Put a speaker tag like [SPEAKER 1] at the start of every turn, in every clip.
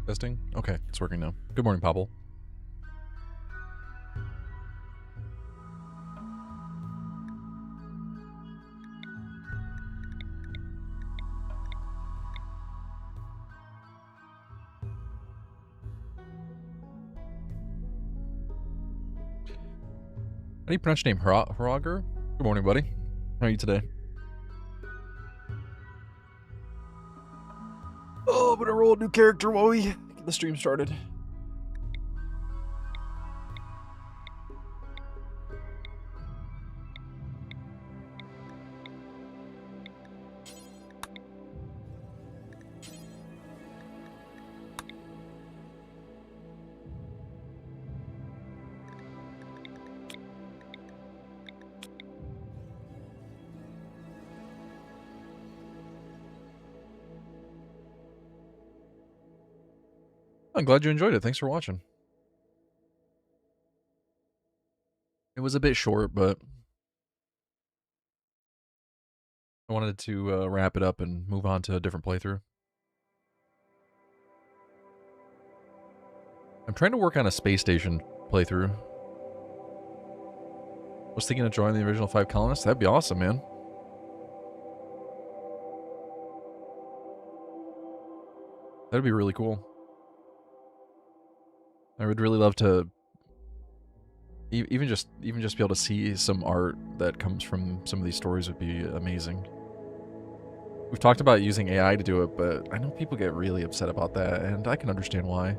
[SPEAKER 1] Testing? Okay, it's working now. Good morning, Pablo. How do you pronounce your name? Harager? Good morning, buddy. How are you today? Oh, I'm gonna roll a new character while we get the stream started. I'm glad you enjoyed it. Thanks for watching. It was a bit short, but I wanted to wrap it up and move on to a different playthrough. I'm trying to work on a space station playthrough. Was thinking of joining the original 5 colonists. That'd be awesome, man. That'd be really cool. I would really love to even just be able to see some art that comes from some of these stories would be amazing. We've talked about using AI to do it, but I know people get really upset about that, and I can understand why.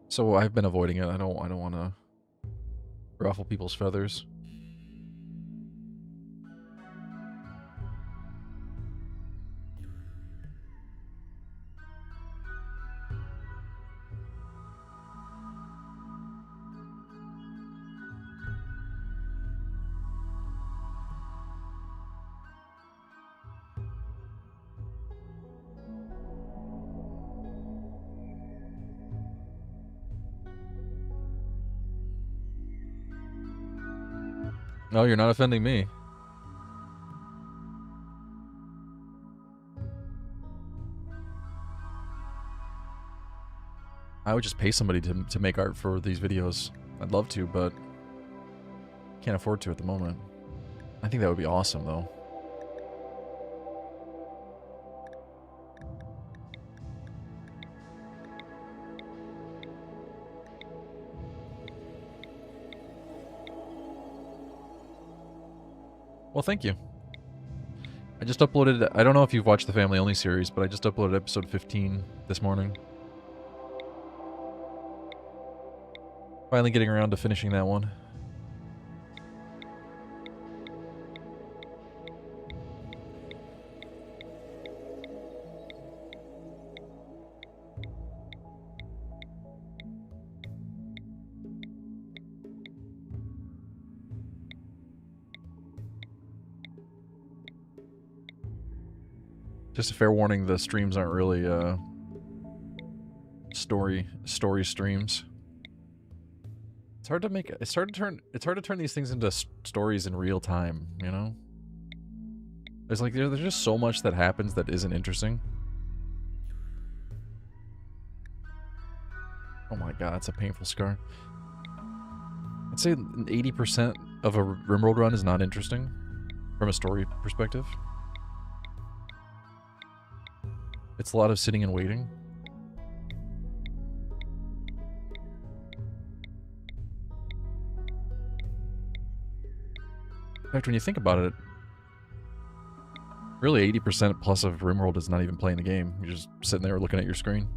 [SPEAKER 1] So I've been avoiding it. I don't want to ruffle people's feathers. No, you're not offending me. I would just pay somebody to make art for these videos. I'd love to, but can't afford to at the moment. I think that would be awesome, though. Well, thank you. I just uploaded, I don't know if you've watched the Family Only series, but I just uploaded episode 15 this morning. Finally getting around to finishing that one. Just a fair warning, the streams aren't really story streams. It's hard to turn these things into stories in real time, you know? There's just so much that happens that isn't interesting. Oh my god, it's a painful scar. I'd say 80% of a RimWorld run is not interesting from a story perspective. It's a lot of sitting and waiting. In fact, when you think about it, really 80% plus of RimWorld is not even playing the game. You're just sitting there looking at your screen.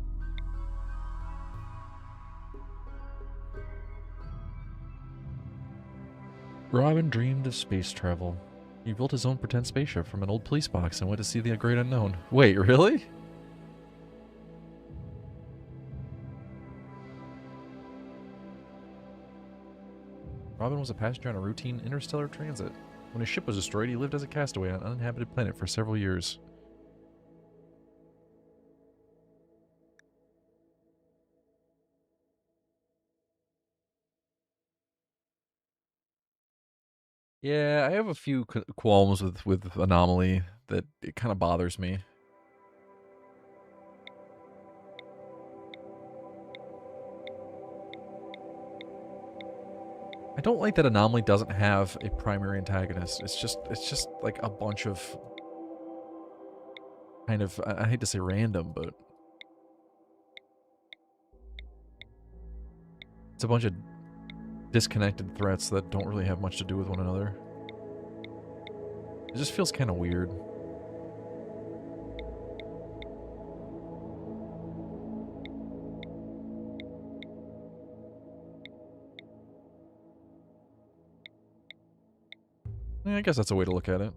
[SPEAKER 1] Robin dreamed of space travel. He built his own pretend spaceship from an old police box and went to see the great unknown. Wait, really? Robin was a passenger on a routine interstellar transit. When his ship was destroyed, he lived as a castaway on an uninhabited planet for several years. Yeah, I have a few qualms with Anomaly that it kind of bothers me. I don't like that Anomaly doesn't have a primary antagonist. It's just like a bunch of kind of, I hate to say random, but it's a bunch of disconnected threats that don't really have much to do with one another. It just feels kind of weird. Yeah, I guess that's a way to look at it.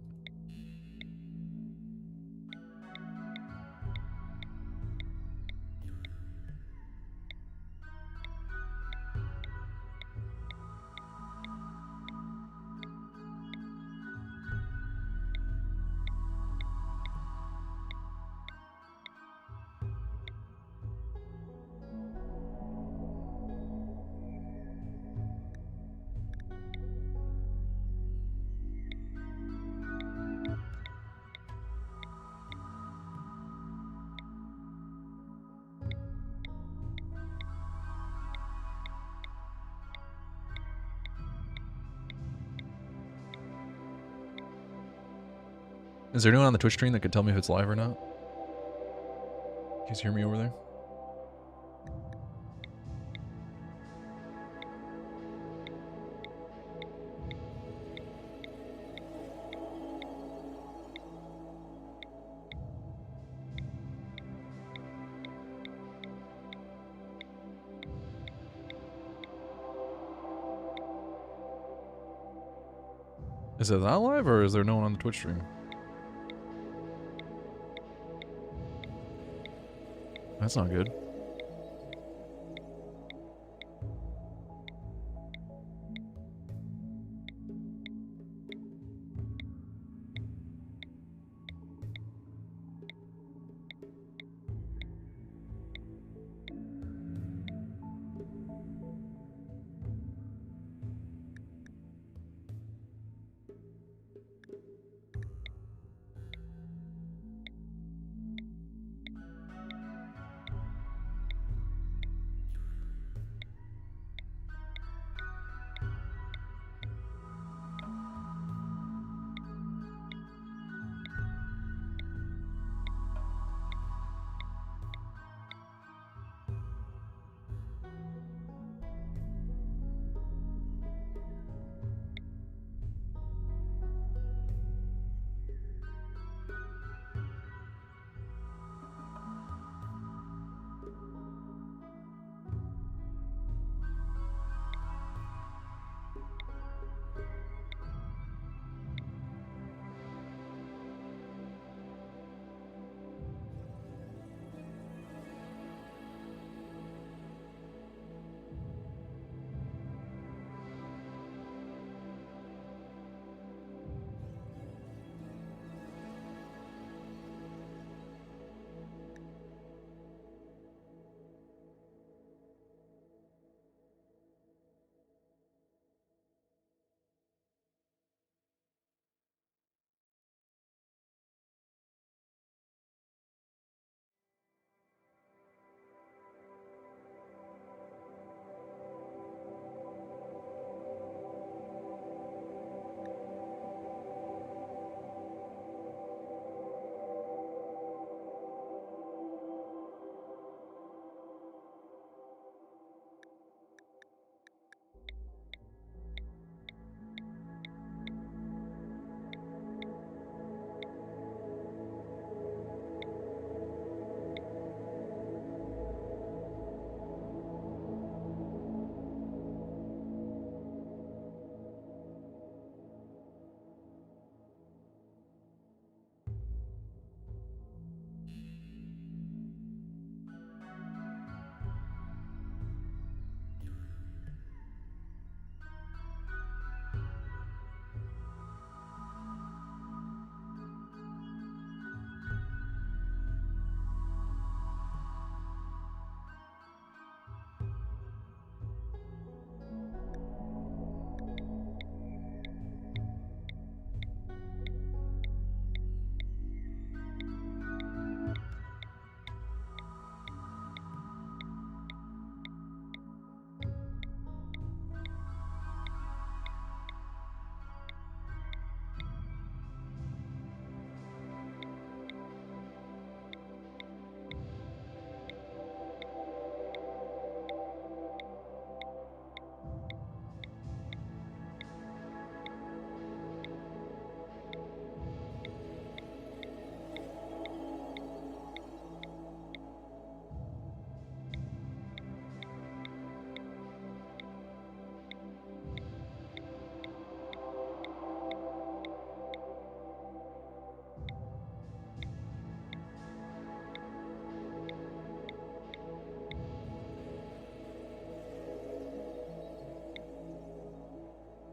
[SPEAKER 1] Is there anyone on the Twitch stream that could tell me if it's live or not? Can you guys hear me over there? Is it not live, or is there no one on the Twitch stream? That's not good.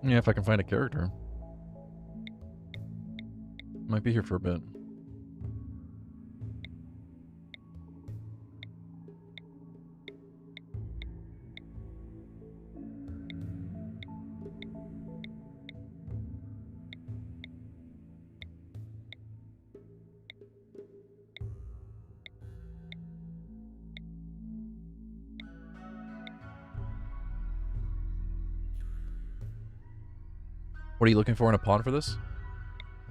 [SPEAKER 1] Yeah, if I can find a character. Might be here for a bit. What are you looking for in a pawn for this?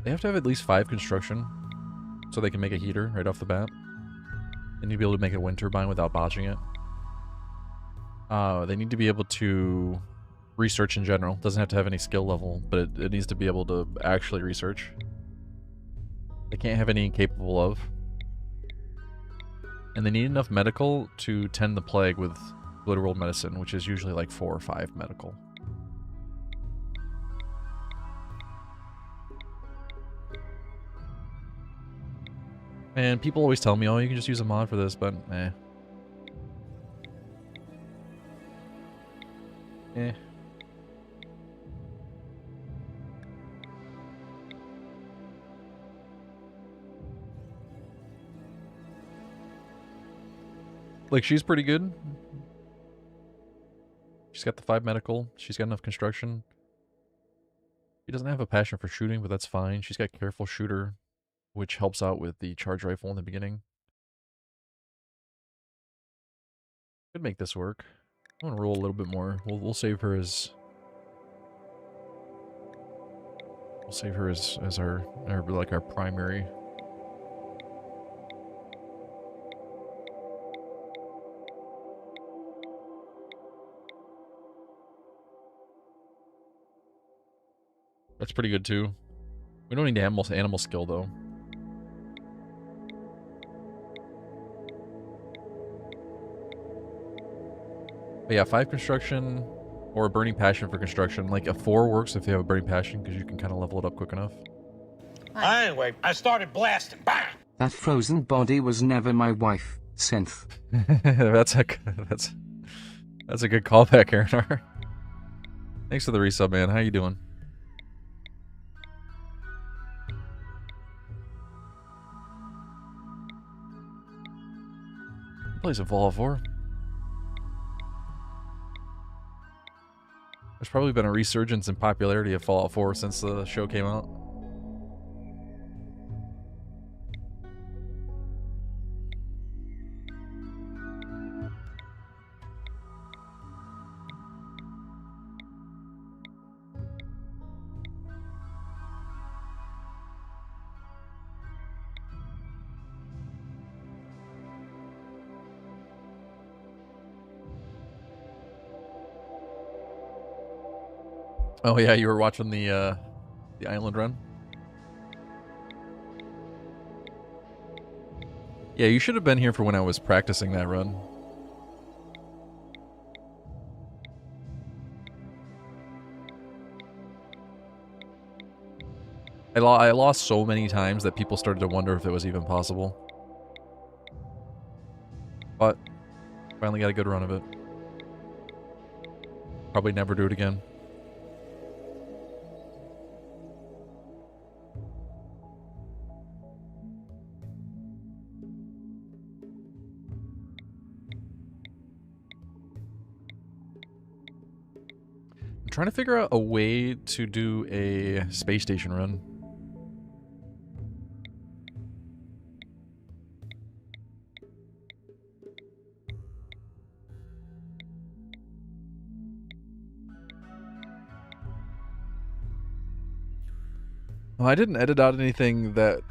[SPEAKER 1] They have to have at least 5 construction, so they can make a heater right off the bat. They need to be able to make a wind turbine without botching it. They need to be able to research in general. Doesn't have to have any skill level, but it needs to be able to actually research. They can't have any incapable of. And they need enough medical to tend the plague with literal medicine, which is usually like 4 or 5 medical. And people always tell me, oh, you can just use a mod for this, but eh. Eh. Like, she's pretty good. She's got the 5 medical. She's got enough construction. She doesn't have a passion for shooting, but that's fine. She's got careful shooter, which helps out with the charge rifle in the beginning. Could make this work. I'm gonna roll a little bit more. We'll save her as... We'll save her as our primary. That's pretty good too. We don't need animal skill though. But yeah, 5 construction or a burning passion for construction. Like a 4 works if you have a burning passion because you can kind of level it up quick enough.
[SPEAKER 2] Anyway, I started blasting. Bang!
[SPEAKER 3] That frozen body was never my wife, Synth.
[SPEAKER 1] that's a good callback, Aaron. Thanks for the resub, man. How you doing? Plays a Fallout 4. There's probably been a resurgence in popularity of Fallout 4 since the show came out. Oh yeah, you were watching the island run? Yeah, you should have been here for when I was practicing that run. I lost so many times that people started to wonder if it was even possible. But finally got a good run of it. Probably never do it again. Trying to figure out a way to do a space station run. Well, I didn't edit out anything that,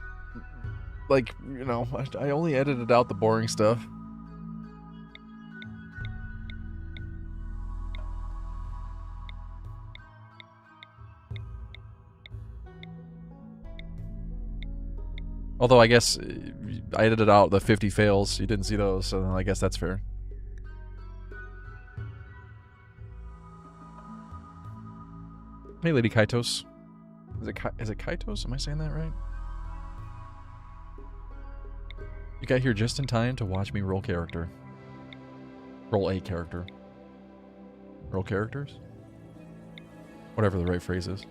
[SPEAKER 1] like, you know, I only edited out the boring stuff. Although I guess I edited out the 50 fails. You didn't see those, so I guess that's fair. Hey, Lady Kaitos. Is it Kaitos? Am I saying that right? You got here just in time to watch me roll character. Roll a character. Roll characters? Whatever the right phrase is.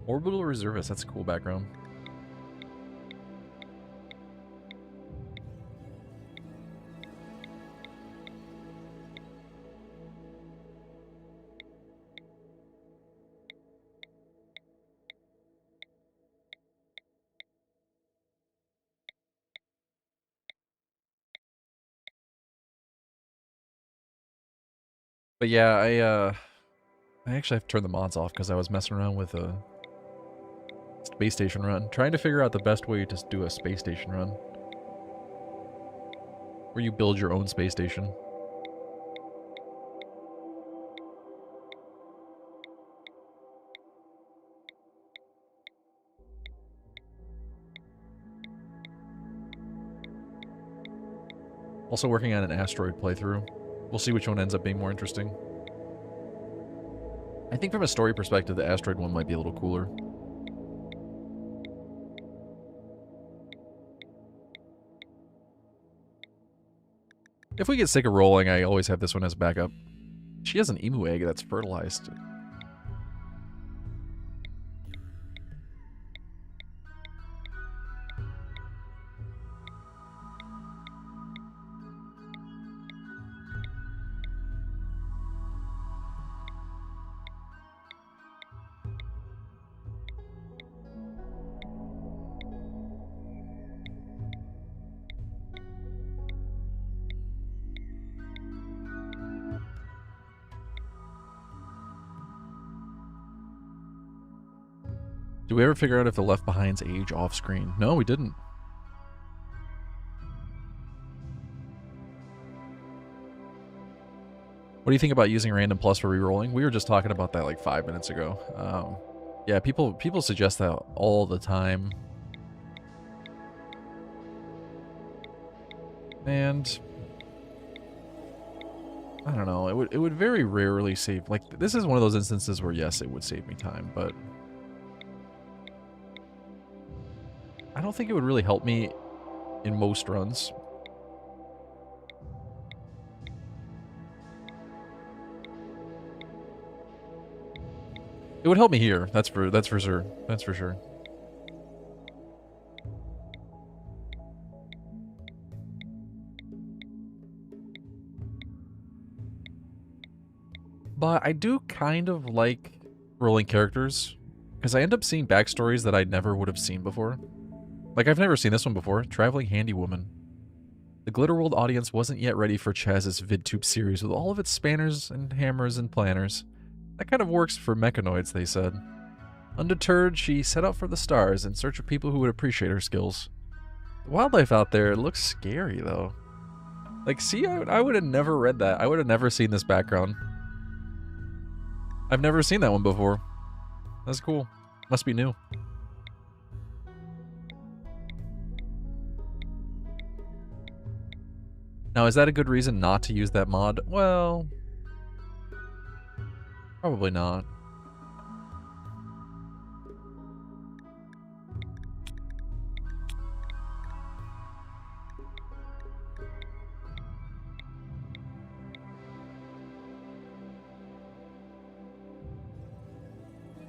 [SPEAKER 1] Orbital Reservist, that's a cool background. But yeah, I actually have to turn the mods off because I was messing around with a space station run, trying to figure out the best way to do a space station run. Where you build your own space station. Also working on an asteroid playthrough. We'll see which one ends up being more interesting. I think from a story perspective, the asteroid one might be a little cooler. If we get sick of rolling, I always have this one as backup. She has an emu egg that's fertilized. Did we ever figure out if the Left Behind's age off screen? No, we didn't. What do you think about using Random Plus for rerolling? We were just talking about that like 5 minutes ago. Yeah, people suggest that all the time. And I don't know, it would very rarely save, like, this is one of those instances where yes, it would save me time, but I don't think it would really help me in most runs. It would help me here. That's for sure. That's for sure. But I do kind of like rolling characters because I end up seeing backstories that I never would have seen before. Like, I've never seen this one before. Traveling Handy Woman. The Glitter World audience wasn't yet ready for Chaz's VidTube series with all of its spanners and hammers and planners. That kind of works for mechanoids, they said. Undeterred, she set out for the stars in search of people who would appreciate her skills. The wildlife out there looks scary, though. Like, see, I would have never read that. I would have never seen this background. I've never seen that one before. That's cool. Must be new. Now, is that a good reason not to use that mod? Well, probably not.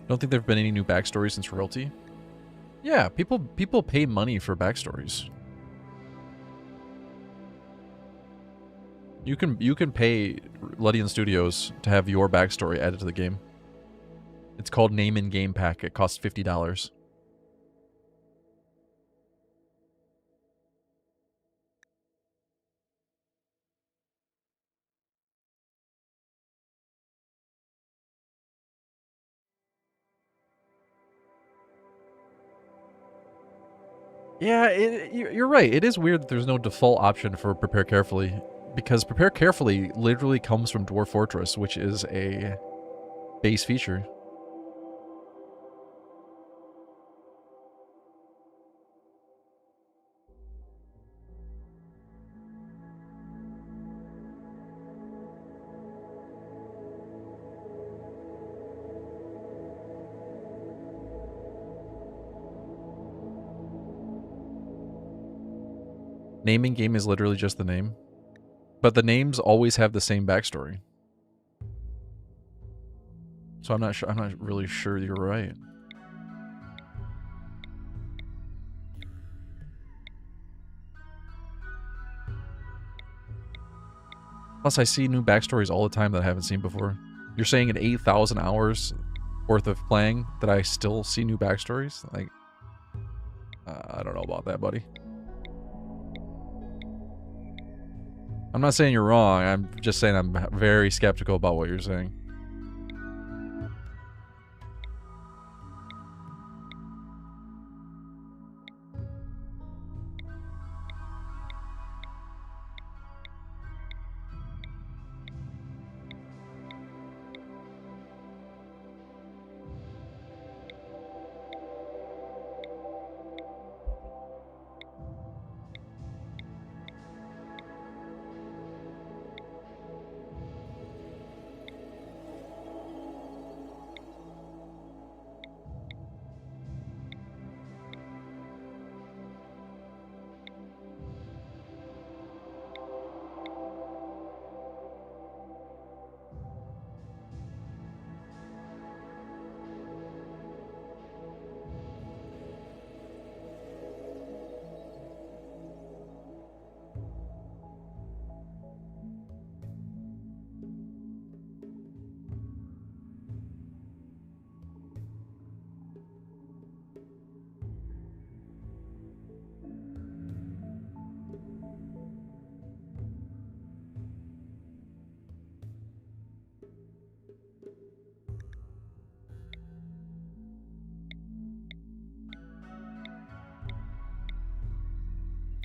[SPEAKER 1] Don't think there have been any new backstories since royalty. Yeah, people pay money for backstories. You can pay Ludian Studios to have your backstory added to the game. It's called Name in Game Pack. It costs $50. Yeah, you're right. It is weird that there's no default option for Prepare Carefully, because Prepare Carefully literally comes from Dwarf Fortress, which is a base feature. Naming game is literally just the name, but the names always have the same backstory. So I'm not sure. I'm not really sure you're right. Plus, I see new backstories all the time that I haven't seen before. You're saying in 8,000 hours worth of playing that I still see new backstories? Like, I don't know about that, buddy. I'm not saying you're wrong. I'm just saying I'm very skeptical about what you're saying.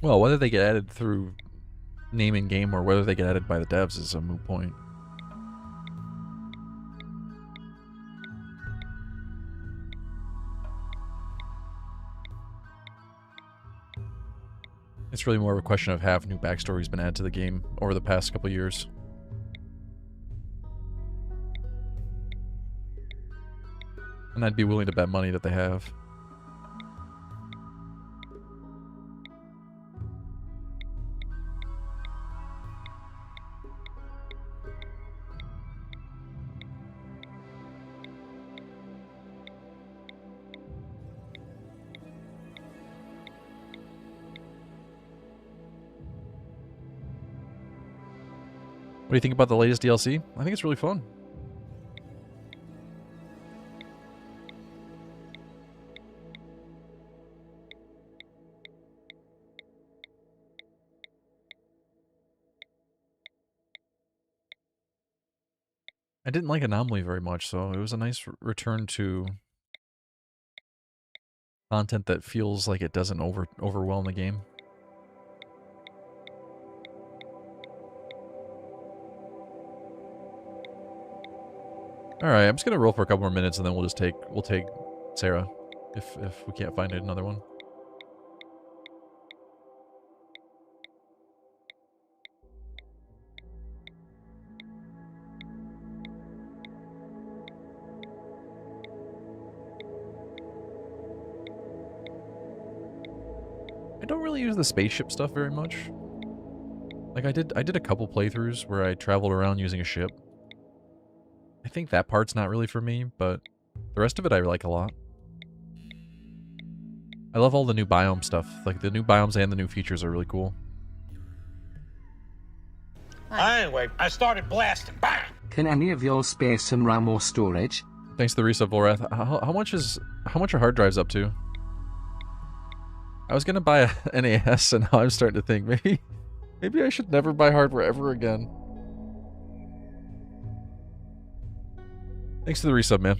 [SPEAKER 1] Well, whether they get added through name in game or whether they get added by the devs is a moot point. It's really more of a question of have new backstories been added to the game over the past couple years. And I'd be willing to bet money that they have. What do you think about the latest DLC? I think it's really fun. I didn't like Anomaly very much, so it was a nice return to content that feels like it doesn't overwhelm the game. All right, I'm just gonna roll for a couple more minutes, and then we'll take Sarah, if we can't find another one. I don't really use the spaceship stuff very much. Like I did a couple playthroughs where I traveled around using a ship. I think that part's not really for me, but the rest of it I like a lot. I love all the new biome stuff. Like the new biomes and the new features are really cool.
[SPEAKER 2] Anyway, I started blasting. Bang!
[SPEAKER 3] Can any of y'all spare some RAM or storage?
[SPEAKER 1] Thanks to the reset, Volrath. How much are hard drives up to? I was gonna buy a NAS, and now I'm starting to think maybe I should never buy hardware ever again. Thanks to the resub, man.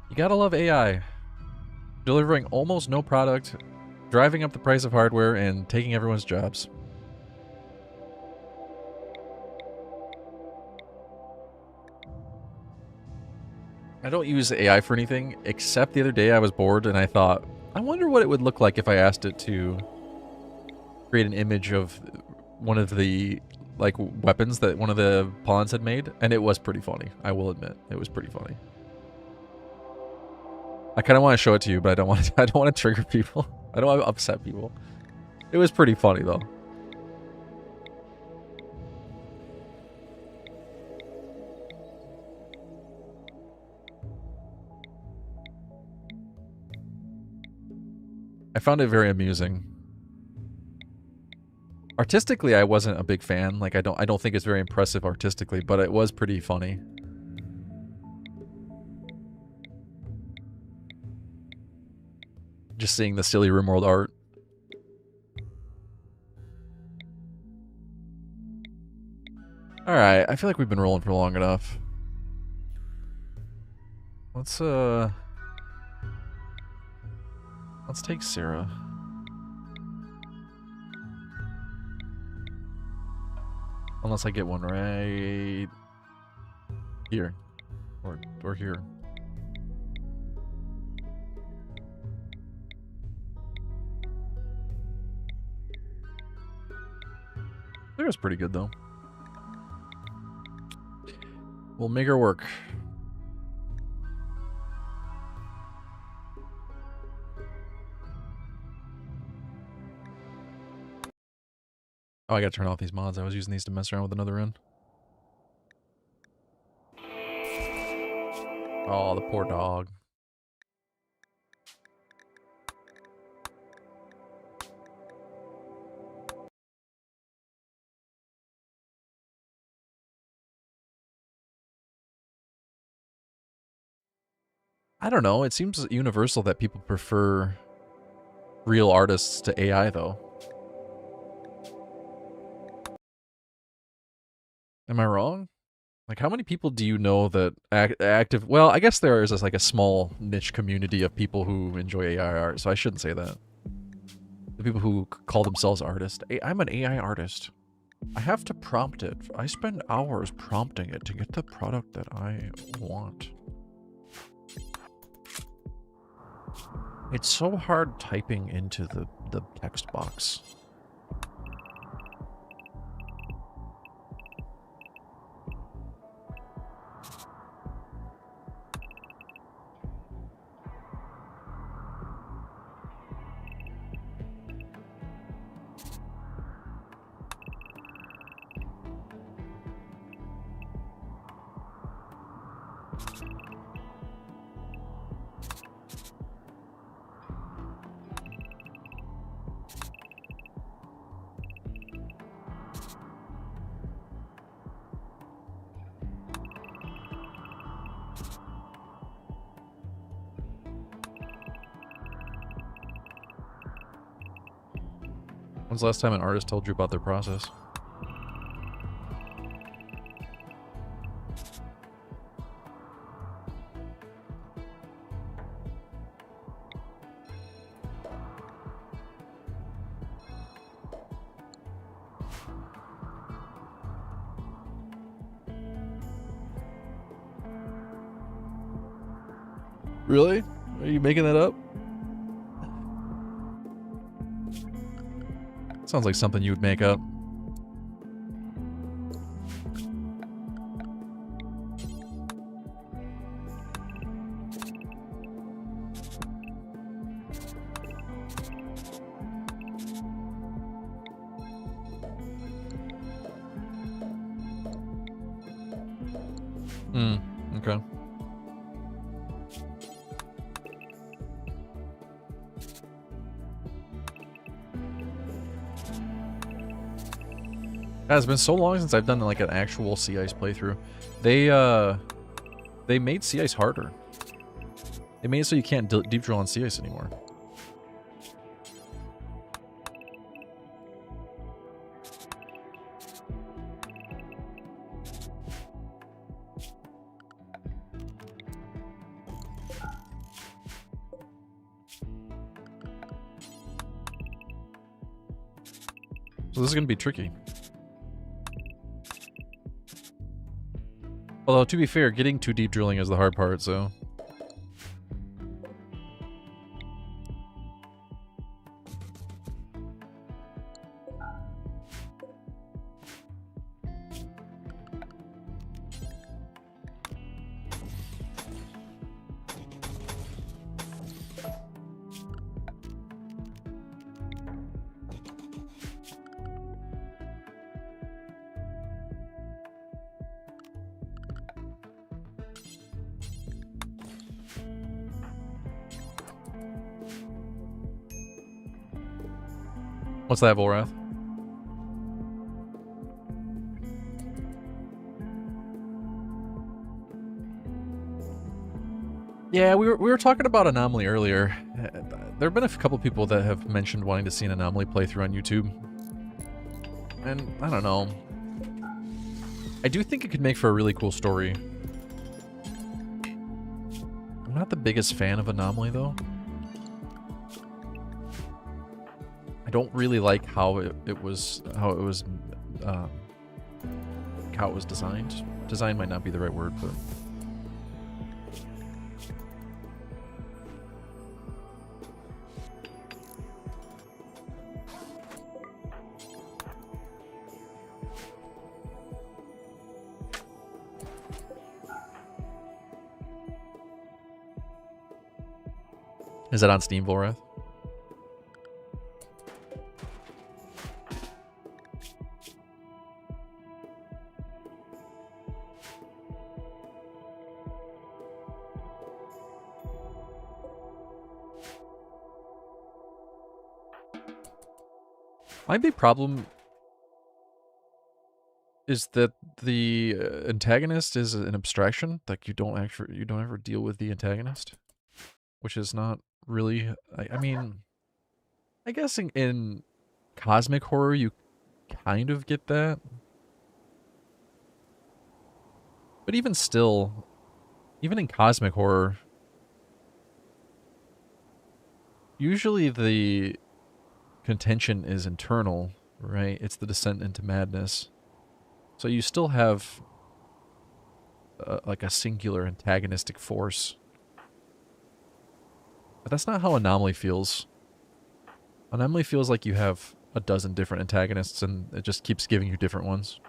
[SPEAKER 1] You gotta love AI. Delivering almost no product, driving up the price of hardware, and taking everyone's jobs. I don't use AI for anything, except the other day I was bored and I thought, I wonder what it would look like if I asked it to create an image of one of the like weapons that one of the pawns had made, and it was pretty funny. I will admit, it was pretty funny. I kind of want to show it to you, but I don't want to. I don't want to trigger people. I don't want to upset people. It was pretty funny though. I found it very amusing. Artistically, I wasn't a big fan. Like I don't think it's very impressive artistically, but it was pretty funny. Just seeing the silly RimWorld art. Alright, I feel like we've been rolling for long enough. Let's take Sarah. Unless I get one right here. Or here. Sarah's pretty good though. We'll make her work. Oh, I gotta turn off these mods. I was using these to mess around with another run. Oh, the poor dog. I don't know. It seems universal that people prefer real artists to AI, though. Am I wrong? Like, how many people do you know that active... Well, I guess there is like a small niche community of people who enjoy AI art, so I shouldn't say that. The people who call themselves artists. I'm an AI artist. I have to prompt it. I spend hours prompting it to get the product that I want. It's so hard typing into the text box. When's the last time an artist told you about their process? Really? Are you making that up? Sounds like something you would make up. Okay. It's been so long since I've done like an actual Sea Ice playthrough. They made Sea Ice harder. They made it so you can't deep drill on Sea Ice anymore. So this is gonna be tricky. Although, to be fair, getting too deep drilling is the hard part, so... What's that, Volrath? Yeah, we were talking about Anomaly earlier. There have been a couple people that have mentioned wanting to see an Anomaly playthrough on YouTube. And I don't know. I do think it could make for a really cool story. I'm not the biggest fan of Anomaly though. I don't really like how it was designed. Design might not be the right word, but is that on Steam, Volrath? My big problem is that the antagonist is an abstraction. Like you don't ever deal with the antagonist, which is not really. I mean, I guess in cosmic horror you kind of get that, but even still, even in cosmic horror, usually the contention is internal, right? It's the descent into madness. So you still have like a singular antagonistic force. But that's not how Anomaly feels. Anomaly feels like you have a dozen different antagonists and it just keeps giving you different ones.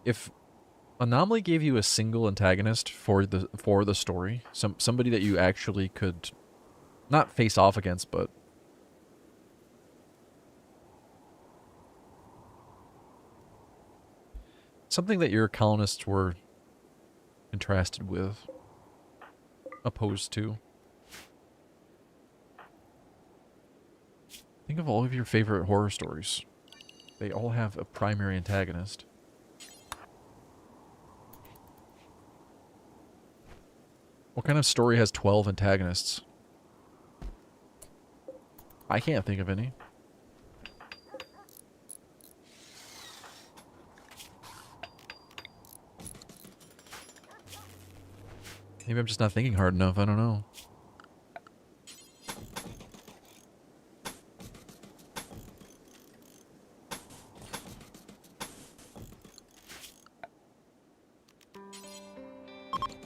[SPEAKER 1] If Anomaly gave you a single antagonist for the story, somebody that you actually could not face off against, but something that your colonists were contrasted with, opposed to. Think of all of your favorite horror stories. They all have a primary antagonist. What kind of story has 12 antagonists? I can't think of any. Maybe I'm just not thinking hard enough, I don't know.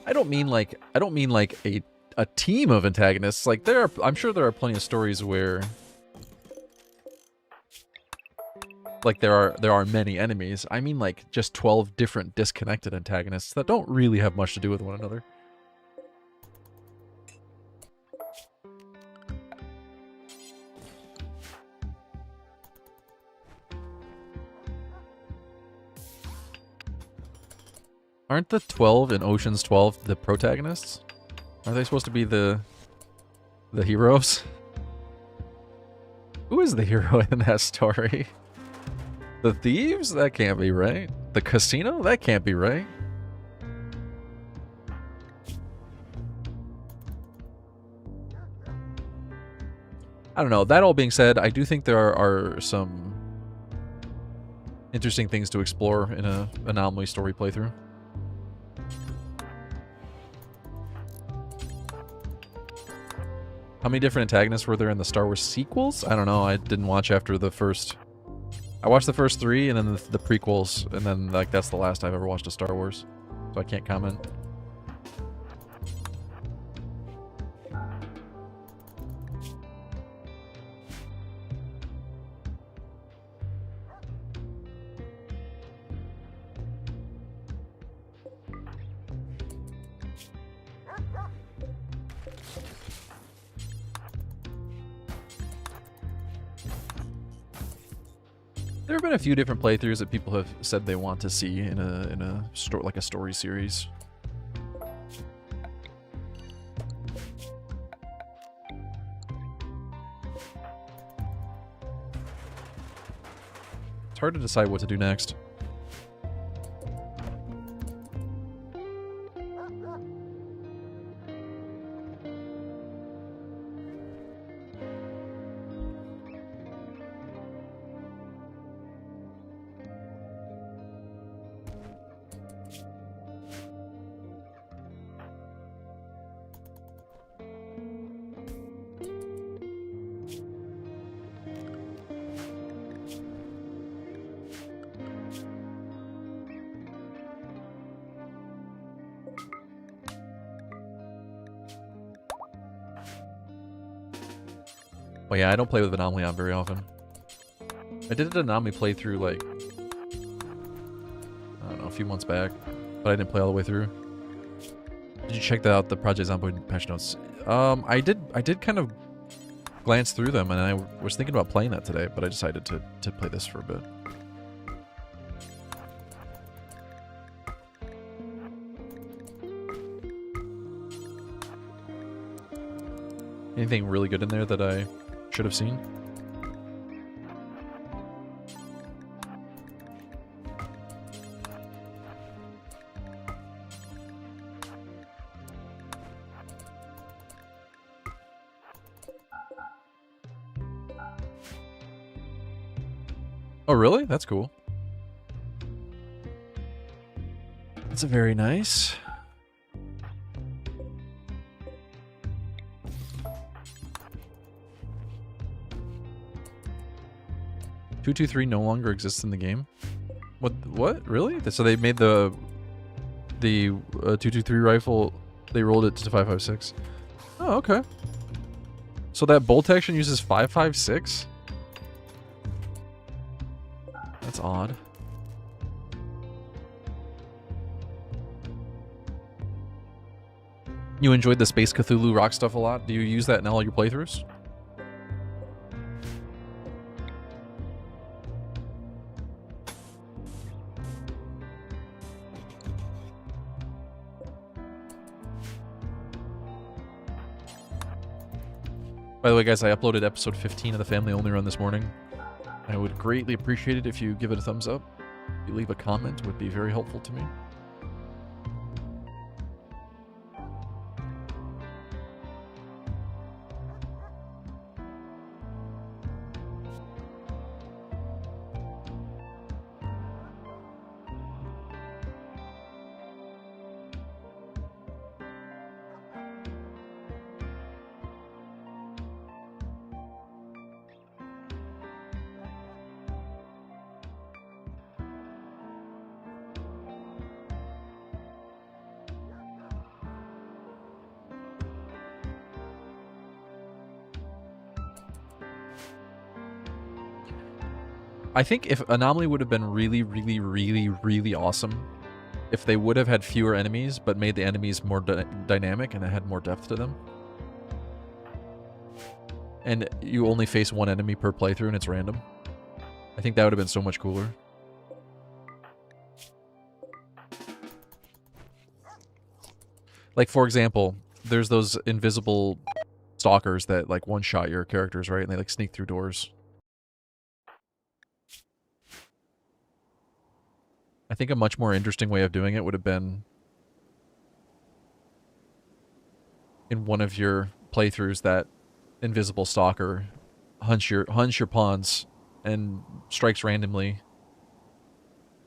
[SPEAKER 1] I don't mean like a team of antagonists. Like I'm sure there are plenty of stories where like there are many enemies. I mean like just 12 different disconnected antagonists that don't really have much to do with one another. Aren't the 12 in Ocean's 12 the protagonists? Are they supposed to be the heroes? Who is the hero in that story? The thieves? That can't be right. The casino? That can't be right. I don't know. That all being said, I do think there are some interesting things to explore in a Anomaly story playthrough. How many different antagonists were there in the Star Wars sequels? I don't know. I didn't watch after the first... I watched the first 3 and then the prequels, and then like that's the last I've ever watched of Star Wars. So I can't comment. There have been a few different playthroughs that people have said they want to see in a story series. It's hard to decide what to do next. Well, yeah, I don't play with Anomaly on very often. I did an Anomaly playthrough, like, I don't know, a few months back, but I didn't play all the way through. Did you check out the Project Zomboid patch notes? I did kind of glance through them, and I was thinking about playing that today, but I decided to play this for a bit. Anything really good in there that I should have seen? Oh, really? That's cool. That's very nice. .223 no longer exists in the game. What? Really? So they made the 223 rifle. They rolled it to 5.56. Oh, okay. So that bolt action uses 5.56. That's odd. You enjoyed the Space Cthulhu rock stuff a lot? Do you use that in all your playthroughs? By the way, guys, I uploaded episode 15 of the Family Only Run this morning. I would greatly appreciate it if you give it a thumbs up. If you leave a comment, it would be very helpful to me. I think if Anomaly would have been really, really, really, really awesome, if they would have had fewer enemies, but made the enemies more dynamic and it had more depth to them. And you only face one enemy per playthrough and it's random. I think that would have been so much cooler. Like, for example, there's those invisible stalkers that, like, one-shot your characters, right? And they, like, sneak through doors. I think a much more interesting way of doing it would have been in one of your playthroughs that invisible stalker hunts your pawns and strikes randomly,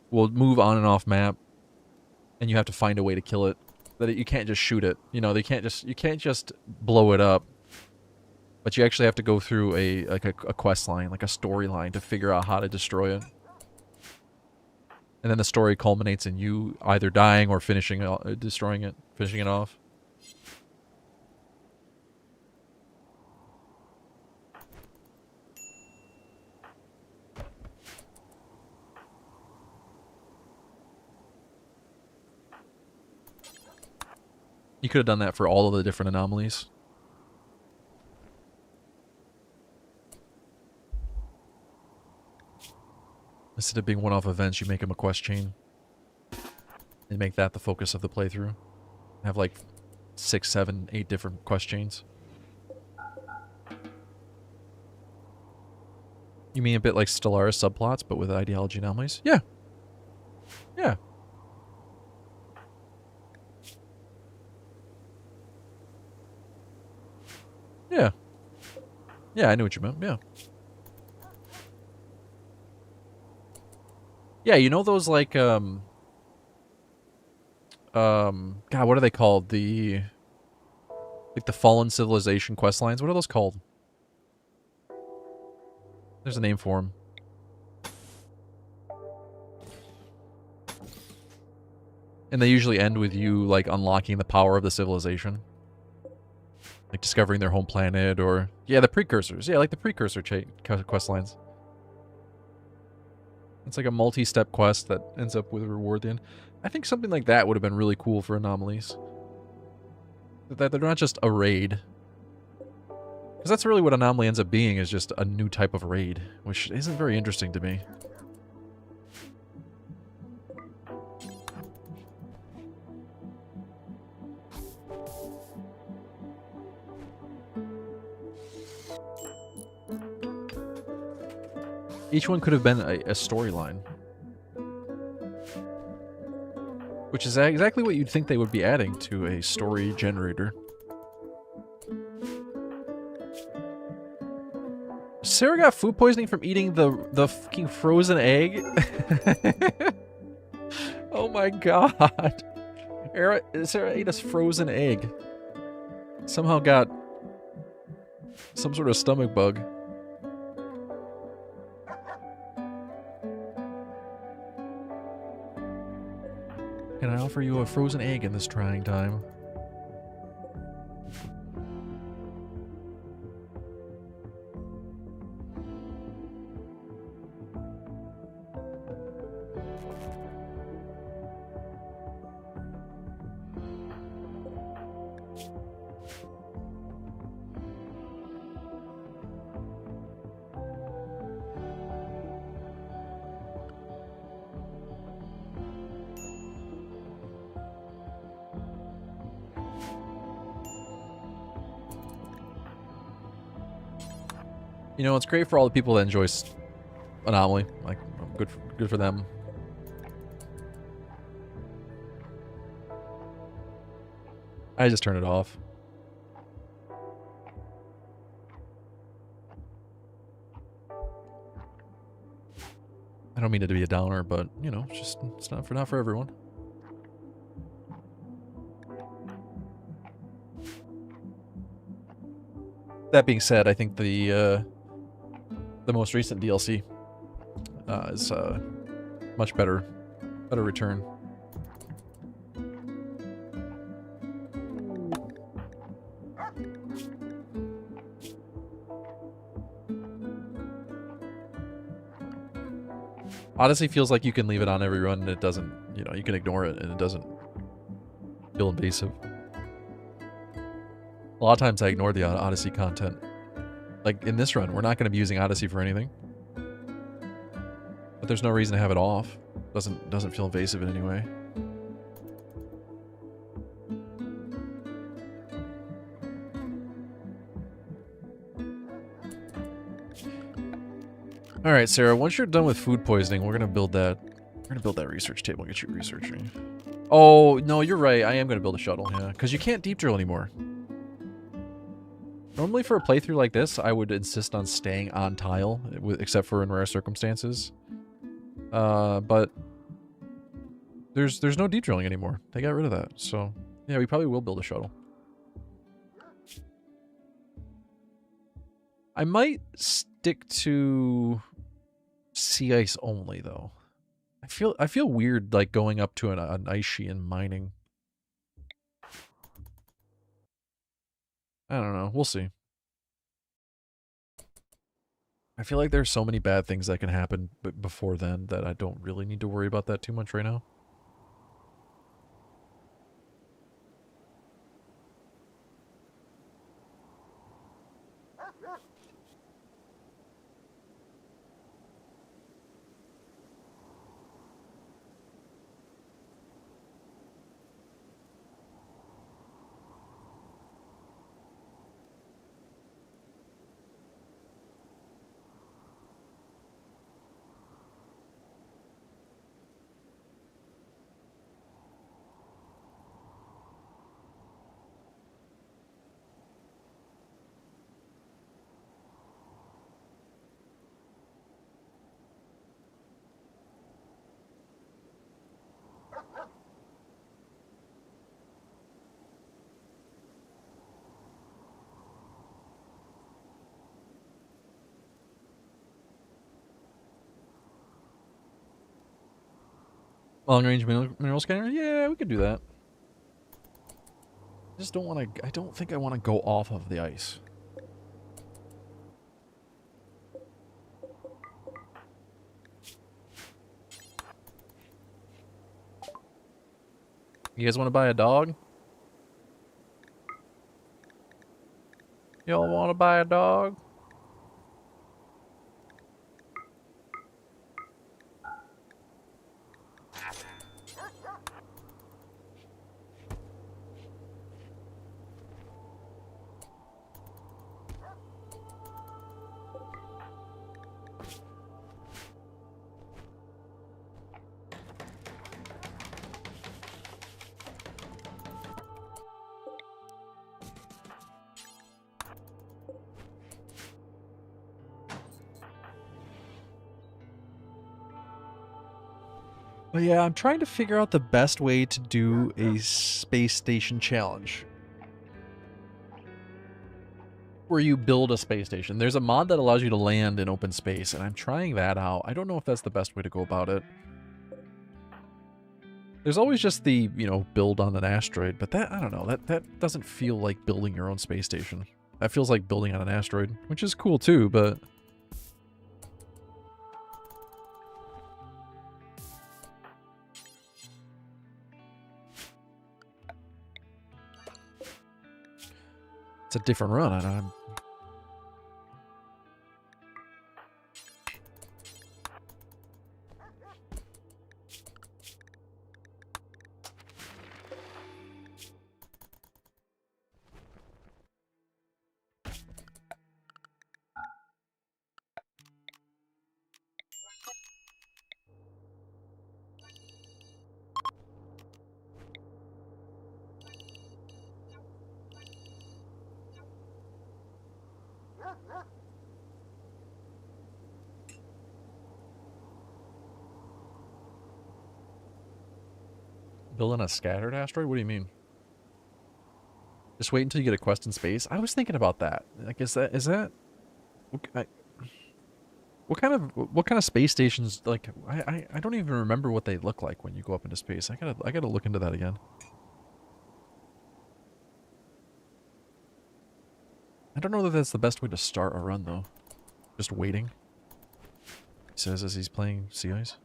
[SPEAKER 1] will move on and off map, and you have to find a way to kill it. That you can't just shoot it. You know, you can't just blow it up. But you actually have to go through a quest line, like a storyline, to figure out how to destroy it. And then the story culminates in you either dying or finishing it, destroying it, finishing it off. You could have done that for all of the different anomalies. Instead of being one-off events, you make them a quest chain. And make that the focus of the playthrough. Have like 6, 7, 8 different quest chains. You mean a bit like Stellaris subplots, but with ideology anomalies? Yeah. Yeah. Yeah. Yeah, I knew what you meant. Yeah. Yeah, you know those like God, what are they called? The like the Fallen Civilization quest lines. What are those called? There's a name for them. And they usually end with you like unlocking the power of the civilization. Like discovering their home planet or yeah, the precursors. Yeah, like the precursor quest lines. It's like a multi-step quest that ends up with a reward at the end. I think something like that would have been really cool for anomalies. That they're not just a raid. Because that's really what Anomaly ends up being, is just a new type of raid, which isn't very interesting to me. Each one could have been a storyline. Which is exactly what you'd think they would be adding to a story generator. Sarah got food poisoning from eating the fucking frozen egg? Oh my god. Sarah ate a frozen egg. Somehow got some sort of stomach bug. Can I offer you a frozen egg in this trying time? You know, it's great for all the people that enjoy Anomaly. Like, good for them. I just turned it off. I don't mean it to be a downer, but you know, it's not for everyone. That being said, I think the most recent DLC is much better return. Odyssey feels like you can leave it on every run and it doesn't, you know, you can ignore it and it doesn't feel invasive. A lot of times I ignore the Odyssey content. Like in this run, we're not going to be using Odyssey for anything. But there's no reason to have it off. Doesn't feel invasive in any way. All right, Sarah, once you're done with food poisoning, we're going to build that research table, get you researching. Oh, no, you're right. I am going to build a shuttle, yeah, cuz you can't deep drill anymore. Normally for a playthrough like this, I would insist on staying on tile, except for in rare circumstances. But there's no deep drilling anymore. They got rid of that. So, yeah, we probably will build a shuttle. I might stick to sea ice only though. I feel weird like going up to an ice sheet and mining. I don't know. We'll see. I feel like there's so many bad things that can happen before then that I don't really need to worry about that too much right now. Long-range mineral scanner? Yeah, we could do that. I just don't want to... I don't think I want to go off of the ice. You guys want to buy a dog? Y'all want to buy a dog? But yeah, I'm trying to figure out the best way to do a space station challenge. Where you build a space station. There's a mod that allows you to land in open space, and I'm trying that out. I don't know if that's the best way to go about it. There's always just the, you know, build on an asteroid, but that, I don't know, that doesn't feel like building your own space station. That feels like building on an asteroid, which is cool too, but... It's a different run, and I'm... Building a scattered asteroid? What do you mean? Just wait until you get a quest in space? I was thinking about that. Like, is that... What kind of space stations, like, I don't even remember what they look like when you go up into space. I gotta look into that again. I don't know that that's the best way to start a run, though. Just waiting. He says as he's playing Sea Ice.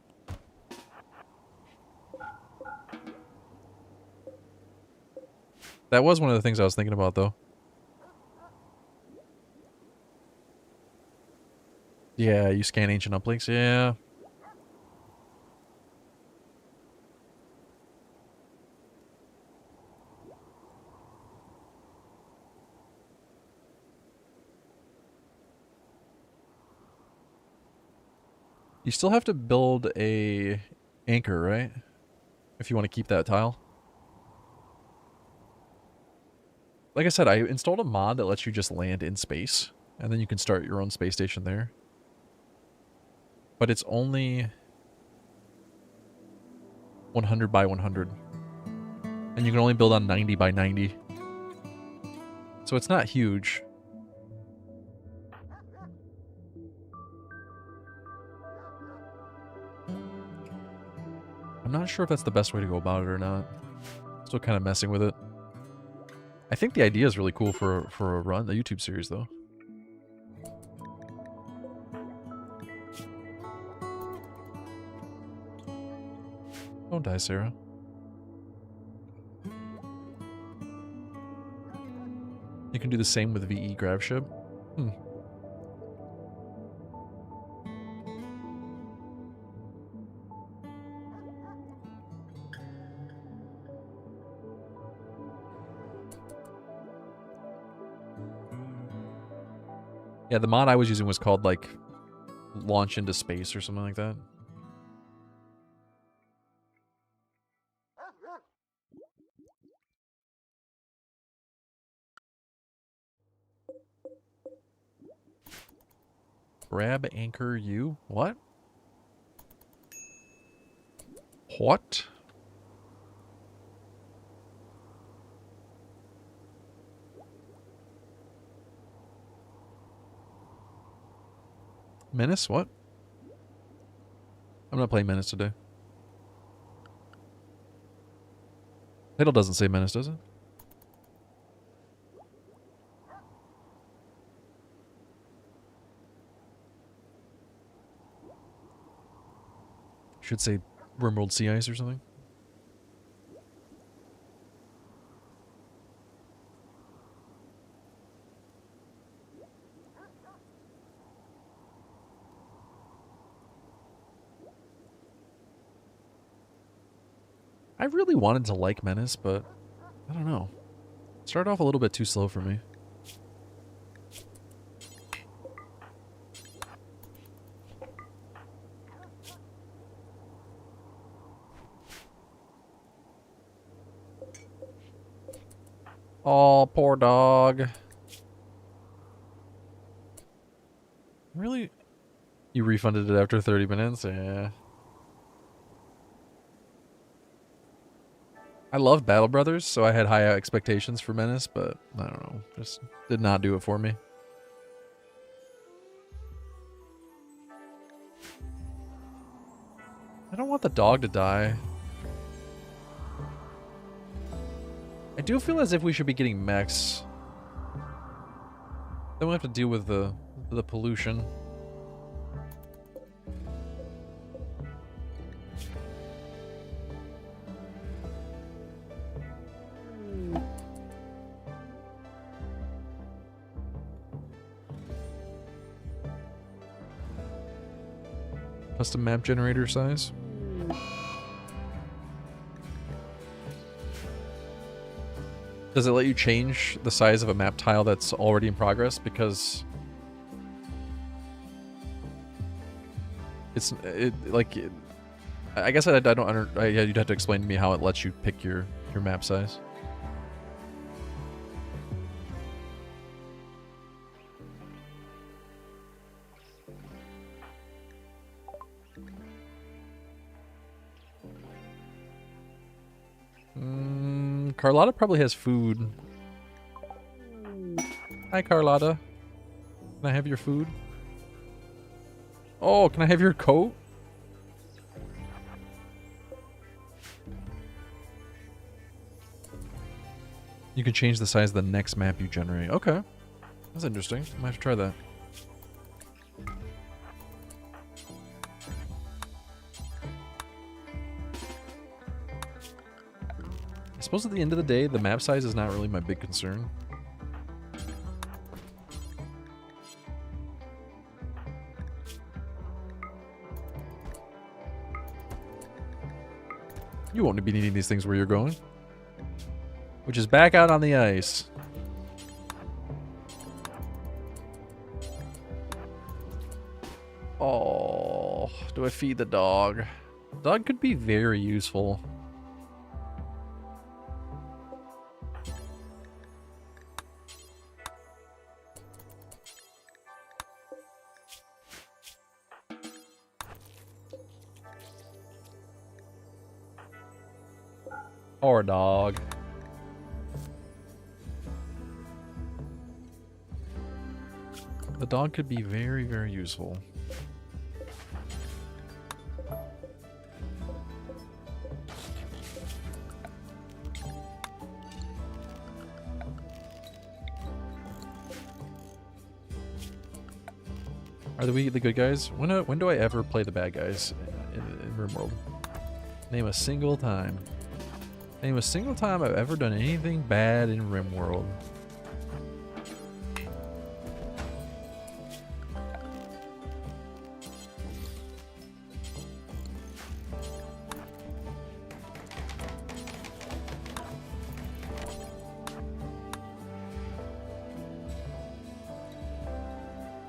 [SPEAKER 1] That was one of the things I was thinking about, though. Yeah, you scan ancient uplinks. Yeah. You still have to build a anchor, right? If you want to keep that tile. Like I said, I installed a mod that lets you just land in space, and then you can start your own space station there. But it's only 100 by 100. And you can only build on 90 by 90. So it's not huge. I'm not sure if that's the best way to go about it or not. Still kind of messing with it. I think the idea is really cool for a run, a YouTube series, though. Don't die, Sarah. You can do the same with VE Grav Ship. Hmm. Yeah, the mod I was using was called, like, Launch into Space or something like that. Grab anchor U? What? What? Menace? What? I'm not playing Menace today. Title doesn't say menace, does it? Should say RimWorld Sea Ice or something. I really wanted to like Menace, but I don't know. It started off a little bit too slow for me. Oh, poor dog. Really? You refunded it after 30 minutes? Yeah. I love Battle Brothers, so I had high expectations for Menace, but I don't know. Just did not do it for me. I don't want the dog to die. I do feel as if we should be getting mechs. Then we have to deal with the pollution. Custom map generator size. Does it let you change the size of a map tile that's already in progress? Because I guess I don't yeah, you'd have to explain to me how it lets you pick your map size. Carlotta probably has food. Hi, Carlotta. Can I have your food? Oh, can I have your coat? You can change the size of the next map you generate. Okay. That's interesting. I might have to try that. I suppose at the end of the day, the map size is not really my big concern. You won't be needing these things where you're going. Which is back out on the ice. Oh, do I feed the dog? The dog could be very useful. Or a dog. The dog could be very, very useful. Are we the good guys? When do I ever play the bad guys in RimWorld? Name a single time. Name a single time I've ever done anything bad in RimWorld.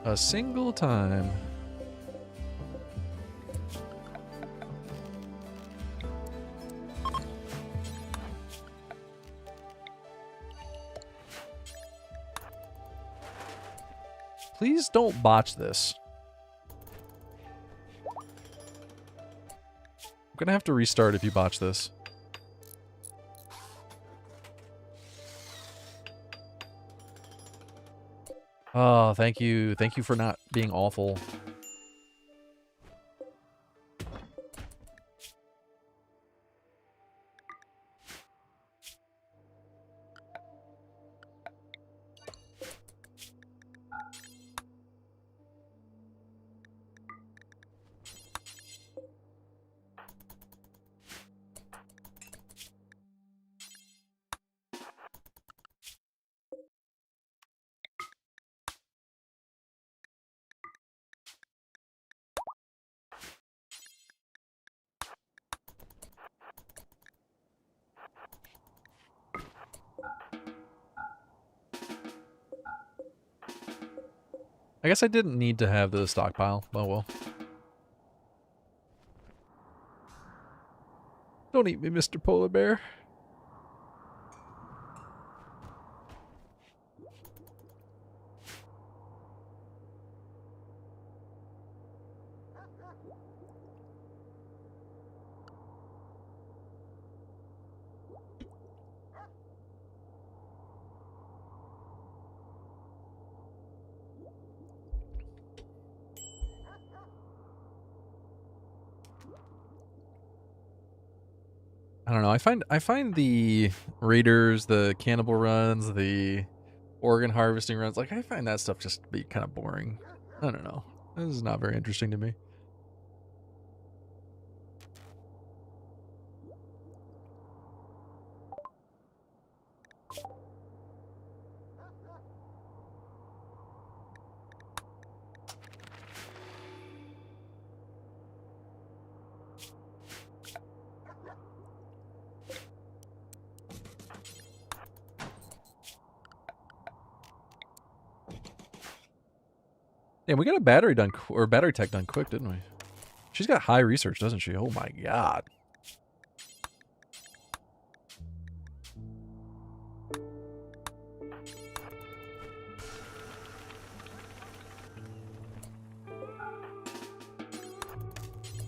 [SPEAKER 1] A single time. Please don't botch this. I'm gonna have to restart if you botch this. Oh, thank you. Thank you for not being awful. I guess I didn't need to have the stockpile. Oh well. Don't eat me, Mr. Polar Bear. I don't know. I find the raiders, the cannibal runs, the organ harvesting runs, like I find that stuff just to be kind of boring. I don't know. This is not very interesting to me. Yeah, we got a battery done, or battery tech done quick, didn't we? She's got high research, doesn't she? Oh my god.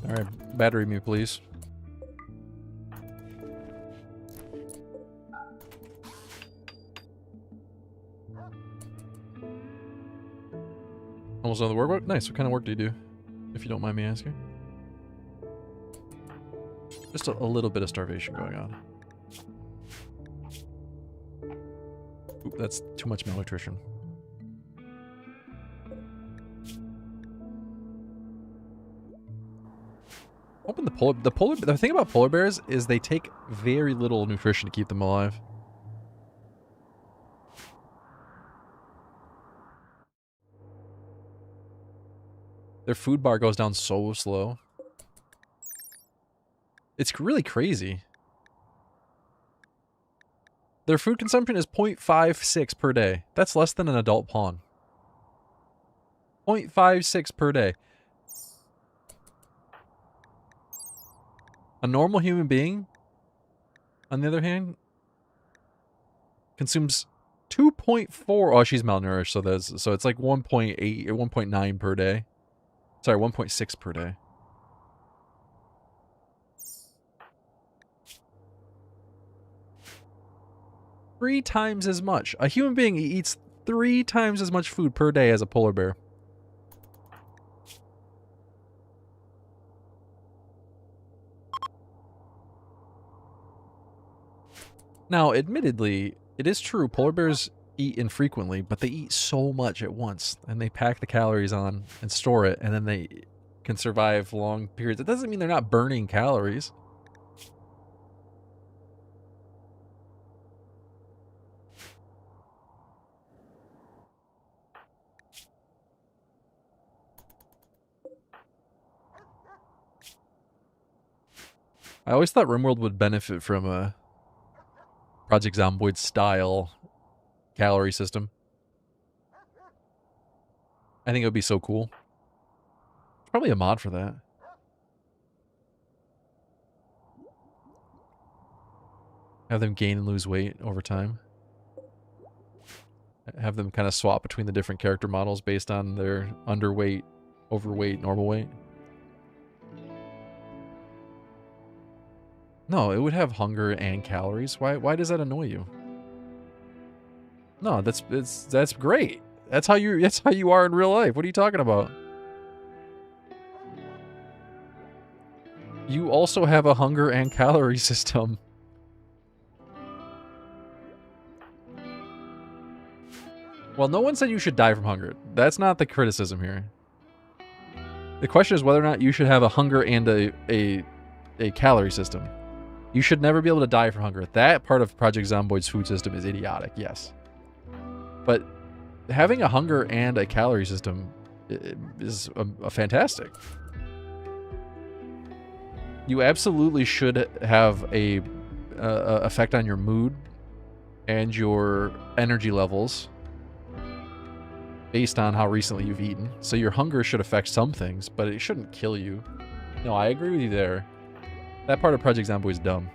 [SPEAKER 1] All right, battery me, please. Almost done the work. Nice. What kind of work do you do, if you don't mind me asking? Just a little bit of starvation going on. Oop, that's too much malnutrition. Open the thing about polar bears is they take very little nutrition to keep them alive. Their food bar goes down so slow. It's really crazy. Their food consumption is 0.56 per day. That's less than an adult pawn. 0.56 per day. A normal human being, on the other hand, consumes 2.4. Oh, she's malnourished, so it's like 1.8 or 1.9 per day. Sorry, 1.6 per day. Three times as much. A human being eats 3 times as much food per day as a polar bear. Now, admittedly, it is true polar bears eat infrequently, but they eat so much at once, and they pack the calories on and store it, and then they can survive long periods. It doesn't mean they're not burning calories. I always thought RimWorld would benefit from a Project Zomboid style calorie system. I think it would be so cool. There's probably a mod for that. Have them gain and lose weight over time. Have them kind of swap between the different character models based on their underweight, overweight, normal weight. No, it would have hunger and calories. Why does that annoy you? No, that's great. That's how you are in real life. What are you talking about? You also have a hunger and calorie system. Well, no one said you should die from hunger. That's not the criticism here. The question is whether or not you should have a hunger and a calorie system. You should never be able to die from hunger. That part of Project Zomboid's food system is idiotic, yes. But having a hunger and a calorie system is a fantastic. You absolutely should have a effect on your mood and your energy levels based on how recently you've eaten. So your hunger should affect some things, but it shouldn't kill you. No, I agree with you there. That part of Project Zomboid is dumb.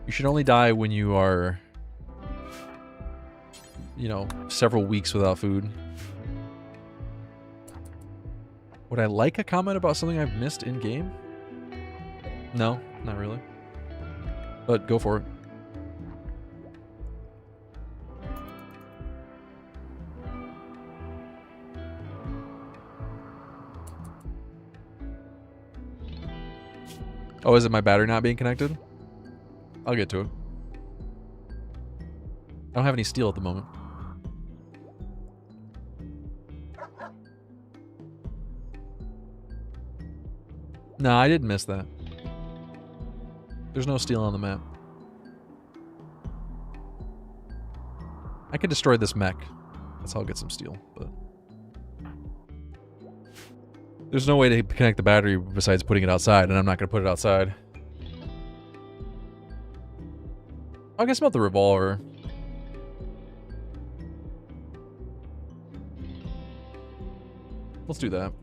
[SPEAKER 1] You should only die when you are, you know, several weeks without food. Would I like a comment about something I've missed in game? No, not really. But go for it. Oh, is it my battery not being connected? I'll get to it. I don't have any steel at the moment. No, I didn't miss that. There's no steel on the map. I could destroy this mech. That's how I'll get some steel, but... There's no way to connect the battery besides putting it outside, and I'm not going to put it outside. I guess about the revolver. Let's do that.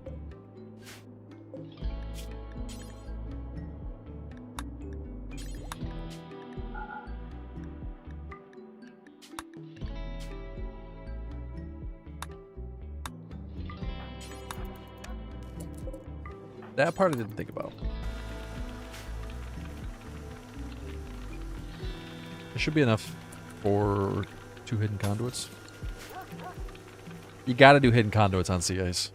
[SPEAKER 1] That part I didn't think about. There should be enough for 2 hidden conduits. You gotta do hidden conduits on sea ice.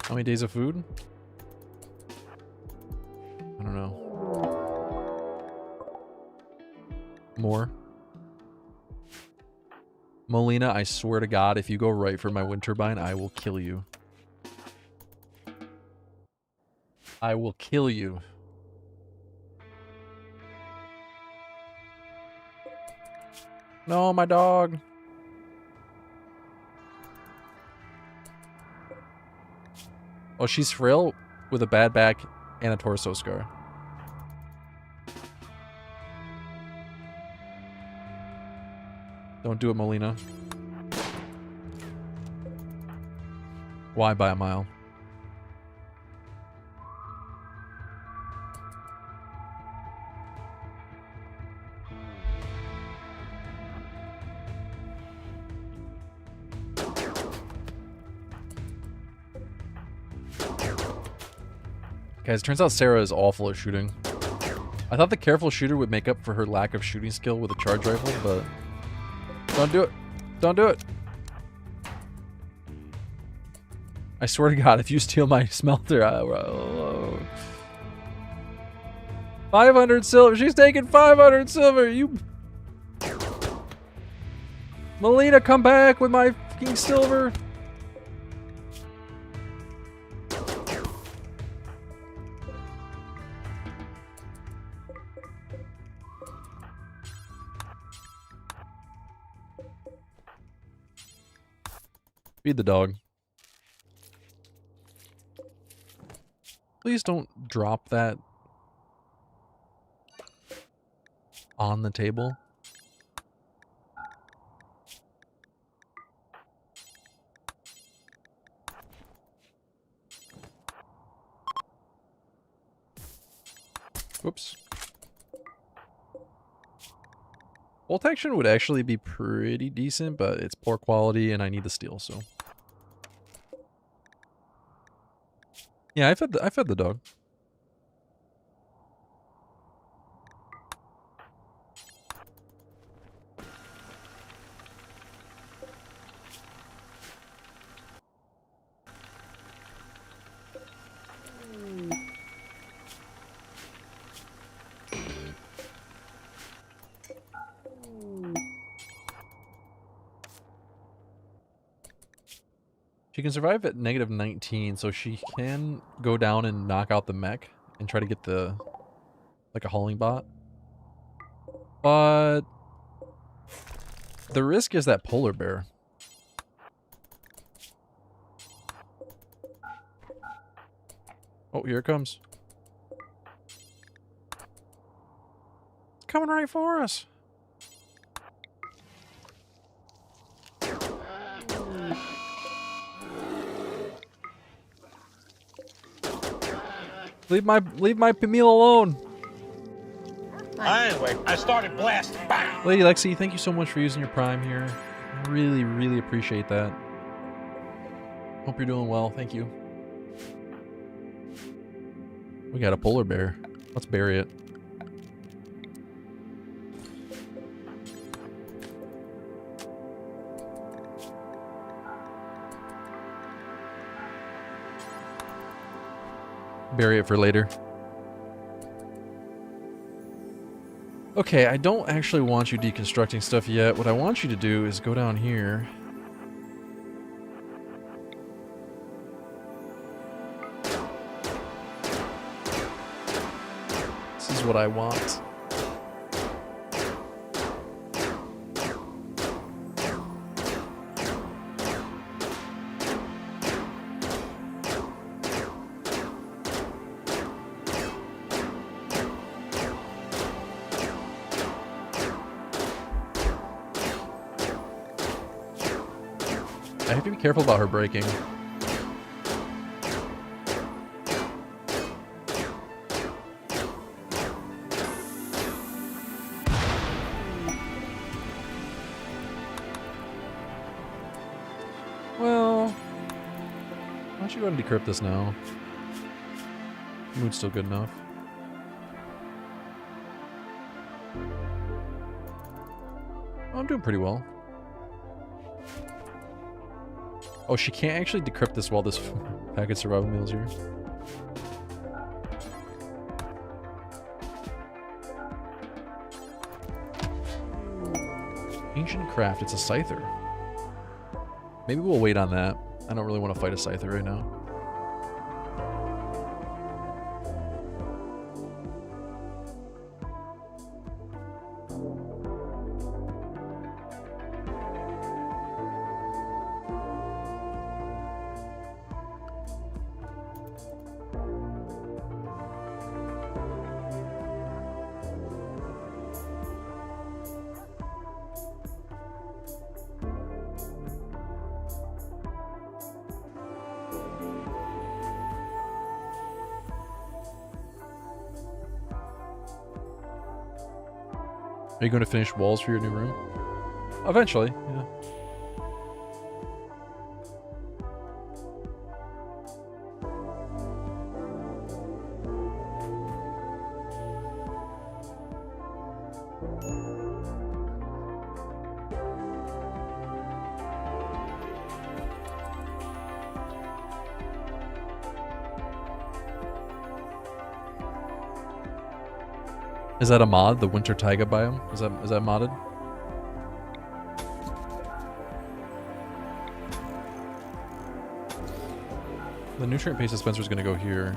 [SPEAKER 1] How many days of food? I don't know. More. Molina, I swear to God, if you go right for my wind turbine, I will kill you. I will kill you. No, my dog. Oh, she's frail with a bad back and a torso scar. Don't do it, Molina. Why by a mile? Guys, turns out Sarah is awful at shooting. I thought the careful shooter would make up for her lack of shooting skill with a charge rifle, but... Don't do it. Don't do it. I swear to God, if you steal my smelter, 500 silver. She's taking 500 silver. You... Melina, come back with my fucking silver. Feed the dog. Please don't drop that on the table. Whoops. Bolt action would actually be pretty decent, but it's poor quality and I need the steel, so. Yeah, I fed the dog. She can survive at -19, so she can go down and knock out the mech and try to get the, like a hauling bot. But the risk is that polar bear. Oh, here it comes. coming right for us. Leave my meal alone.
[SPEAKER 2] I ain't waiting. I started blasting. Bang!
[SPEAKER 1] Lady Lexi, thank you so much for using your Prime here. Really, really appreciate that. Hope you're doing well. Thank you. We got a polar bear. Let's bury it. Bury it for later. Okay, I don't actually want you deconstructing stuff yet. What I want you to do is go down here. This is what I want. I have to be careful about her breaking. Well, why don't you go ahead and decrypt this now? Mood's still good enough. Oh, I'm doing pretty well. Oh, she can't actually decrypt this while this package survival meal is here. Ancient craft, it's a scyther. Maybe we'll wait on that. I don't really want to fight a scyther right now. Are you going to finish walls for your new room? Eventually, yeah. Is that a mod? The winter taiga biome? Is that modded? The nutrient paste dispenser is going to go here.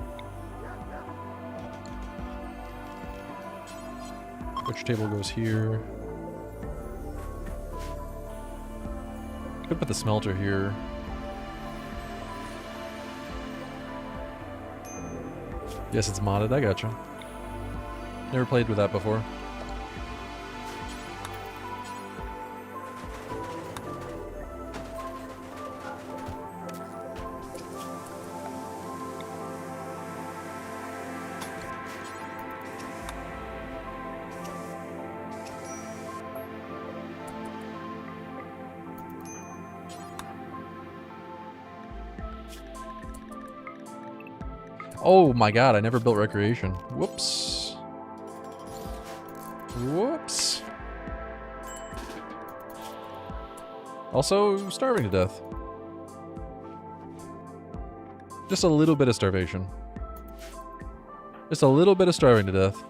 [SPEAKER 1] Butcher table goes here. Could put the smelter here. Yes, it's modded. I gotcha. Never played with that before. Oh my god, I never built recreation. Whoops. Whoops. Also, starving to death. Just a little bit of starvation. Just a little bit of starving to death.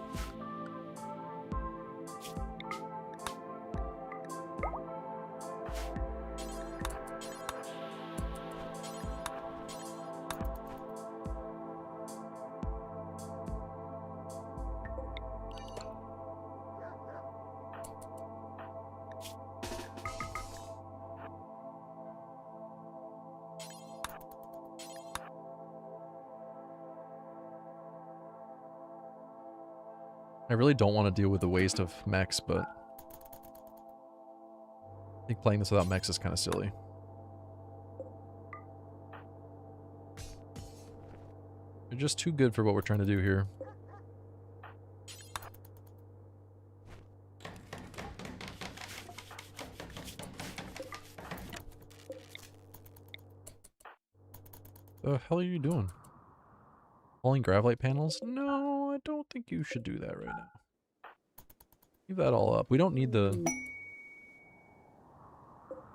[SPEAKER 1] I really don't want to deal with the waste of mechs, but I think playing this without mechs is kind of silly. They're just too good for what we're trying to do here. The hell are you doing? Hauling gravite panels? No, I don't think you should do that right now. Leave that all up. We don't need the...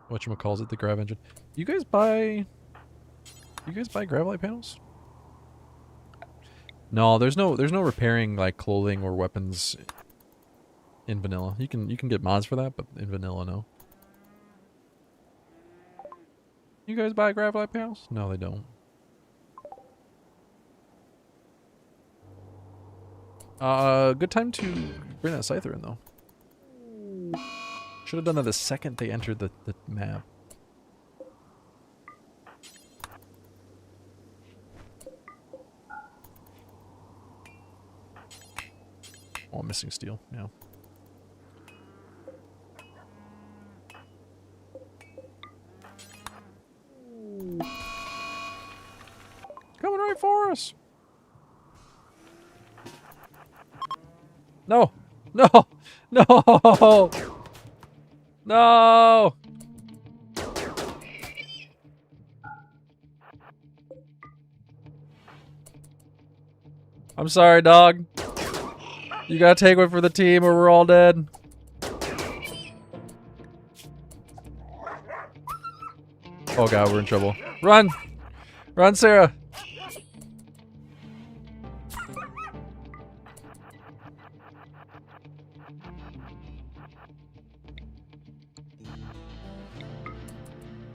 [SPEAKER 1] whatchamacallit, the grav engine. You guys buy gravite panels? No, there's no repairing like clothing or weapons in vanilla. You can get mods for that, but in vanilla, no. You guys buy gravite panels? No, they don't. Good time to bring that Scyther in, though. Should have done that the second they entered the map. Oh, I'm missing steel, yeah. Coming right for us! No! No! No! No! I'm sorry, dog. You gotta take one for the team or we're all dead. Oh god, we're in trouble. Run! Run, Sarah!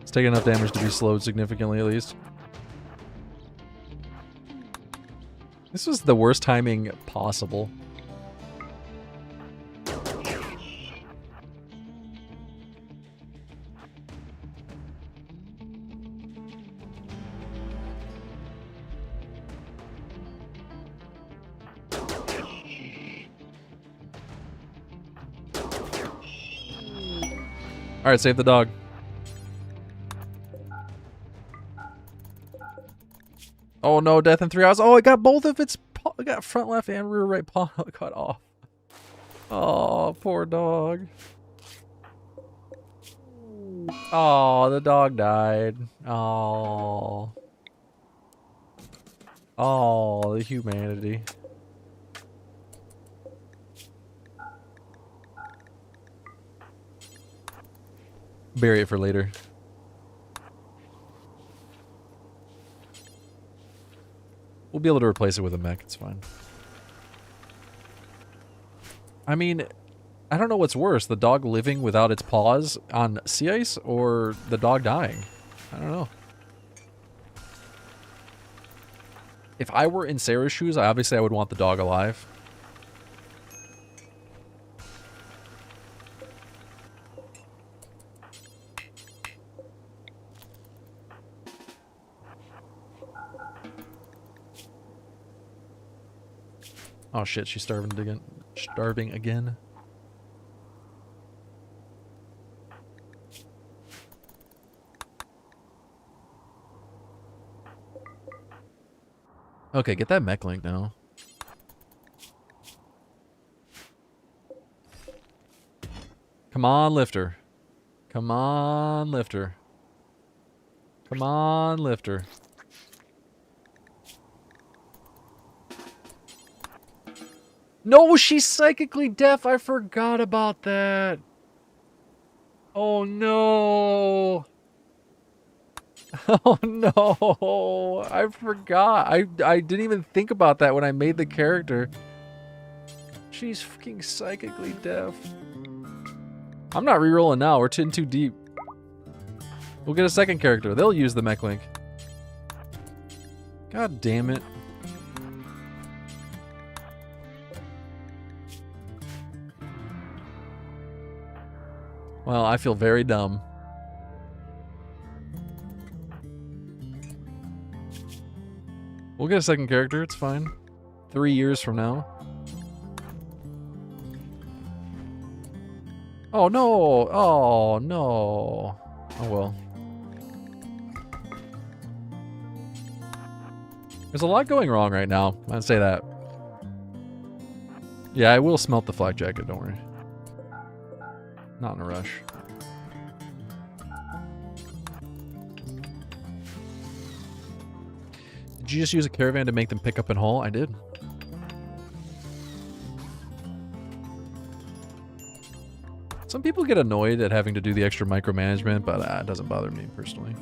[SPEAKER 1] It's taking enough damage to be slowed significantly, at least. This was the worst timing possible. Alright, save the dog. Oh no, death in 3 hours. Oh, I got both of its paw. I got front left and rear right paw cut off. Oh, poor dog. Oh, the dog died. Oh. Oh, the humanity. Bury it for later. We'll be able to replace it with a mech, it's fine. I mean, I don't know what's worse, the dog living without its paws on sea ice or the dog dying. I don't know. If I were in Sarah's shoes, obviously I would want the dog alive. Oh shit, she's starving again. Starving again. Okay, get that mech link now. Come on, lifter. Come on, lifter. Come on, lifter. No, she's psychically deaf. I forgot about that. Oh no. Oh no. I forgot. I didn't even think about that when I made the character. She's fucking psychically deaf. I'm not rerolling now. We're in too deep. We'll get a second character. They'll use the mech link. God damn it. Well, I feel very dumb. We'll get a second character, it's fine. 3 years from now. Oh no! Oh no! Oh well. There's a lot going wrong right now. I'd say that. Yeah, I will smelt the flak jacket, don't worry. Not in a rush. Did you just use a caravan to make them pick up and haul? I did. Some people get annoyed at having to do the extra micromanagement, but it doesn't bother me personally.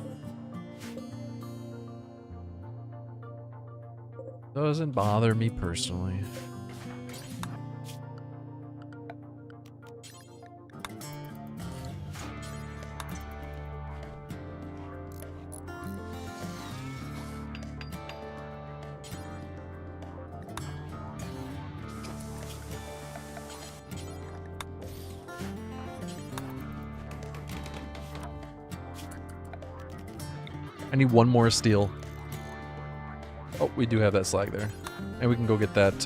[SPEAKER 1] Doesn't bother me personally. I need one more steel. Oh, we do have that slag there. And we can go get that,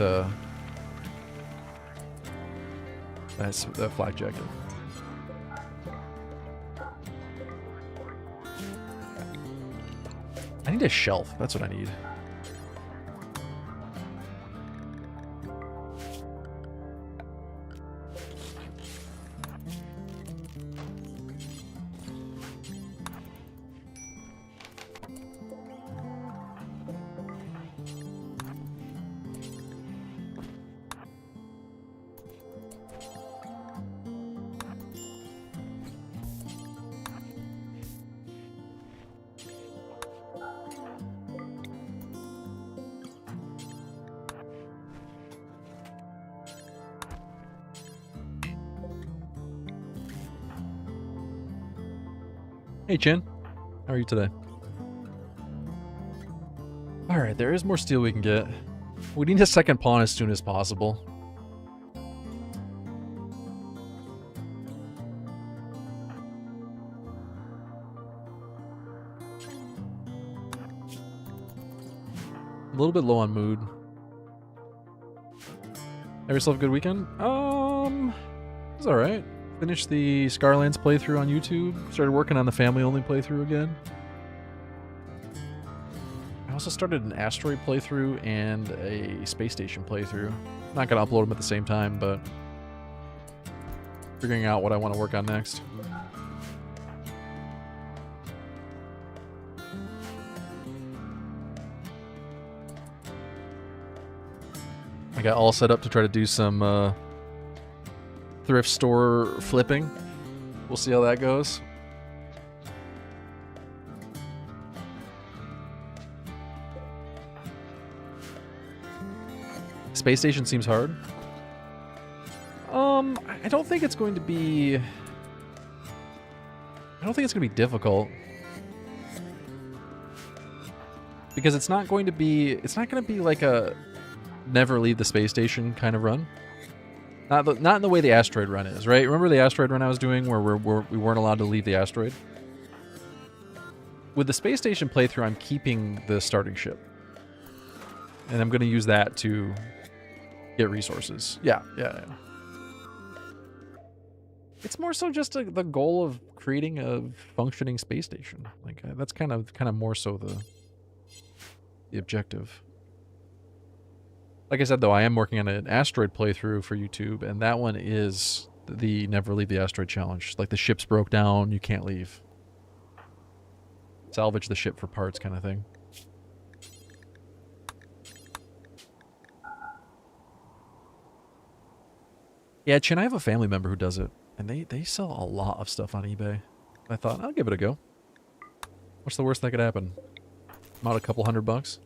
[SPEAKER 1] that flak jacket. I need a shelf. That's what I need. Hey, Chin. How are you today? Alright, there is more steel we can get. We need a second pawn as soon as possible. A little bit low on mood. Have yourself a good weekend? It's alright. Finished the Scarlands playthrough on YouTube. Started working on the family-only playthrough again. I also started an asteroid playthrough and a space station playthrough. Not gonna upload them at the same time, but figuring out what I want to work on next. I got all set up to try to do some thrift store flipping. We'll see how that goes. Space station seems hard. I don't think it's going to be... I don't think it's going to be difficult. Because it's not going to be... It's not going to be like a never leave the space station kind of run. Not in the way the asteroid run is, right? Remember the asteroid run I was doing where we weren't allowed to leave the asteroid? With the space station playthrough, I'm keeping the starting ship. And I'm going to use that to get resources. Yeah. It's more so just the goal of creating a functioning space station. Like that's kind of more so the objective. Like I said, though, I am working on an asteroid playthrough for YouTube, and that one is the never leave the asteroid challenge. Like the ship's broke down, you can't leave. Salvage the ship for parts kind of thing. Yeah, Chin, I have a family member who does it, and they sell a lot of stuff on eBay. I thought, I'll give it a go. What's the worst that could happen? I'm out a couple $100.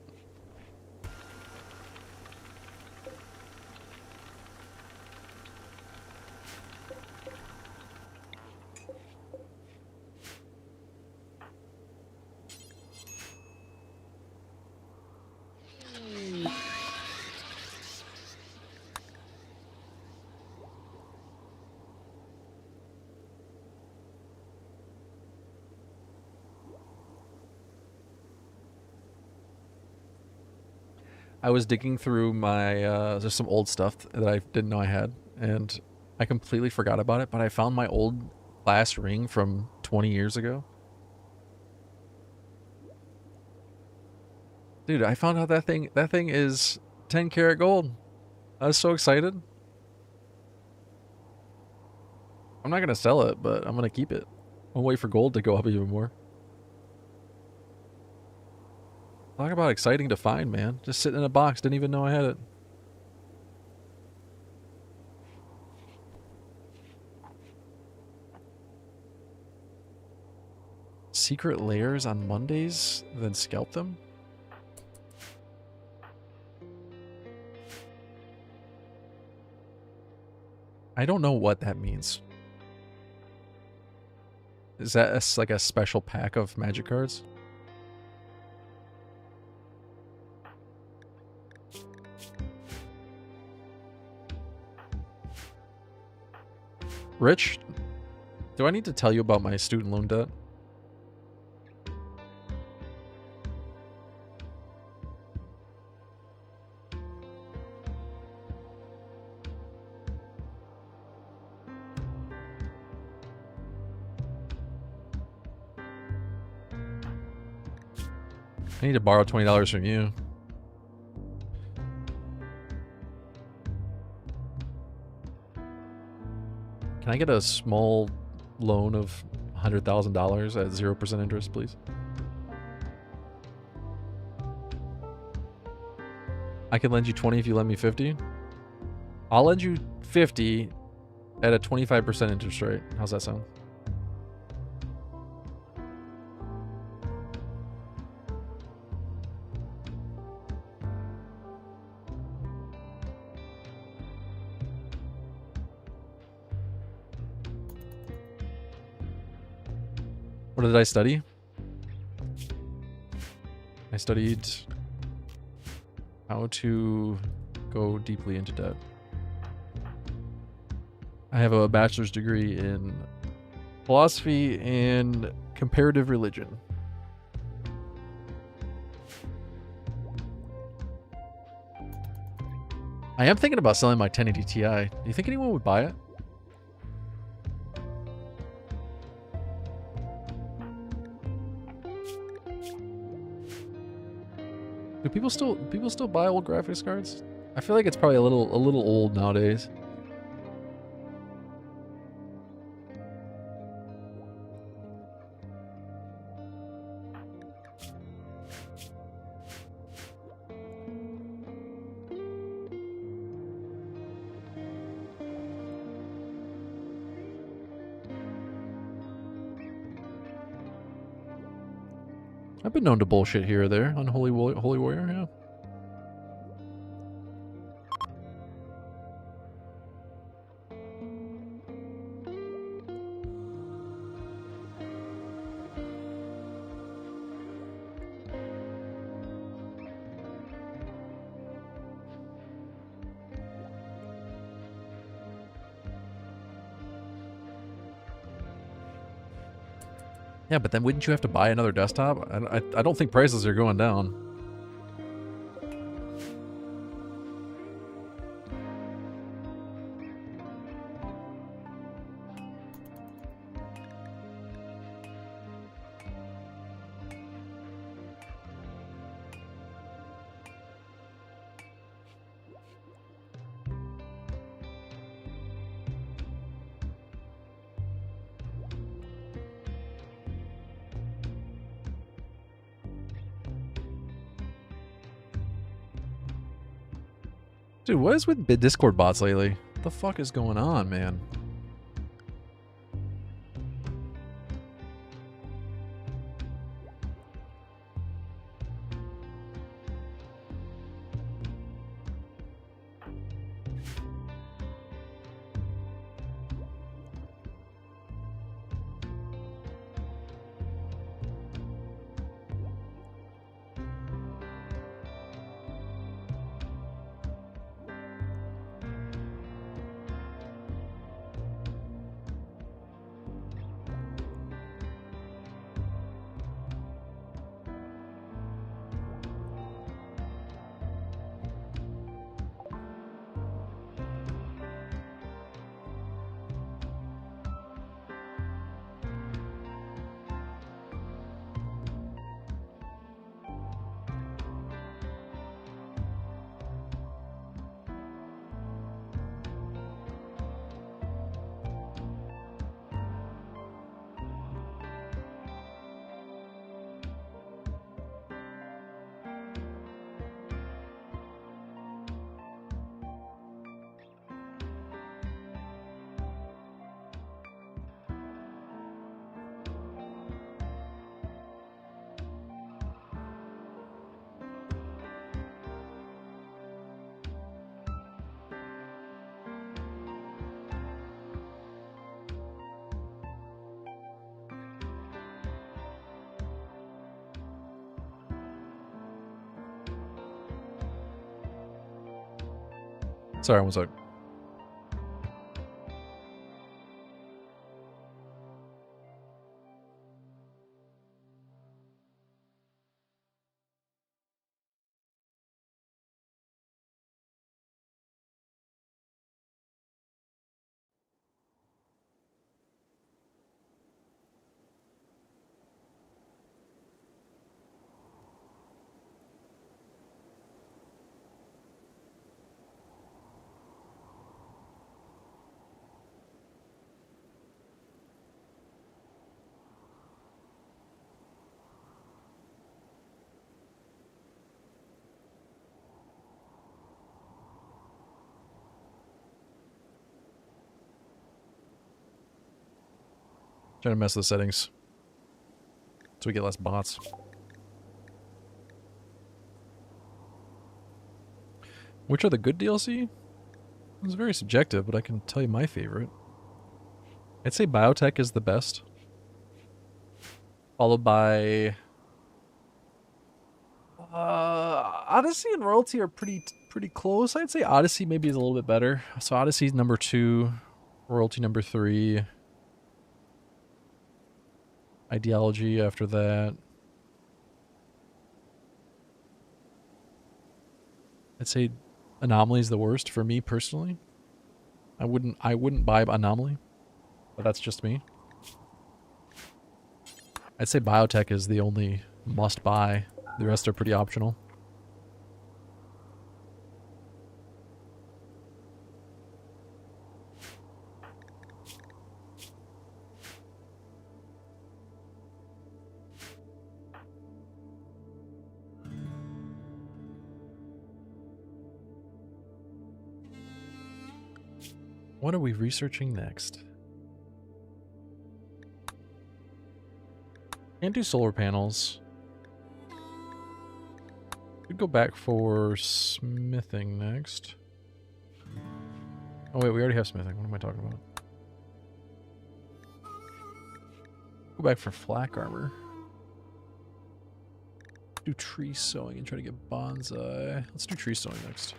[SPEAKER 1] I was digging through my, there's some old stuff that I didn't know I had, and I completely forgot about it, but I found my old class ring from 20 years ago. Dude, I found out that thing is 10 karat gold. I was so excited. I'm not gonna sell it, but I'm gonna keep it. I'll wait for gold to go up even more. Talk about exciting to find, man. Just sitting in a box, didn't even know I had it. Secret layers on Mondays, then scalp them? I don't know what that means. Is that like a special pack of magic cards? Rich, do I need to tell you about my student loan debt? I need to borrow $20 from you. Can I get a small loan of $100,000 at 0% interest, please? I can lend you 20 if you lend me 50. I'll lend you 50 at a 25% interest rate. How's that sound? What did I study? I studied how to go deeply into debt. I have a bachelor's degree in philosophy and comparative religion. I am thinking about selling my 1080 Ti. Do you think anyone would buy it? Do people still buy old graphics cards? I feel like it's probably a little old nowadays. I've been known to bullshit here or there on Holy Warrior, yeah. Yeah, but then wouldn't you have to buy another desktop? I don't think prices are going down. Dude, what is with Discord bots lately? What the fuck is going on, man? Sorry, one sec. Trying to mess with the settings so we get less bots. Which are the good DLC? It's very subjective, but I can tell you my favorite. I'd say Biotech is the best. Followed by... Odyssey and Royalty are pretty close. I'd say Odyssey maybe is a little bit better. So Odyssey's number 2, Royalty number 3. Ideology after that. I'd say Anomaly is the worst for me personally. I wouldn't buy Anomaly, but that's just me. I'd say Biotech is the only must buy. The rest are pretty optional. What are we researching next? Can't do solar panels. Could go back for smithing next. Oh wait, we already have smithing. What am I talking about? Go back for flak armor. Do tree sewing and try to get bonsai. Let's do tree sewing next.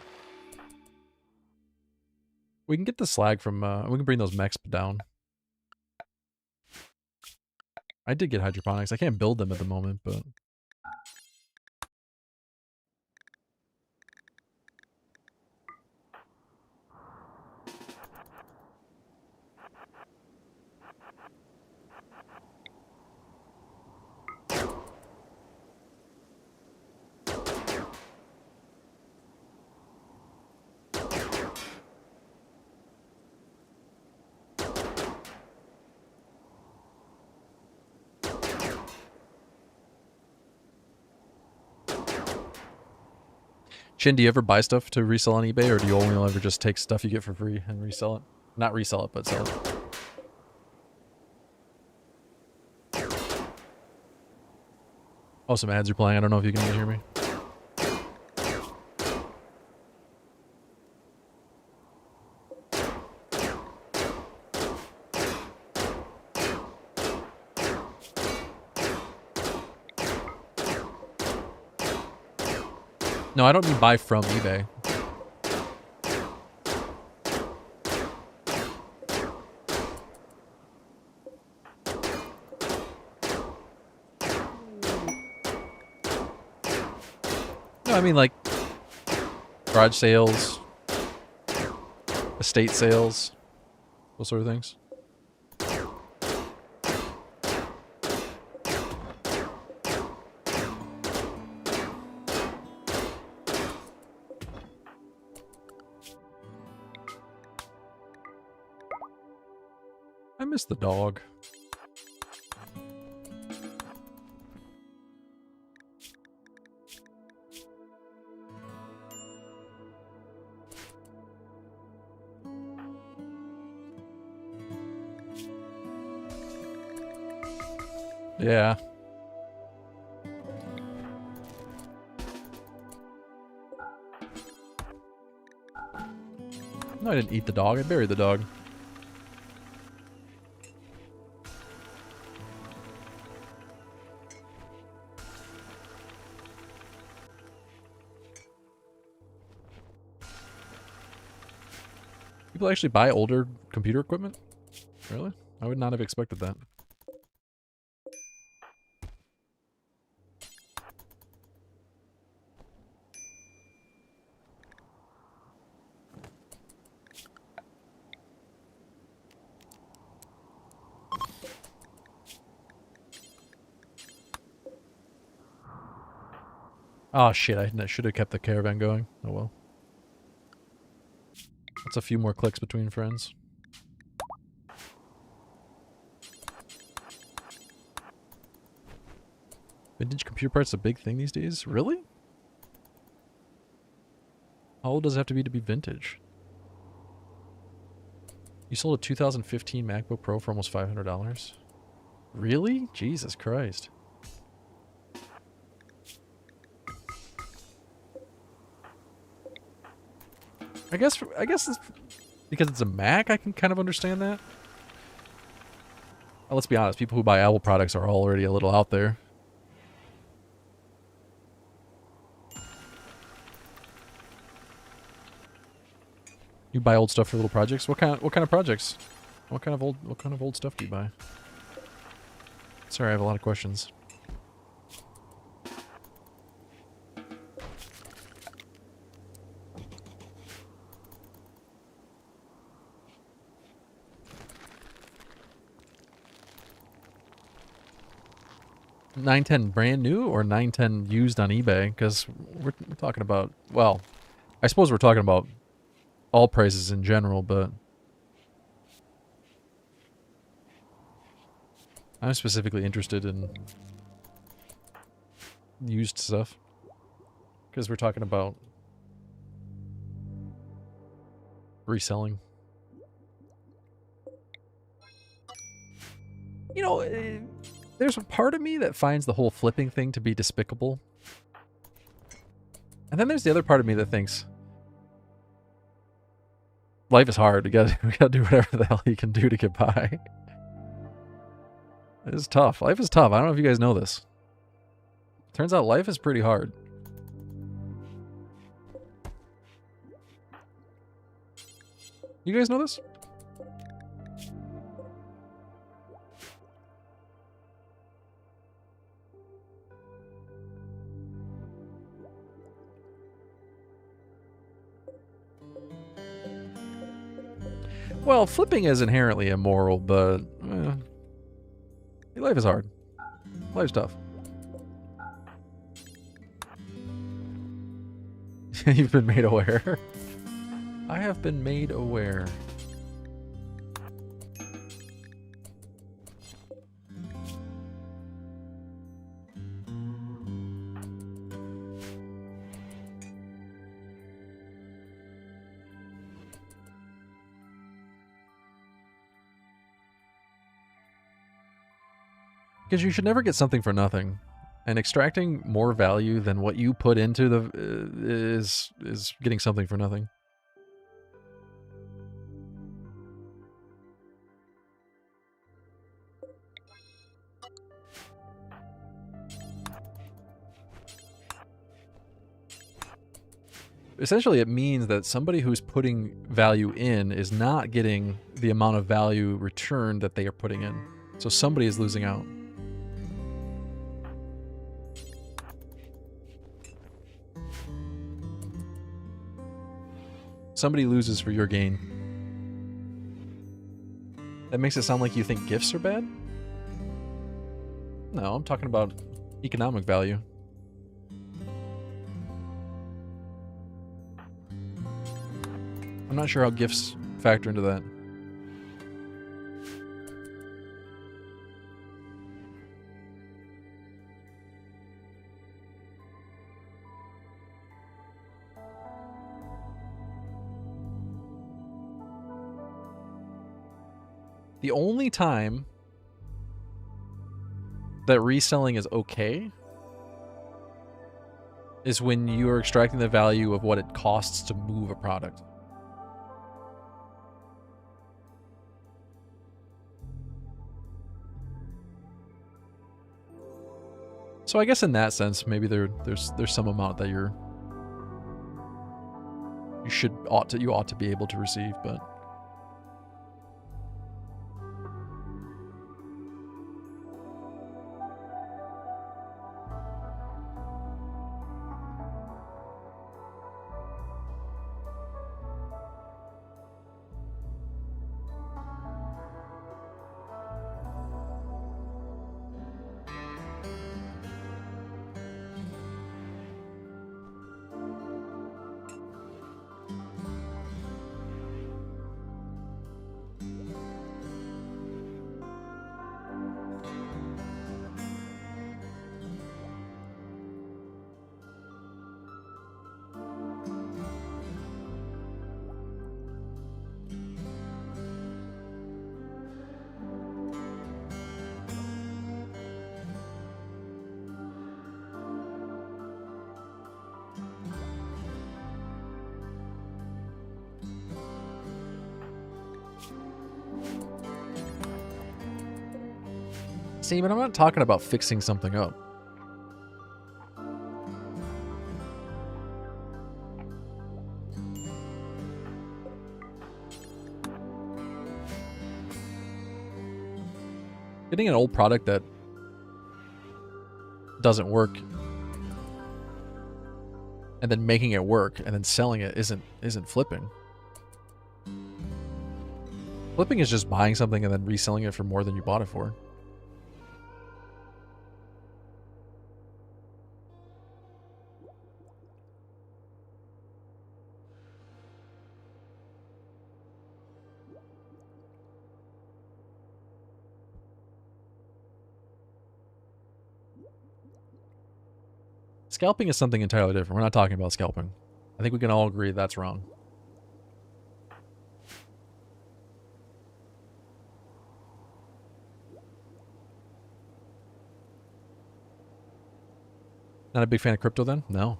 [SPEAKER 1] We can get the slag from, we can bring those mechs down. I did get hydroponics. I can't build them at the moment, but... Chin, do you ever buy stuff to resell on eBay, or do you only ever just take stuff you get for free and resell it? Not resell it, but sell it. Oh, some ads are playing. I don't know if you can even hear me. No, I don't mean buy from eBay. No, I mean like garage sales, estate sales, those sort of things. I miss the dog. Yeah. No, I didn't eat the dog. I buried the dog. People actually buy older computer equipment? Really? I would not have expected that. Oh shit, I should have kept the caravan going. Oh well. That's a few more clicks between friends. Vintage computer parts a big thing these days? Really? How old does it have to be vintage? You sold a 2015 MacBook Pro for almost $500? Really? Jesus Christ. I guess it's because it's a Mac, I can kind of understand that. Well, let's be honest, people who buy Apple products are already a little out there. You buy old stuff for little projects? What kind of projects? What kind of old stuff do you buy? Sorry, I have a lot of questions. $910 brand new or $910 used on eBay? Because we're talking about, well, I suppose we're talking about all prices in general, but I'm specifically interested in used stuff because we're talking about reselling. You know, there's a part of me that finds the whole flipping thing to be despicable. And then there's the other part of me that thinks life is hard. We gotta do whatever the hell you can do to get by. It's tough. Life is tough. I don't know if you guys know this. Turns out life is pretty hard. You guys know this? Well, flipping is inherently immoral, but life is hard. Life's tough. You've been made aware. I have been made aware. Because you should never get something for nothing, and extracting more value than what you put into the is getting something for nothing. Essentially, it means that somebody who's putting value in is not getting the amount of value returned that they are putting in. So somebody is losing out. Somebody loses for your gain. That makes it sound like you think gifts are bad? No, I'm talking about economic value. I'm not sure how gifts factor into that. The only time that reselling is okay is when you are extracting the value of what it costs to move a product. So I guess in that sense, maybe there's some amount that you ought to be able to receive, but See, but I'm not talking about fixing something up. Getting an old product that doesn't work and then making it work and then selling it isn't flipping. Flipping is just buying something and then reselling it for more than you bought it for. Scalping is something entirely different. We're not talking about scalping. I think we can all agree that's wrong. Not a big fan of crypto then? No.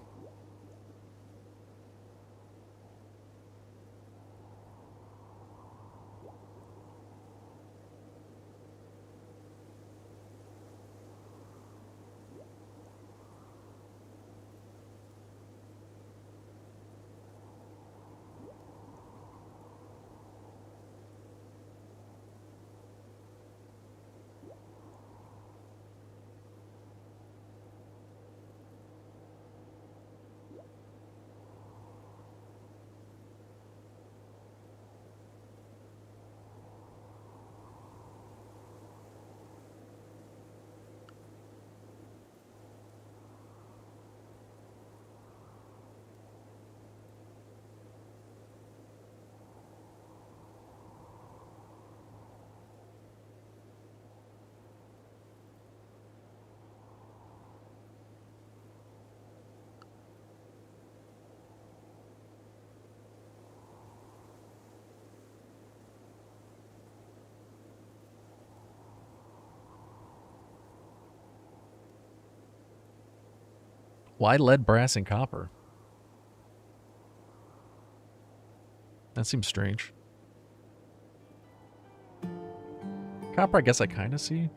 [SPEAKER 1] Why lead, brass, and copper? That seems strange. Copper, I guess I kind of see.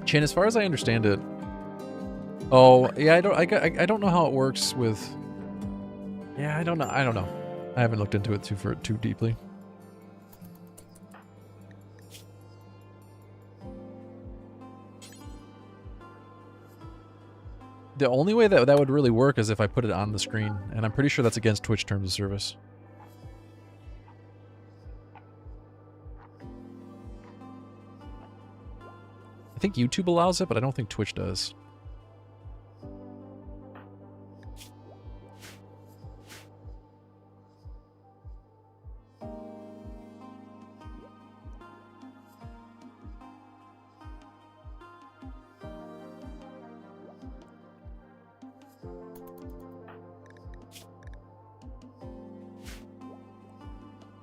[SPEAKER 1] Chin, as far as I understand it, oh yeah, I don't know how it works with. Yeah, I don't know. I haven't looked into it too deeply. The only way that would really work is if I put it on the screen, and I'm pretty sure that's against Twitch terms of service. I think YouTube allows it, but I don't think Twitch does.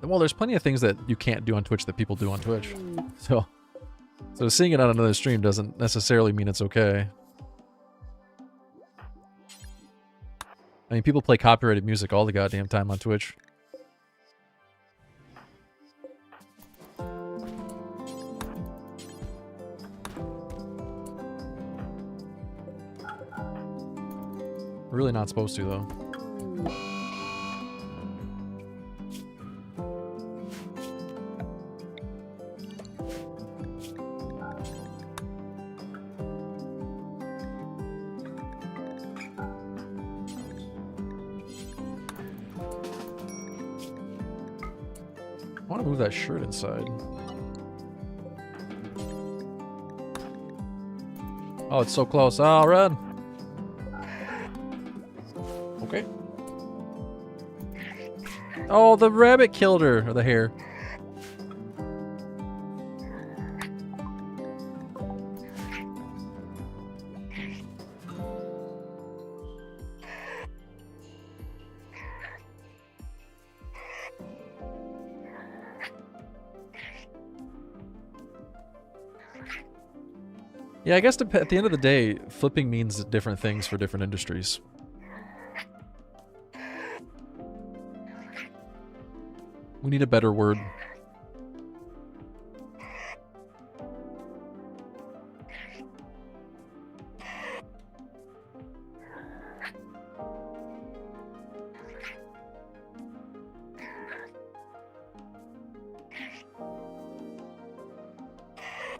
[SPEAKER 1] Well, there's plenty of things that you can't do on Twitch that people do on Twitch. So seeing it on another stream doesn't necessarily mean it's okay. I mean, people play copyrighted music all the goddamn time on Twitch. Really not supposed to, though. want to move that shirt inside. Oh, it's so close. Oh, run. Okay. Oh, the rabbit killed her. Or the hare. Yeah, I guess at the end of the day, flipping means different things for different industries. We need a better word.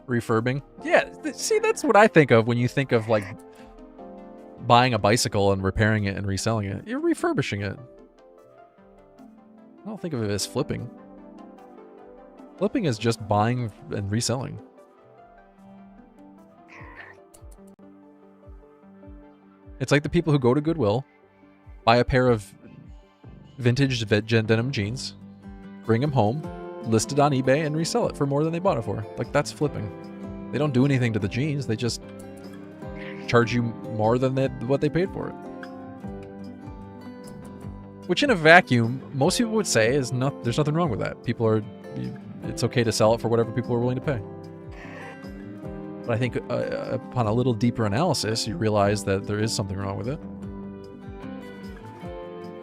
[SPEAKER 1] Refurbing? Yeah, see, that's what I think of when you think of, like, buying a bicycle and repairing it and reselling it. You're refurbishing it. I don't think of it as flipping. Flipping is just buying and reselling. It's like the people who go to Goodwill, buy a pair of vintage denim jeans, bring them home, list it on eBay, and resell it for more than they bought it for. Like, that's flipping. They don't do anything to the jeans. They just charge you more than what they paid for it. Which, in a vacuum, most people would say there's nothing wrong with that. It's okay to sell it for whatever people are willing to pay. But I think upon a little deeper analysis, you realize that there is something wrong with it.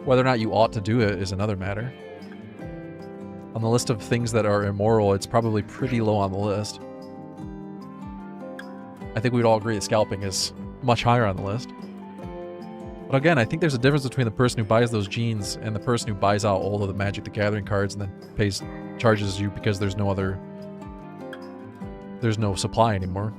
[SPEAKER 1] Whether or not you ought to do it is another matter. On the list of things that are immoral, it's probably pretty low on the list. I think we'd all agree that scalping is much higher on the list. But again, I think there's a difference between the person who buys those jeans and the person who buys out all of the Magic the Gathering cards and then charges you because there's no supply anymore.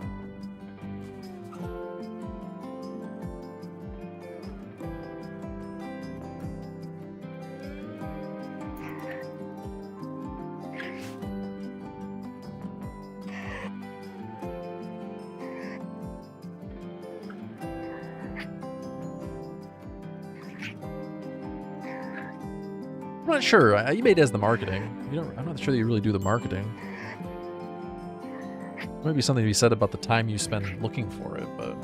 [SPEAKER 1] I'm not sure. eBay does the marketing. I'm not sure that you really do the marketing. There might be something to be said about the time you spend looking for it, but...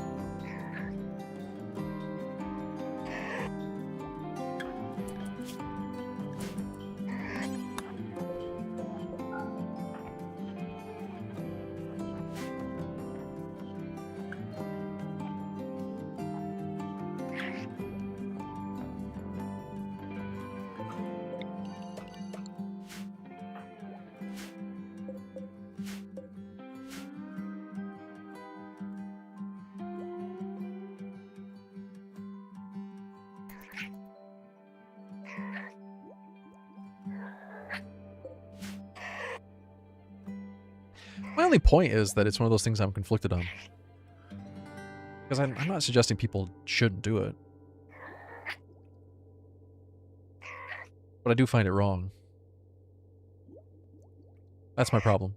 [SPEAKER 1] My only point is that it's one of those things I'm conflicted on. Because I'm not suggesting people shouldn't do it. But I do find it wrong. That's my problem.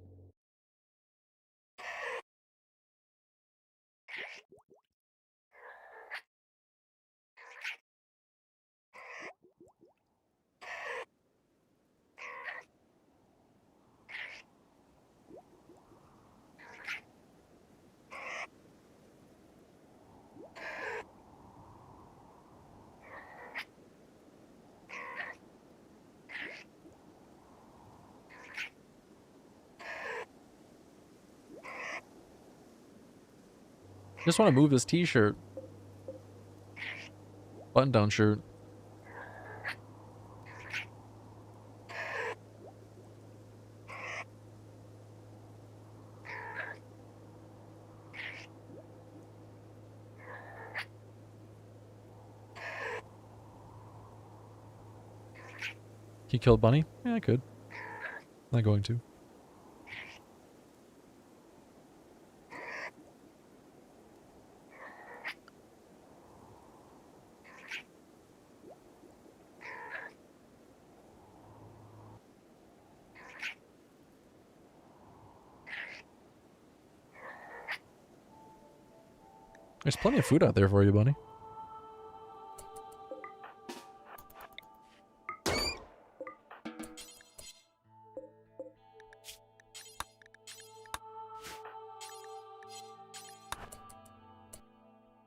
[SPEAKER 1] Just want to move this t-shirt. Button-down shirt. He killed Bunny? Yeah, I could. Not going to. There's plenty of food out there for you, bunny.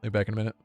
[SPEAKER 1] Be back in a minute.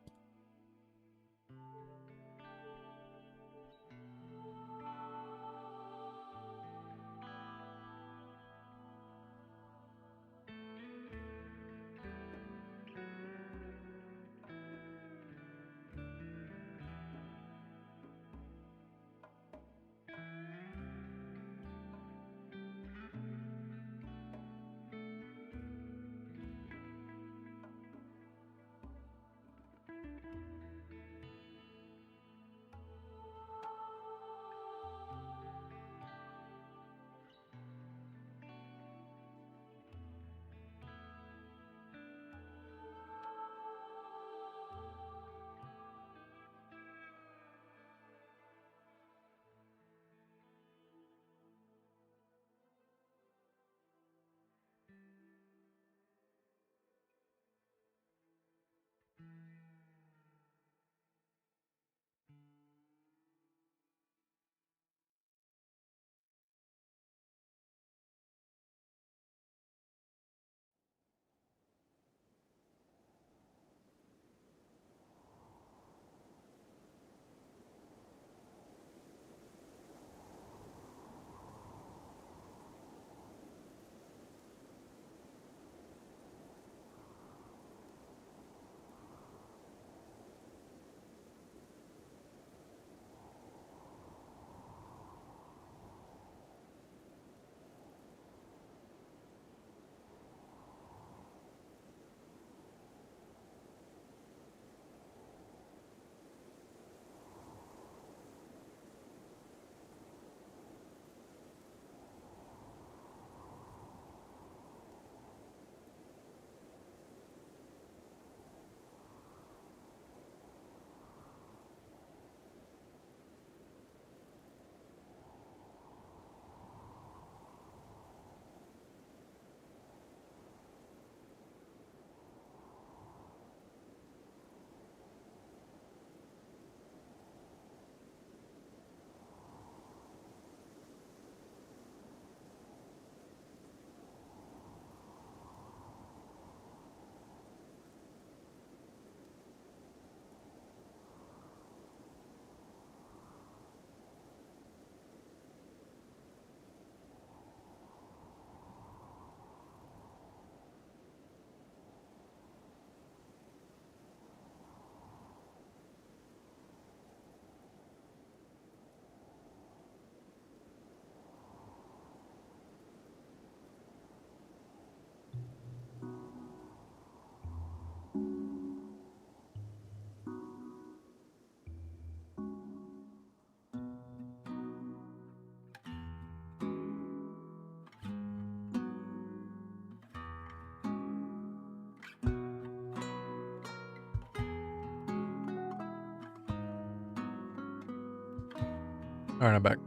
[SPEAKER 1] All right, I'm back.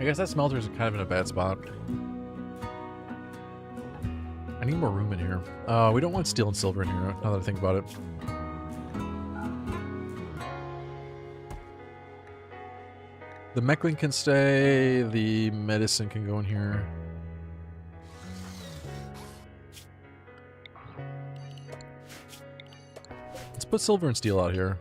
[SPEAKER 1] I guess that smelter's kind of in a bad spot. I need more room in here. We don't want steel and silver in here, now that I think about it. The Mechlin can stay, the medicine can go in here. Let's put silver and steel out here.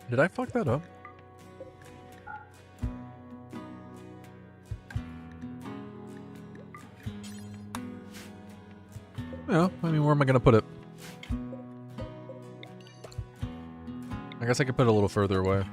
[SPEAKER 1] Did I fuck that up? Yeah, I mean, where am I going to put it? I guess I could put it a little further away.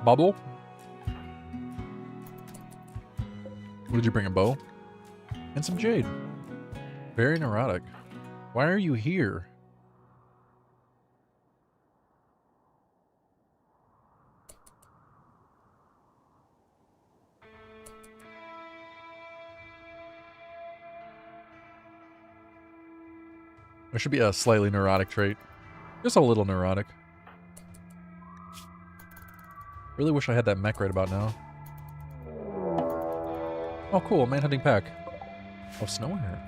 [SPEAKER 1] Bubble? What did you bring, a bow? And some jade. Very neurotic. Why are you here? There should be a slightly neurotic trait. Just a little neurotic. Really wish I had that mech right about now. Oh cool, a man-hunting pack. Oh, snow in here.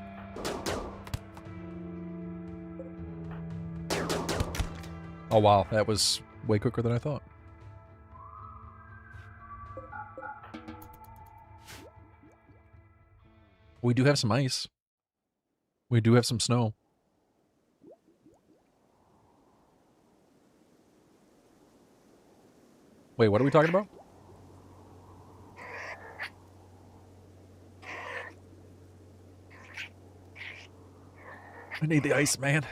[SPEAKER 1] Oh wow, that was way quicker than I thought. We do have some ice. We do have some snow. Wait, what are we talking about? I need the ice, man.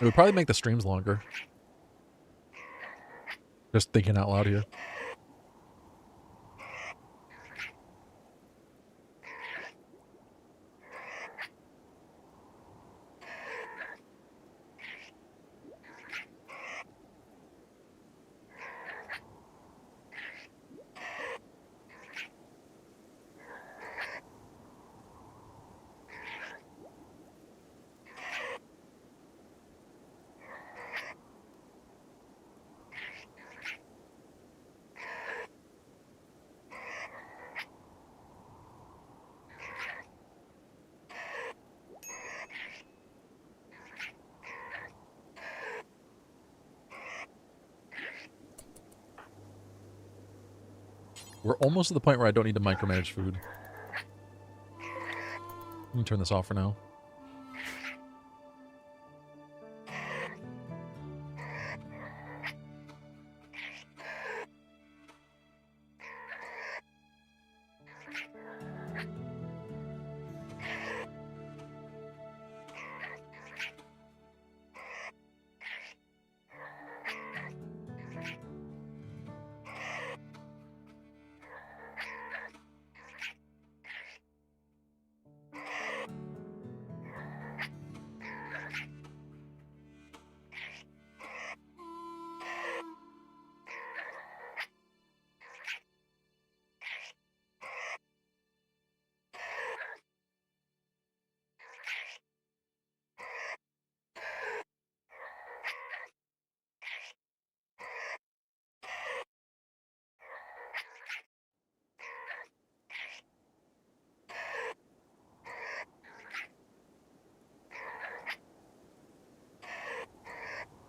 [SPEAKER 1] It would probably make the streams longer. Just thinking out loud here. We're almost to the point where I don't need to micromanage food. Let me turn this off for now.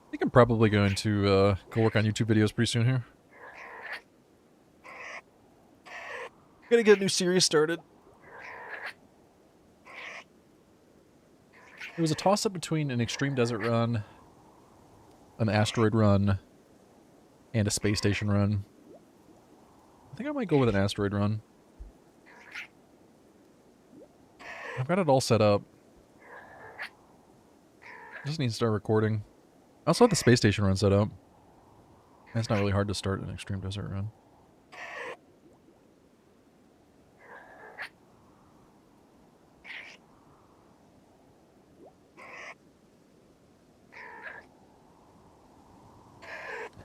[SPEAKER 1] I think I'm probably going to go work on YouTube videos pretty soon here. Gotta get a new series started. It was a toss-up between an extreme desert run, an asteroid run, and a space station run. I think I might go with an asteroid run. I've got it all set up. I just need to start recording. I also have the space station run set up. And it's not really hard to start an extreme desert run.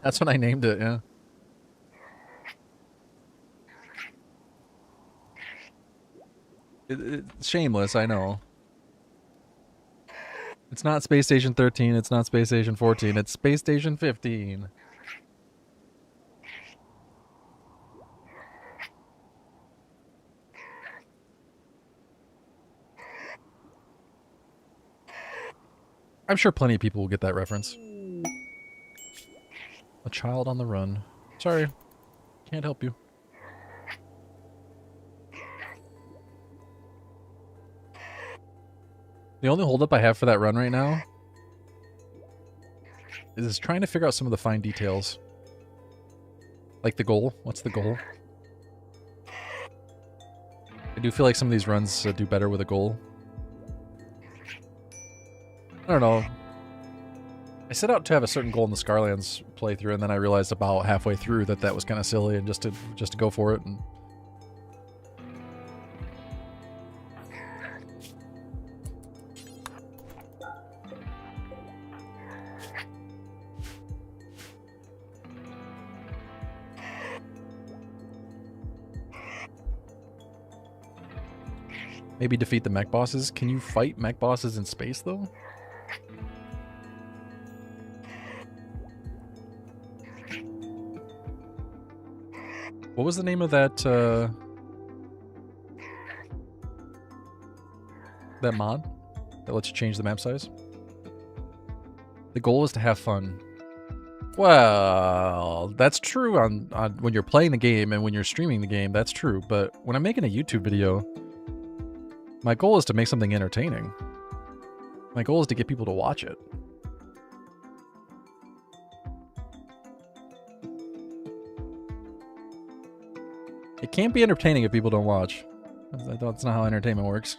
[SPEAKER 1] That's when I named it, yeah. It's shameless, I know. It's not Space Station 13, it's not Space Station 14, it's Space Station 15. I'm sure plenty of people will get that reference. A child on the run. Sorry, can't help you. The only holdup I have for that run right now is trying to figure out some of the fine details. Like the goal. What's the goal? I do feel like some of these runs do better with a goal. I don't know. I set out to have a certain goal in the Scarlands playthrough, and then I realized about halfway through that that was kind of silly, and just to go for it. And maybe defeat the mech bosses. Can you fight mech bosses in space, though? What was the name of that, that mod that lets you change the map size? The goal is to have fun. Well, that's true on when you're playing the game and when you're streaming the game, that's true. But when I'm making a YouTube video, my goal is to make something entertaining. My goal is to get people to watch it. It can't be entertaining if people don't watch. That's not how entertainment works.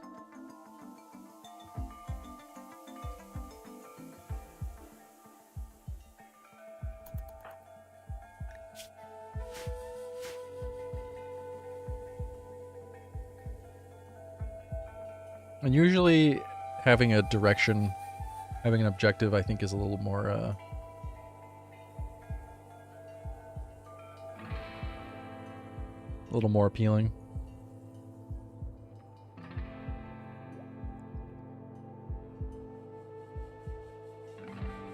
[SPEAKER 1] And usually having a direction, having an objective, I think is a little more, appealing.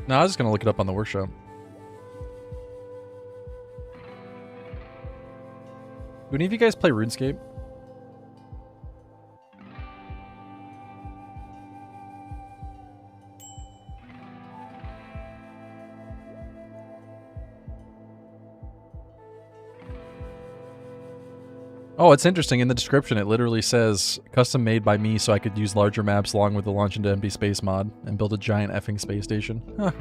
[SPEAKER 1] No, I was just gonna look it up on the workshop. Do any of you guys play RuneScape? Oh, it's interesting. In the description, it literally says, custom made by me so I could use larger maps along with the launch into empty space mod and build a giant effing space station. Huh.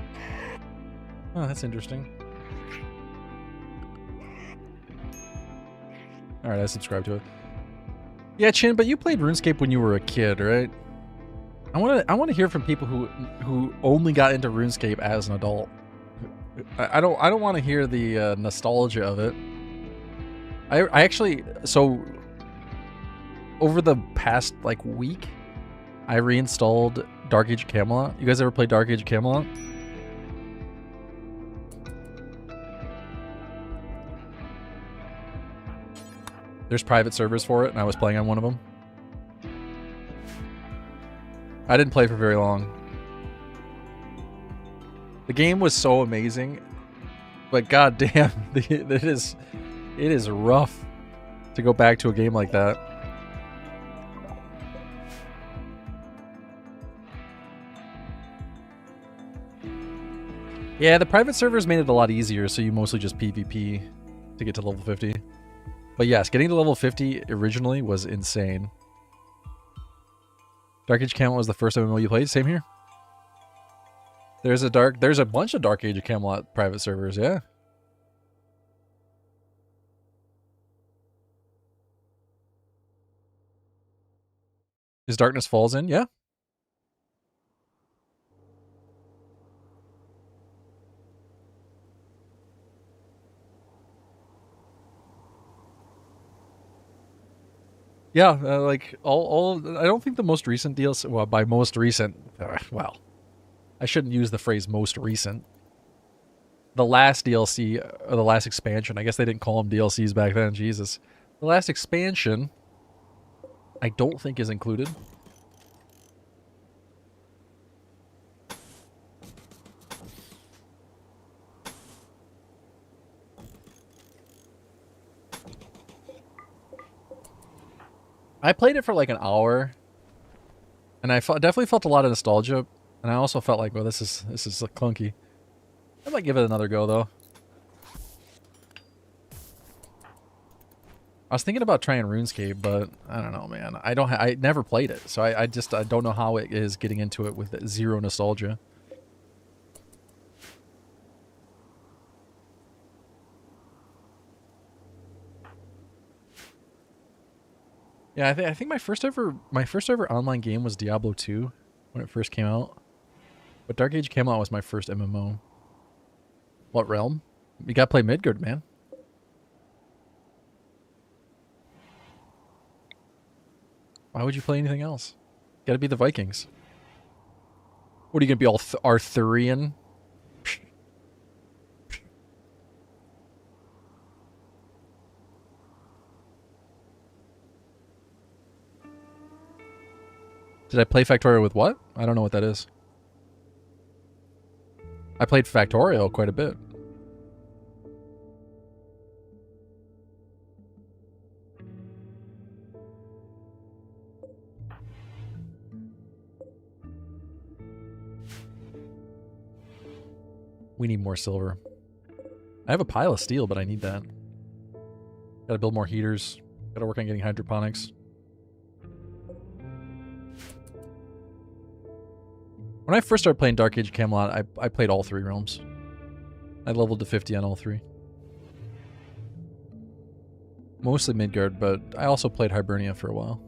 [SPEAKER 1] Oh, that's interesting. Alright, I subscribe to it. Yeah, Chin, but you played RuneScape when you were a kid, right? I want to hear from people who only got into RuneScape as an adult. I don't want to hear the nostalgia of it. I actually, so over the past like week, I reinstalled Dark Age of Camelot. You guys ever played Dark Age of Camelot? There's private servers for it, and I was playing on one of them. I didn't play for very long. The game was so amazing, but goddamn, it is rough to go back to a game like that. Yeah, the private servers made it a lot easier, so you mostly just PvP to get to level 50. But yes, getting to level 50 originally was insane. Dark Age of Camelot was the first MMO you played? Same here. There's a bunch of Dark Age of Camelot private servers, yeah. Is Darkness Falls in? Yeah. Yeah, like all I don't think the most recent DLC, well, by most recent, well, I shouldn't use the phrase most recent. The last DLC, or the last expansion, I guess they didn't call them DLCs back then, Jesus. The last expansion, I don't think is included. I played it for like an hour, and I definitely felt a lot of nostalgia, and I also felt like, well, this is clunky. I might give it another go though. I was thinking about trying RuneScape, but I don't know, man. I never played it, so I don't know how it is getting into it with zero nostalgia. Yeah, I think my first ever online game was Diablo 2 when it first came out. But Dark Age of Camelot was my first MMO. What realm? You gotta play Midgard, man. Why would you play anything else? Gotta be the Vikings. What are you gonna be, all Arthurian? Did I play Factorio with what? I don't know what that is. I played Factorio quite a bit. We need more silver. I have a pile of steel, but I need that. Gotta build more heaters. Gotta work on getting hydroponics. When I first started playing Dark Age of Camelot, I played all three realms. I leveled to 50 on all three. Mostly Midgard, but I also played Hibernia for a while.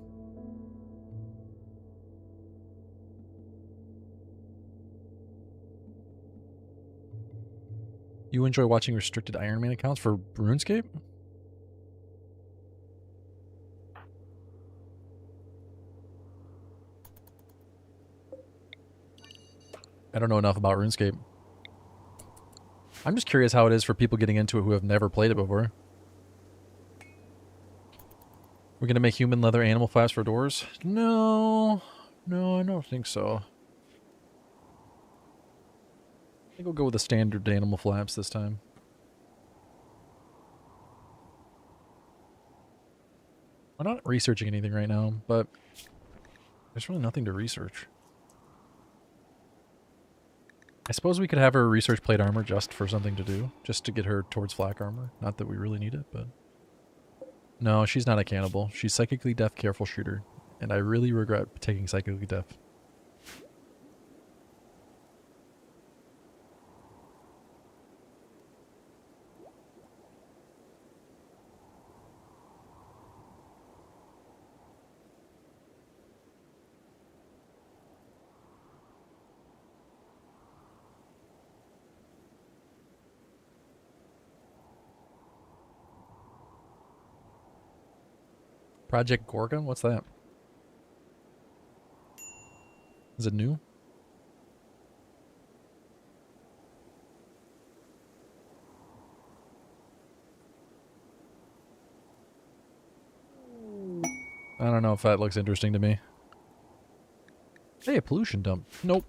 [SPEAKER 1] You enjoy watching restricted Iron Man accounts for RuneScape? I don't know enough about RuneScape. I'm just curious how it is for people getting into it who have never played it before. We're gonna make human leather animal flaps for doors? No, I don't think so. I think we'll go with the standard animal flaps this time. I'm not researching anything right now, but there's really nothing to research. I suppose we could have her research plate armor just for something to do, just to get her towards flak armor. Not that we really need it, but... No, she's not a cannibal. She's psychically deaf, careful shooter. And I really regret taking psychically deaf. Project Gorgon? What's that? Is it new? I don't know if that looks interesting to me. Hey, a pollution dump. Nope.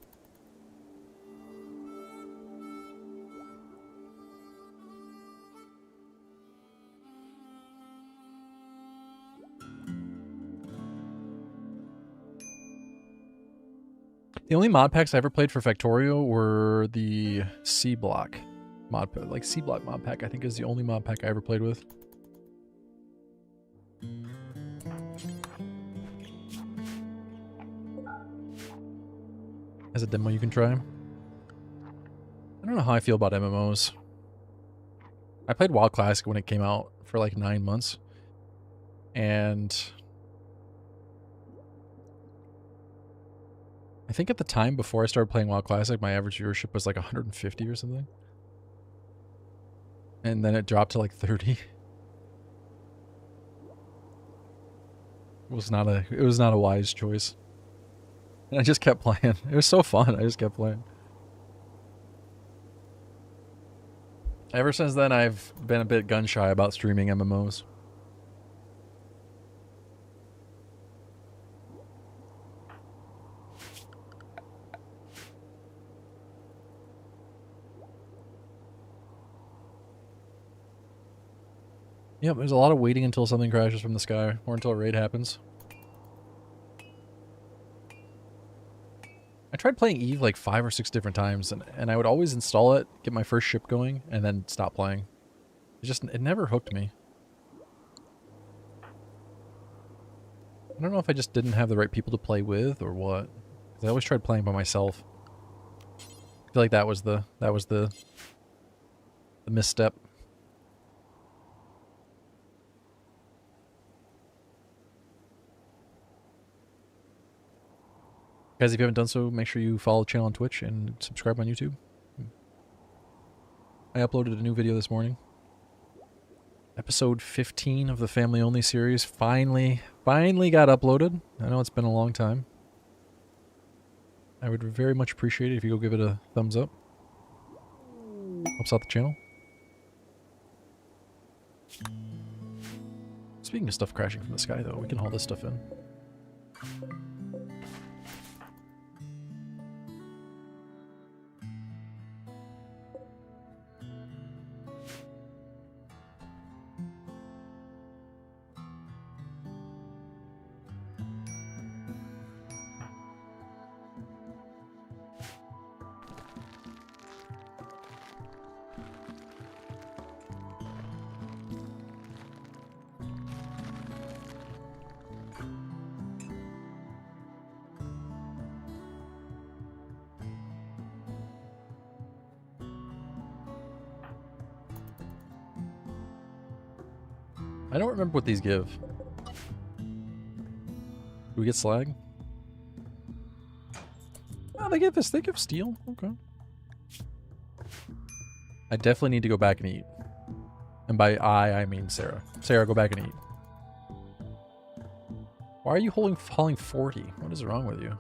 [SPEAKER 1] The only mod packs I ever played for Factorio were the C Block mod pack. Like C Block mod pack, I think is the only mod pack I ever played with. As a demo you can try. I don't know how I feel about MMOs. I played WoW Classic when it came out for like 9 months. And I think at the time before I started playing WoW Classic, my average viewership was like 150 or something. And then it dropped to like 30. It was not a wise choice. And I just kept playing. It was so fun. I just kept playing. Ever since then, I've been a bit gun shy about streaming MMOs. Yep, there's a lot of waiting until something crashes from the sky, or until a raid happens. I tried playing Eve like 5 or 6 different times, and I would always install it, get my first ship going, and then stop playing. It never hooked me. I don't know if I just didn't have the right people to play with, or what. 'Cause I always tried playing by myself. I feel like that was the misstep. Guys, if you haven't done so, make sure you follow the channel on Twitch and subscribe on YouTube. I uploaded a new video this morning. Episode 15 of the Family Only series finally got uploaded. I know it's been a long time. I would very much appreciate it if you go give it a thumbs up. Helps out the channel. Speaking of stuff crashing from the sky, though, we can haul this stuff in. I don't remember what these give. Do we get slag? Oh, they give steel. Okay. I definitely need to go back and eat. And by I mean Sarah. Sarah, go back and eat. Why are you hauling 40? What is wrong with you?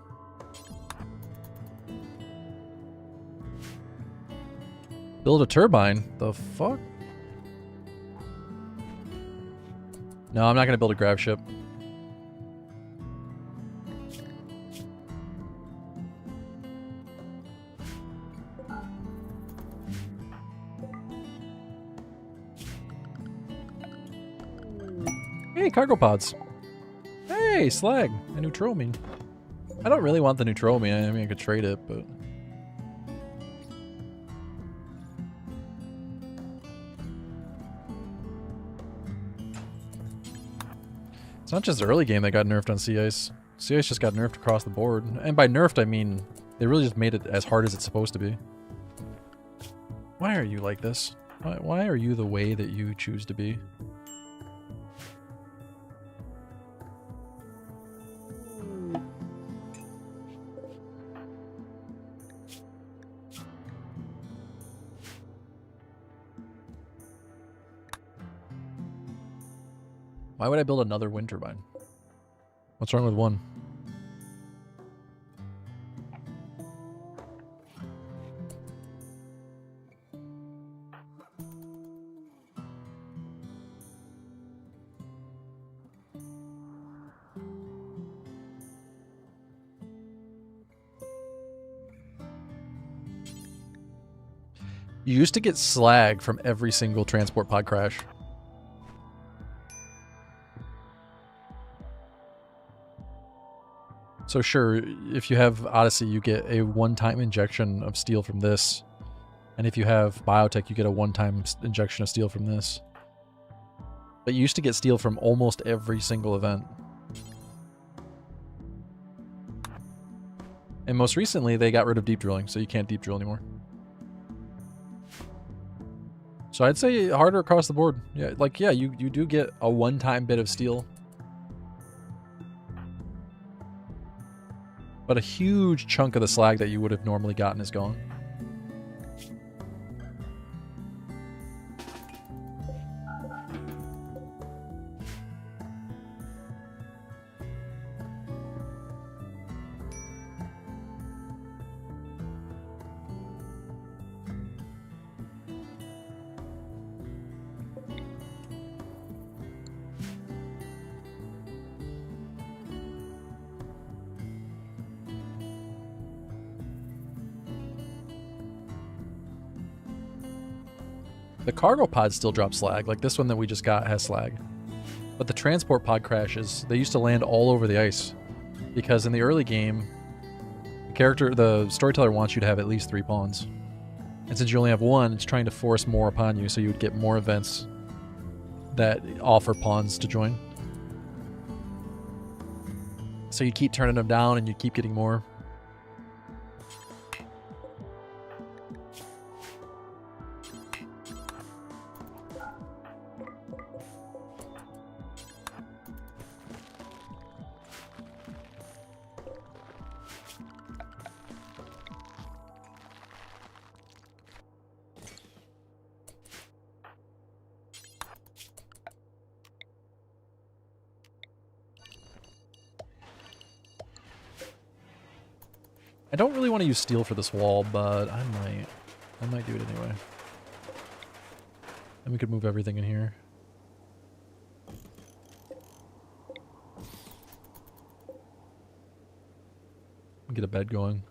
[SPEAKER 1] Build a turbine? The fuck? No, I'm not going to build a grav ship. Hey, cargo pods. Hey, slag. A neutromine. I don't really want the neutromine. I mean, I could trade it, but... It's not just the early game that got nerfed on Sea Ice. Sea Ice just got nerfed across the board. And by nerfed, I mean they really just made it as hard as it's supposed to be. Why are you like this? Why are you the way that you choose to be? Why would I build another wind turbine? What's wrong with one? You used to get slag from every single transport pod crash. So sure, if you have Odyssey, you get a one-time injection of steel from this. And if you have Biotech, you get a one-time injection of steel from this. But you used to get steel from almost every single event. And most recently, they got rid of deep drilling, so you can't deep drill anymore. So I'd say harder across the board. Yeah, like, yeah, you do get a one-time bit of steel. But a huge chunk of the slag that you would have normally gotten is gone. The cargo pods still drop slag, like this one that we just got has slag. But the transport pod crashes, they used to land all over the ice. Because in the early game, the storyteller wants you to have at least 3 pawns. And since you only have 1, it's trying to force more upon you, so you would get more events that offer pawns to join. So you keep turning them down and you keep getting more. I don't really want to use steel for this wall, but I might do it anyway. And we could move everything in here. Get a bed going.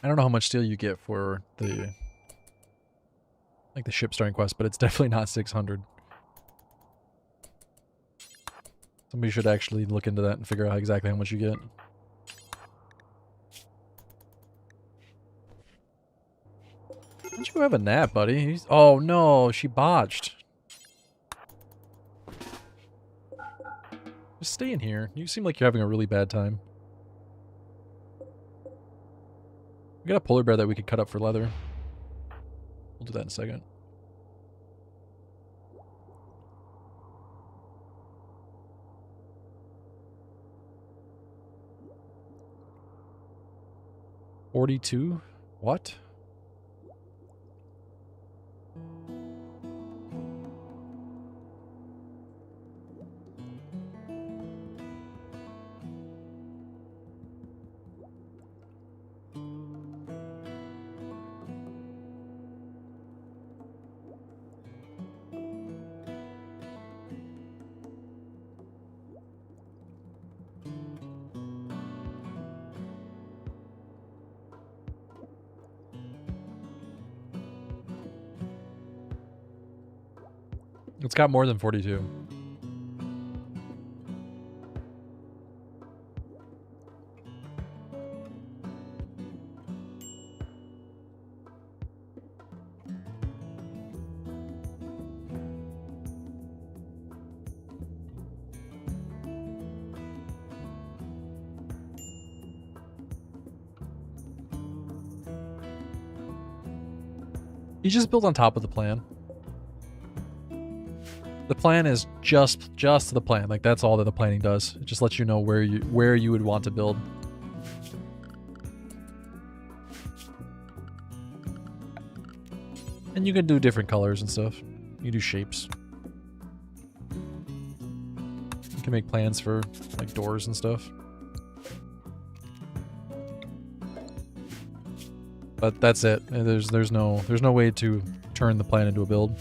[SPEAKER 1] I don't know how much steel you get for the ship starting quest, but it's definitely not 600. Somebody should actually look into that and figure out exactly how much you get. Why don't you have a nap, buddy? Oh no, she botched. Just stay in here. You seem like you're having a really bad time. We got a polar bear that we could cut up for leather. We'll do that in a second. $42? What? It's got more than 42. You just build on top of the plan. The plan is just the plan. Like that's all that the planning does. It just lets you know where you would want to build. And you can do different colors and stuff. You do shapes. You can make plans for like doors and stuff. But that's it. There's no way to turn the plan into a build.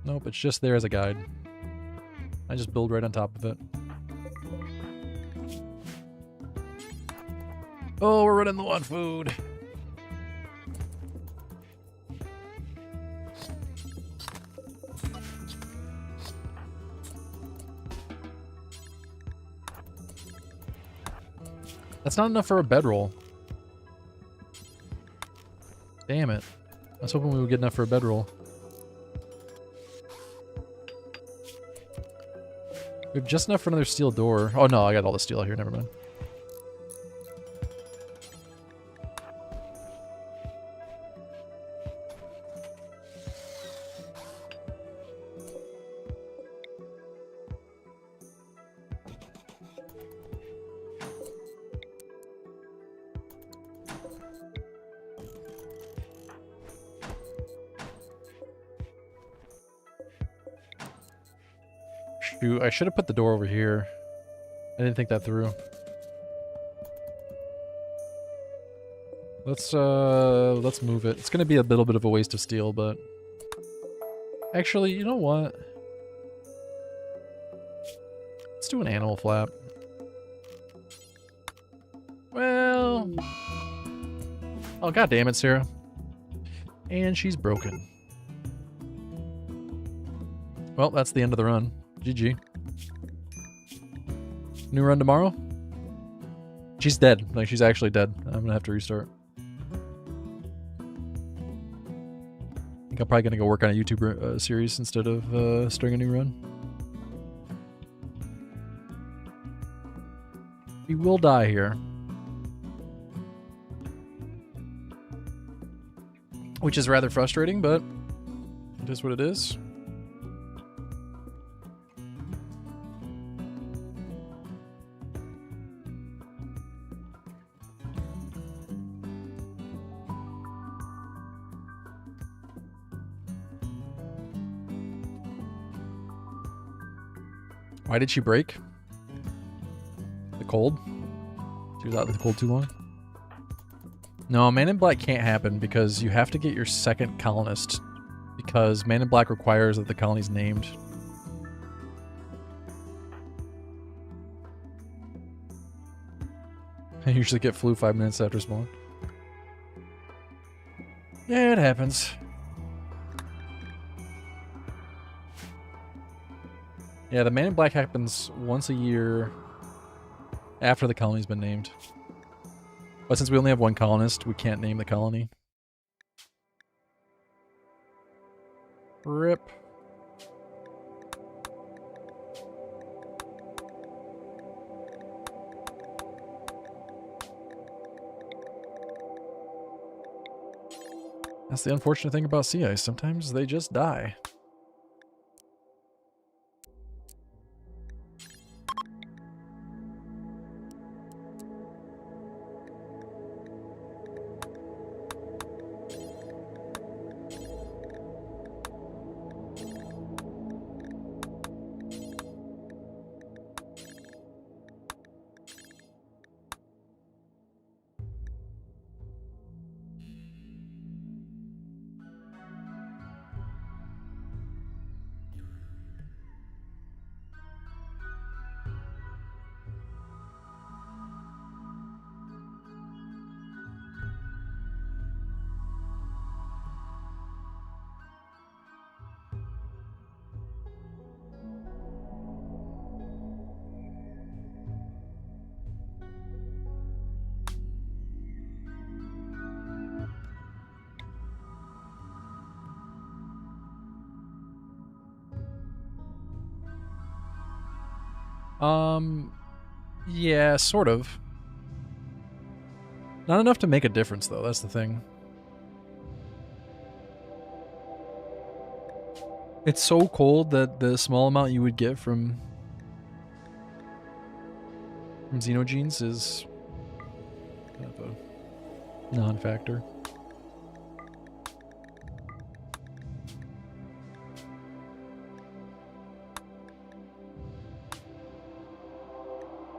[SPEAKER 1] Nope, it's just there as a guide. I just build right on top of it. Oh, we're running low on food. That's not enough for a bedroll. Damn it. I was hoping we would get enough for a bedroll. We have just enough for another steel door. Oh no, I got all the steel out here, never mind. Shoot, I should have put the door over here. I didn't think that through. Let's move it. It's gonna be a little bit of a waste of steel, but actually, you know what? Let's do an animal flap. Well, oh god damn it, Sarah. And she's broken. Well, that's the end of the run. GG. New run tomorrow? She's dead. Like, she's actually dead. I'm gonna have to restart. I think I'm probably gonna go work on a YouTube series instead of starting a new run. We will die here. Which is rather frustrating, but it is what it is. Why did she break? The cold? She was out in the cold too long? No, Man in Black can't happen because you have to get your second colonist. Because Man in Black requires that the colony's named. I usually get flu 5 minutes after spawn. Yeah, it happens. Yeah, the Man in Black happens once a year after the colony's been named. But since we only have one colonist, we can't name the colony. RIP. That's the unfortunate thing about sea ice. Sometimes they just die. Yeah, sort of. Not enough to make a difference, though. That's the thing. It's so cold that the small amount you would get from Xenogenes is kind of a non-factor.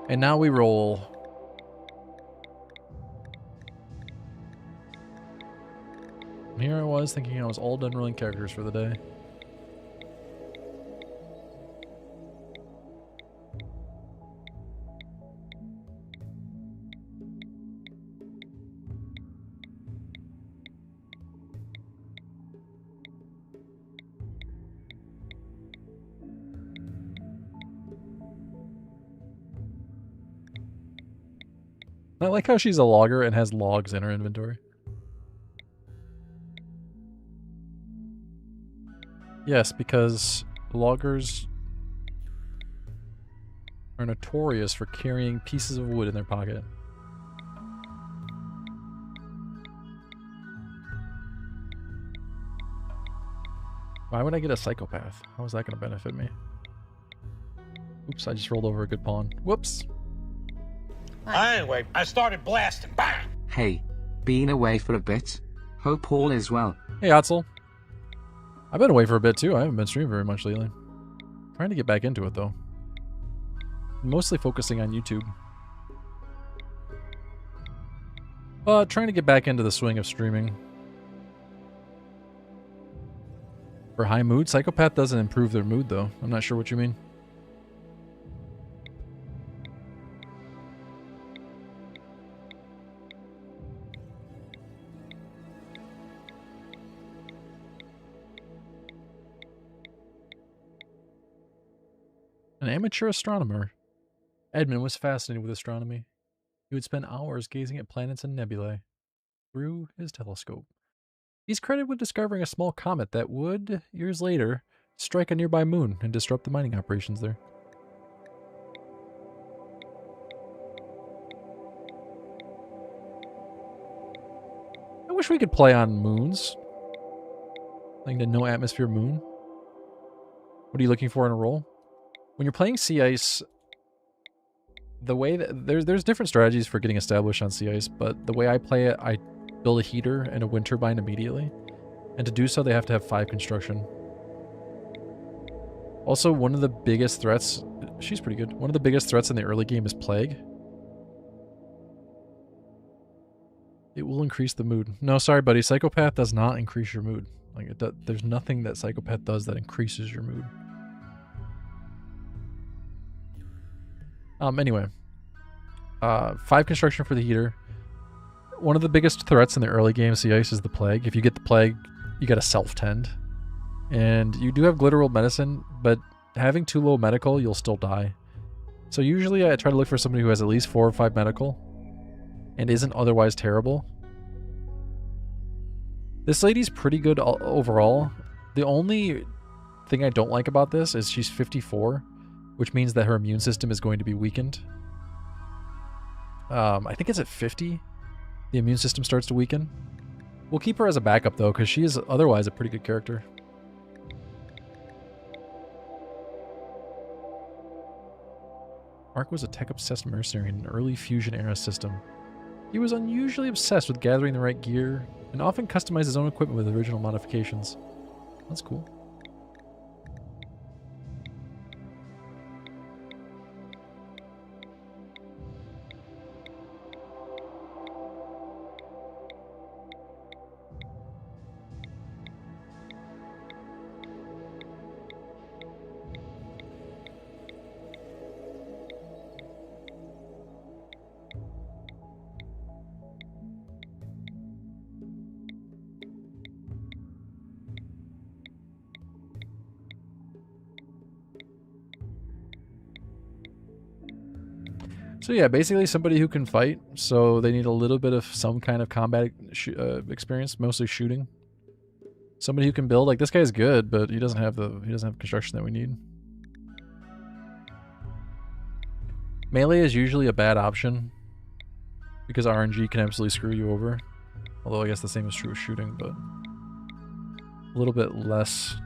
[SPEAKER 1] And now we roll. Here I was thinking I was all done rolling characters for the day. I like how she's a logger and has logs in her inventory. Yes, because loggers are notorious for carrying pieces of wood in their pocket. Why would I get a psychopath? How is that going to benefit me? Oops, I just rolled over a good pawn. Whoops.
[SPEAKER 2] Anyway, I started blasting. Bang!
[SPEAKER 3] Hey, been away for a bit? Hope all is well.
[SPEAKER 1] Hey, Otzel. I've been away for a bit too. I haven't been streaming very much lately. Trying to get back into it though. Mostly focusing on YouTube. But trying to get back into the swing of streaming. For high mood, Psychopath doesn't improve their mood though. I'm not sure what you mean. An amateur astronomer. Edmund was fascinated with astronomy. He would spend hours gazing at planets and nebulae through his telescope. He's credited with discovering a small comet that would, years later, strike a nearby moon and disrupt the mining operations there. I wish we could play on moons. Like the no atmosphere moon. What are you looking for in a role? When you're playing Sea Ice, the way that there's different strategies for getting established on Sea Ice, but the way I play it, I build a heater and a wind turbine immediately. And to do so, they have to have 5 construction. Also, one of the biggest threats, she's pretty good. One of the biggest threats in the early game is Plague. It will increase the mood. No, sorry, buddy. Psychopath does not increase your mood. Like there's nothing that Psychopath does that increases your mood. Anyway. 5 construction for the heater. One of the biggest threats in the early game Sea Ice is the Plague. If you get the Plague, you gotta self-tend. And you do have Glitterworld Medicine, but having too low medical, you'll still die. So usually I try to look for somebody who has at least 4 or 5 medical and isn't otherwise terrible. This lady's pretty good overall. The only thing I don't like about this is she's 54, which means that her immune system is going to be weakened. I think it's at 50. The immune system starts to weaken. We'll keep her as a backup though, because she is otherwise a pretty good character. Mark was a tech-obsessed mercenary in an early Fusion-era system. He was unusually obsessed with gathering the right gear, and often customized his own equipment with original modifications. That's cool. So yeah, basically somebody who can fight, so they need a little bit of some kind of combat experience, mostly shooting. Somebody who can build, like this guy's good, but he doesn't have construction that we need. Melee is usually a bad option because RNG can absolutely screw you over. Although I guess the same is true of shooting, but a little bit less.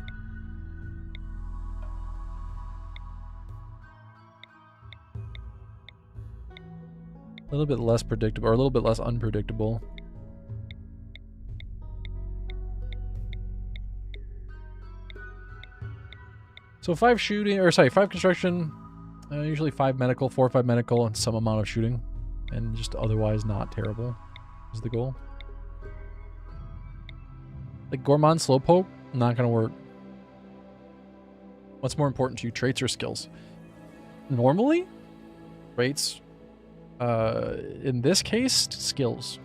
[SPEAKER 1] A little bit less predictable, or a little bit less unpredictable. So 5 shooting, or sorry, 5 construction, usually 5 medical, 4 or 5 medical, and some amount of shooting. And just otherwise not terrible is the goal. Like Gourmand Slowpoke, not gonna work. What's more important to you, traits or skills? Normally, traits. In this case, skills.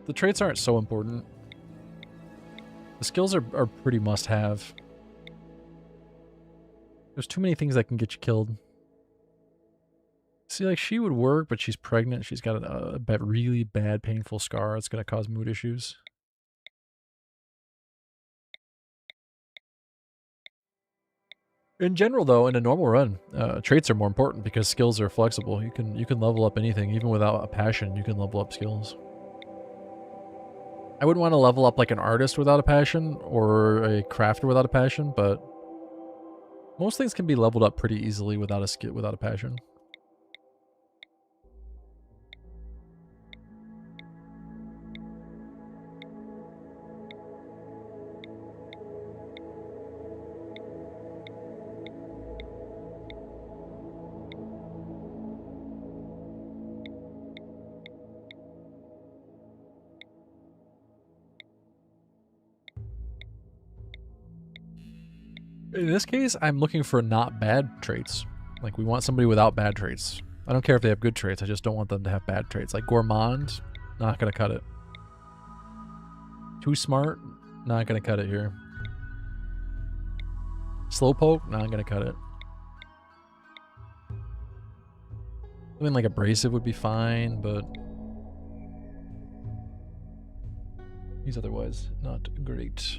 [SPEAKER 1] The traits aren't so important. The skills are pretty must-have. There's too many things that can get you killed. See, like, she would work, but she's pregnant. She's got a really bad, painful scar. It's going to cause mood issues. In general, though, in a normal run, traits are more important because skills are flexible. You can level up anything, even without a passion. You can level up skills. I wouldn't want to level up like an artist without a passion or a crafter without a passion, but most things can be leveled up pretty easily without a skill, without a passion. In this case, I'm looking for not bad traits. Like, we want somebody without bad traits. I don't care if they have good traits, I just don't want them to have bad traits. Like Gourmand, not gonna cut it. Too smart, not gonna cut it here. Slowpoke, not gonna cut it. I mean, like abrasive would be fine, but he's otherwise not great.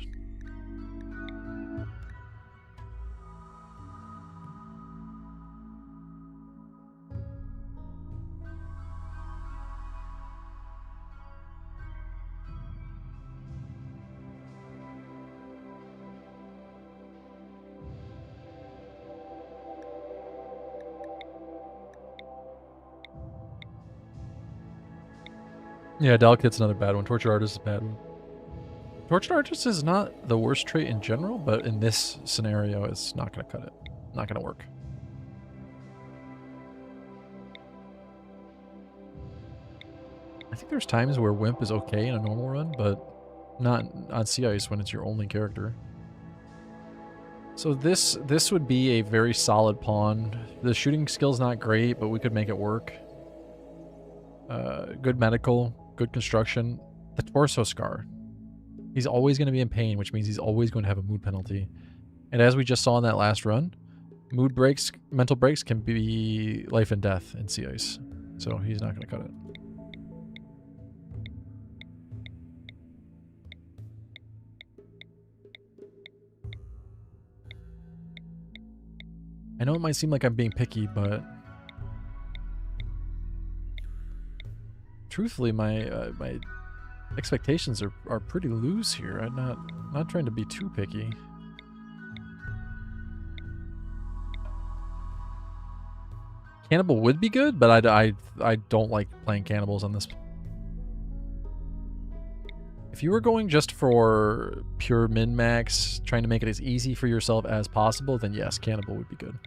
[SPEAKER 1] Yeah, Delicate's another bad one. Torture Artist is a bad one. Torture Artist is not the worst trait in general, but in this scenario, it's not going to cut it. Not going to work. I think there's times where Wimp is okay in a normal run, but not on Sea Ice when it's your only character. So this would be a very solid pawn. The shooting skill's not great, but we could make it work. Good medical, good construction. The torso scar. He's always going to be in pain, which means he's always going to have a mood penalty. And as we just saw in that last run, mood breaks, mental breaks can be life and death in Sea Ice. So he's not going to cut it. I know it might seem like I'm being picky, but truthfully, my my expectations are pretty loose here. I'm not trying to be too picky. Cannibal would be good, but I don't like playing cannibals on this. If you were going just for pure min-max, trying to make it as easy for yourself as possible, then yes, Cannibal would be good.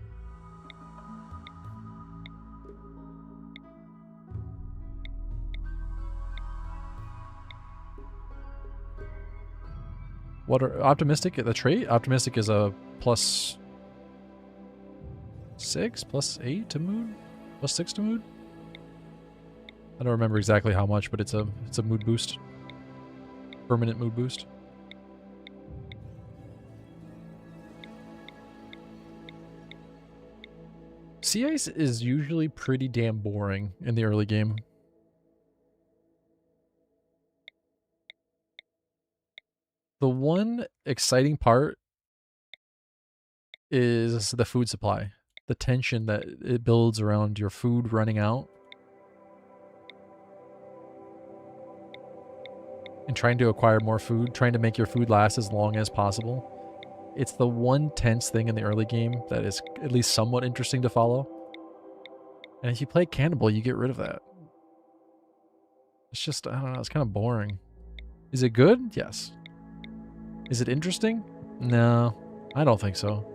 [SPEAKER 1] What are Optimistic? The trait? Optimistic is a +6, +8 to mood? +6 to mood? I don't remember exactly how much, but it's a mood boost. Permanent mood boost. Sea Ice is usually pretty damn boring in the early game. The one exciting part is the food supply. the tension that it builds around your food running out. And trying to acquire more food, trying to make your food last as long as possible. It's the one tense thing in the early game that is at least somewhat interesting to follow. And if you play Cannibal, you get rid of that. It's just, I don't know, it's kind of boring. Is it good? Yes. Is it interesting? No, I don't think so.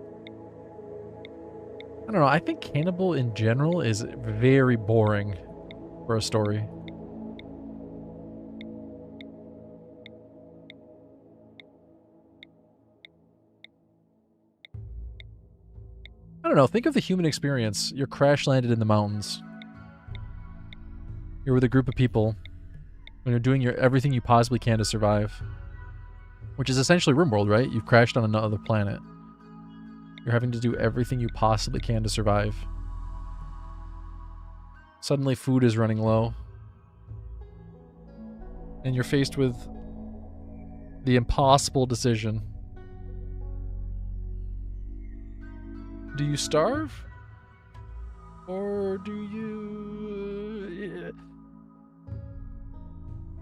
[SPEAKER 1] I don't know, I think Cannibal in general is very boring for a story. I don't know, think of the human experience. You're crash landed in the mountains. You're with a group of people. When you're doing everything you possibly can to survive. Which is essentially RimWorld, right? You've crashed on another planet. You're having to do everything you possibly can to survive. Suddenly food is running low. And you're faced with the impossible decision. Do you starve? Or do you...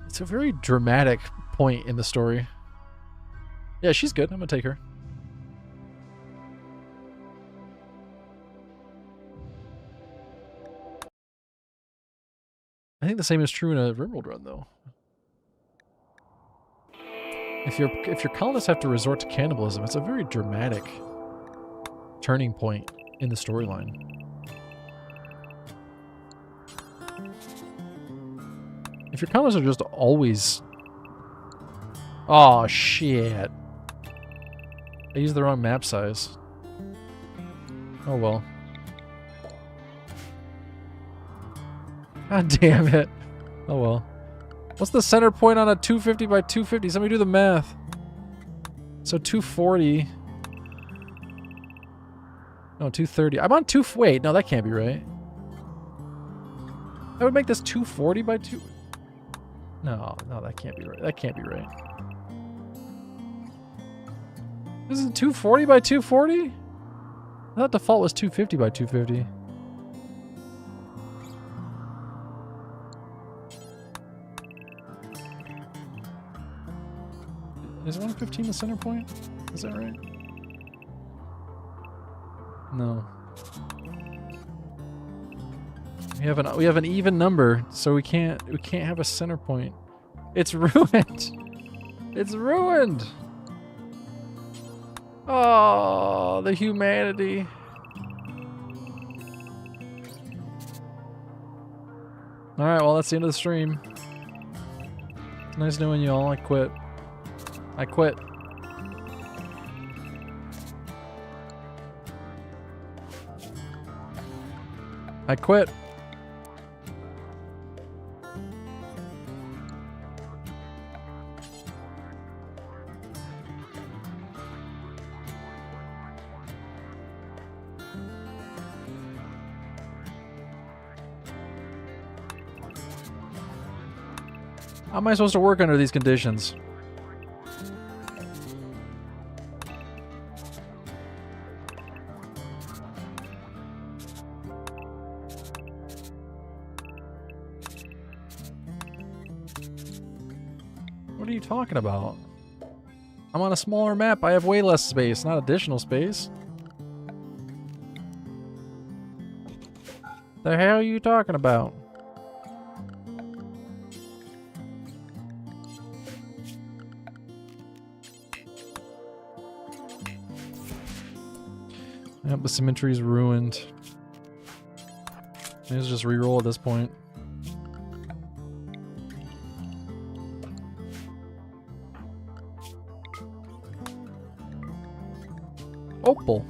[SPEAKER 1] It's a very dramatic point in the story. Yeah, she's good. I'm gonna take her. I think the same is true in a RimWorld run, though. If your colonists have to resort to cannibalism, it's a very dramatic turning point in the storyline. If your colonists are just always... Oh, shit. I used the wrong map size. Oh, well. God damn it. Oh, well. What's the center point on a 250 by 250? Somebody do the math. So 240... No, 230. I'm on 2... Wait, no, that can't be right. That would make this 240 by 2... No, that can't be right. That can't be right. This is 240 by 240? I thought default was 250 by 250. Is 115 the center point? Is that right? No. We have an even number, so we can't have a center point. It's ruined. It's ruined. Oh, the humanity. All right, well that's the end of the stream. It's nice knowing you all. I quit. I quit. I quit. How am I supposed to work under these conditions? What are you talking about? I'm on a smaller map. I have way less space, not additional space. The hell are you talking about? Yep, the symmetry is ruined. Let's just reroll at this point. Opal.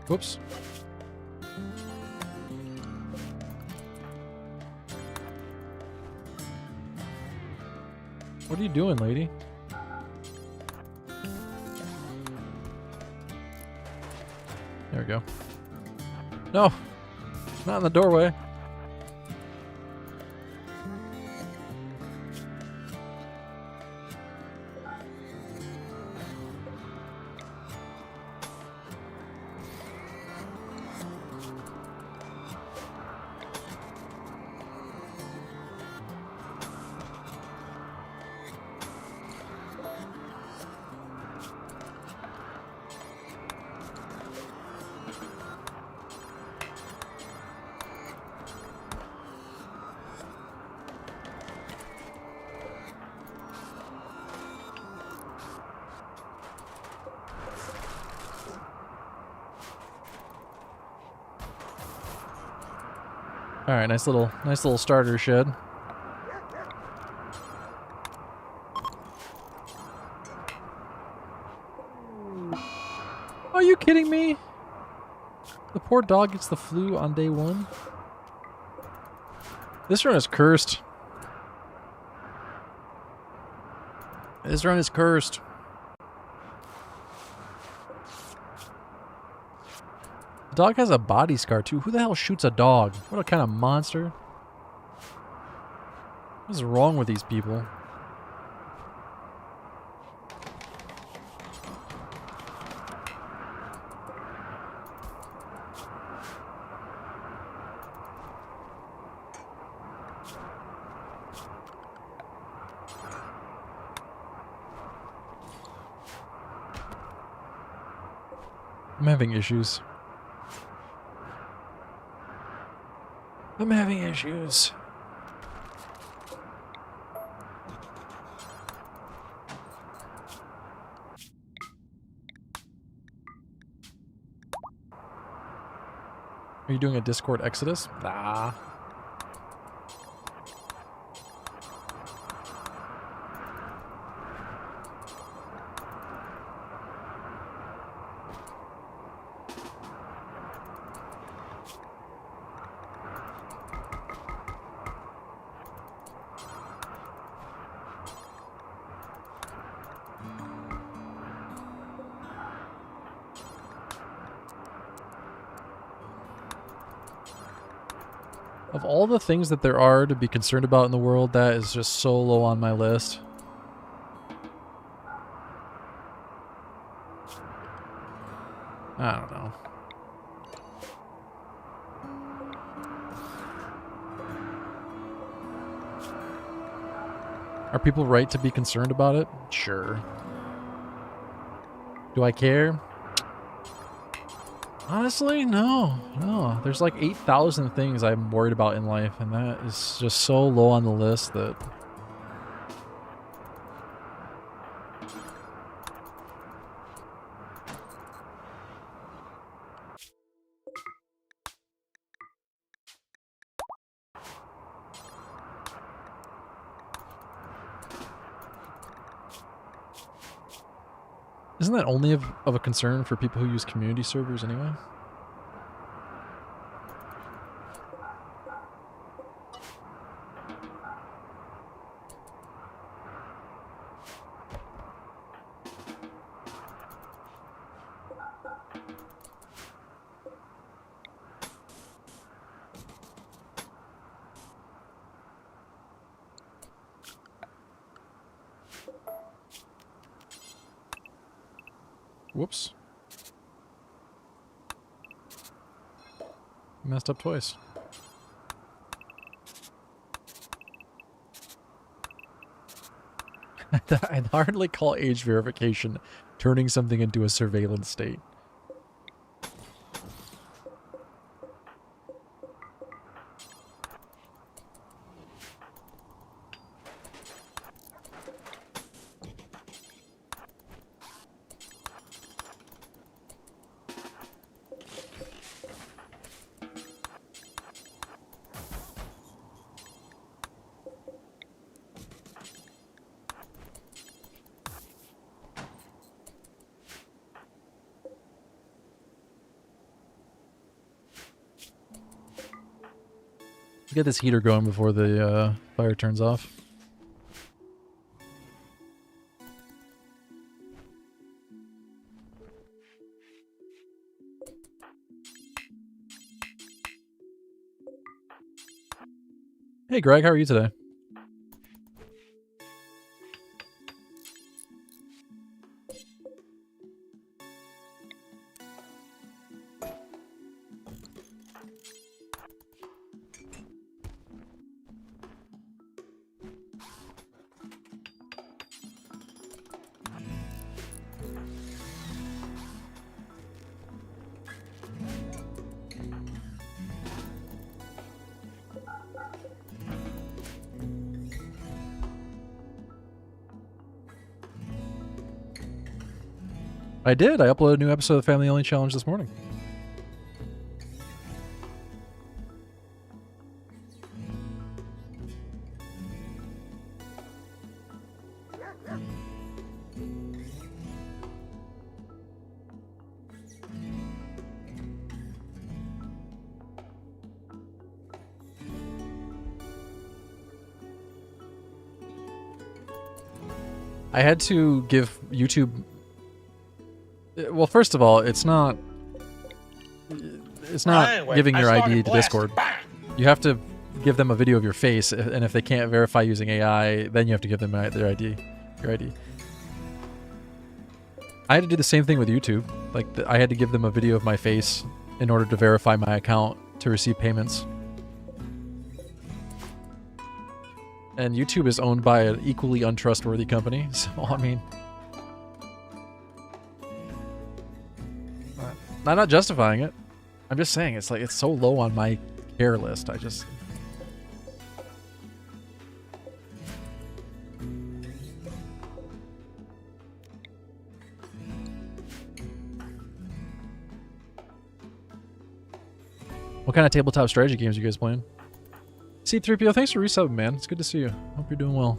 [SPEAKER 1] Whoops. What are you doing, lady? There we go. No! Not in the doorway. All right, nice little starter shed. Are you kidding me? The poor dog gets the flu on day 1. This run is cursed. This run is cursed. The dog has a body scar too. Who the hell shoots a dog? What a kind of monster. What is wrong with these people? I'm having issues. I'm having issues. Are you doing a Discord exodus? Nah. Of all the things that there are to be concerned about in the world, that is just so low on my list. I don't know. Are people right to be concerned about it? Sure. Do I care? Honestly, no. No. There's like 8,000 things I'm worried about in life, and that is just so low on the list that... Isn't that only of a concern for people who use community servers anyway? Whoops. Messed up twice. I'd hardly call age verification turning something into a surveillance state. get this heater going before the fire turns off. Hey Greg, how are you today? I did. I uploaded a new episode of the Family Only Challenge this morning. I had to give YouTube... Well, first of all, it's not giving your ID to Discord. You have to give them a video of your face, and if they can't verify using AI, then you have to give them their ID, your ID. I had to do the same thing with YouTube. Like, I had to give them a video of my face in order to verify my account to receive payments. And YouTube is owned by an equally untrustworthy company, so I mean... I'm not justifying it. I'm just saying it's like it's so low on my care list. I just... What kind of tabletop strategy games are you guys playing? C3PO, thanks for resubbing, man. It's good to see you. Hope you're doing well.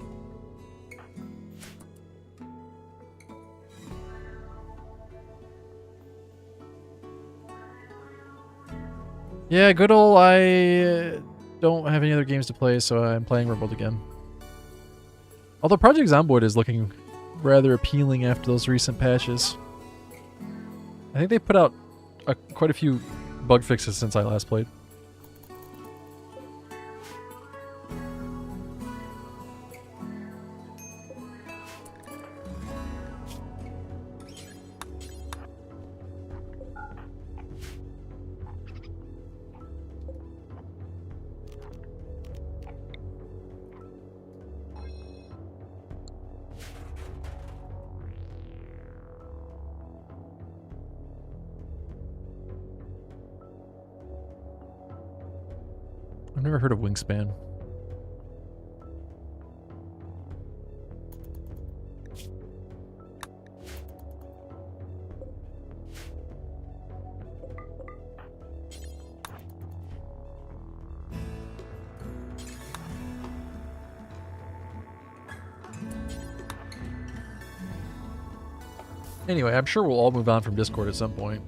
[SPEAKER 1] Yeah, good old I don't have any other games to play, so I'm playing RimWorld again. Although Project Zomboid is looking rather appealing after those recent patches. I think they put out quite a few bug fixes since I last played. I've never heard of Wingspan. Anyway, I'm sure we'll all move on from Discord at some point.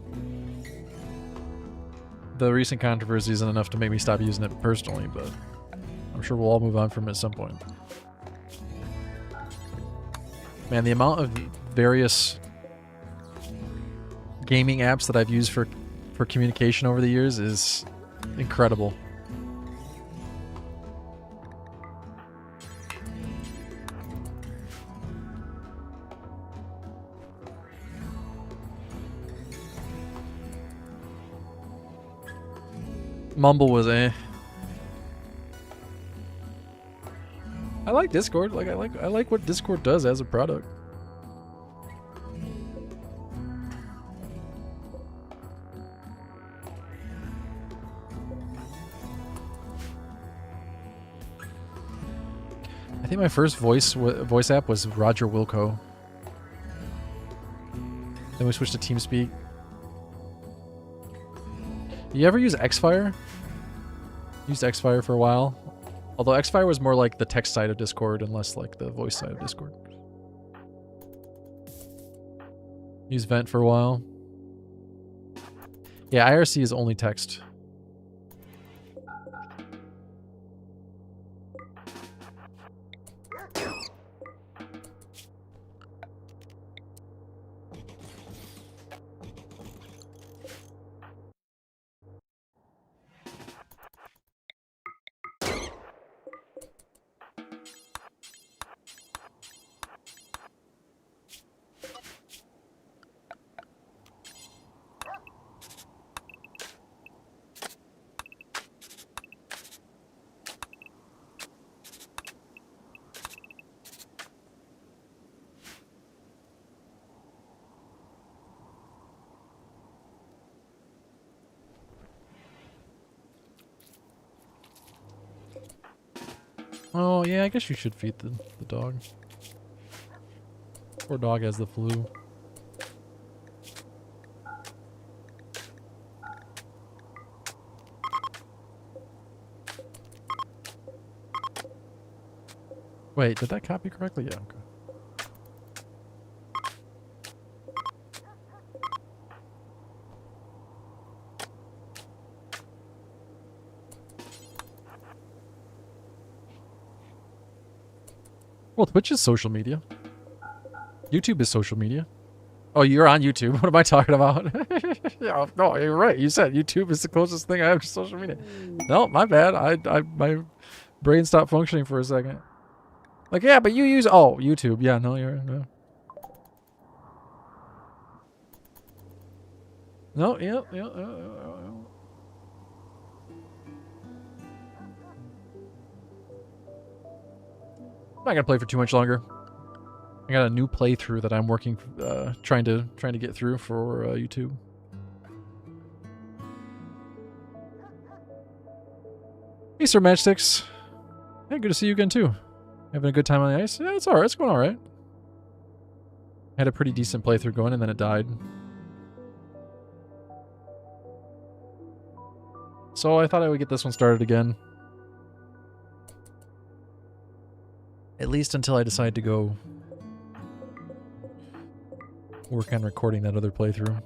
[SPEAKER 1] The recent controversy isn't enough to make me stop using it personally, but I'm sure we'll all move on from it at some point. Man, the amount of various gaming apps that I've used for communication over the years is incredible. Mumble was eh. I like Discord. Like I like what Discord does as a product. I think my first voice app was Roger Wilco. Then we switched to TeamSpeak. You ever use Xfire? Used Xfire for a while. Although Xfire was more like the text side of Discord and less like the voice side of Discord. Used Vent for a while. Yeah, IRC is only text. Oh, yeah, I guess you should feed the dog. Poor dog has the flu. Wait, did that copy correctly? Yeah, okay. Well, Twitch is social media. YouTube is social media. Oh, you're on YouTube. What am I talking about? Yeah, no, you're right. You said YouTube is the closest thing I have to social media. No, my bad. My brain stopped functioning for a second. Like, yeah, but you use YouTube. Yeah, no, you're no. No, yeah. I'm not gonna play for too much longer. I got a new playthrough that I'm working, trying to get through for YouTube. Hey, Sir Matchsticks. Hey, good to see you again too. Having a good time on the ice? Yeah, it's alright. It's going alright. Had a pretty decent playthrough going, and then it died. So I thought I would get this one started again. At least until I decide to go work on recording that other playthrough.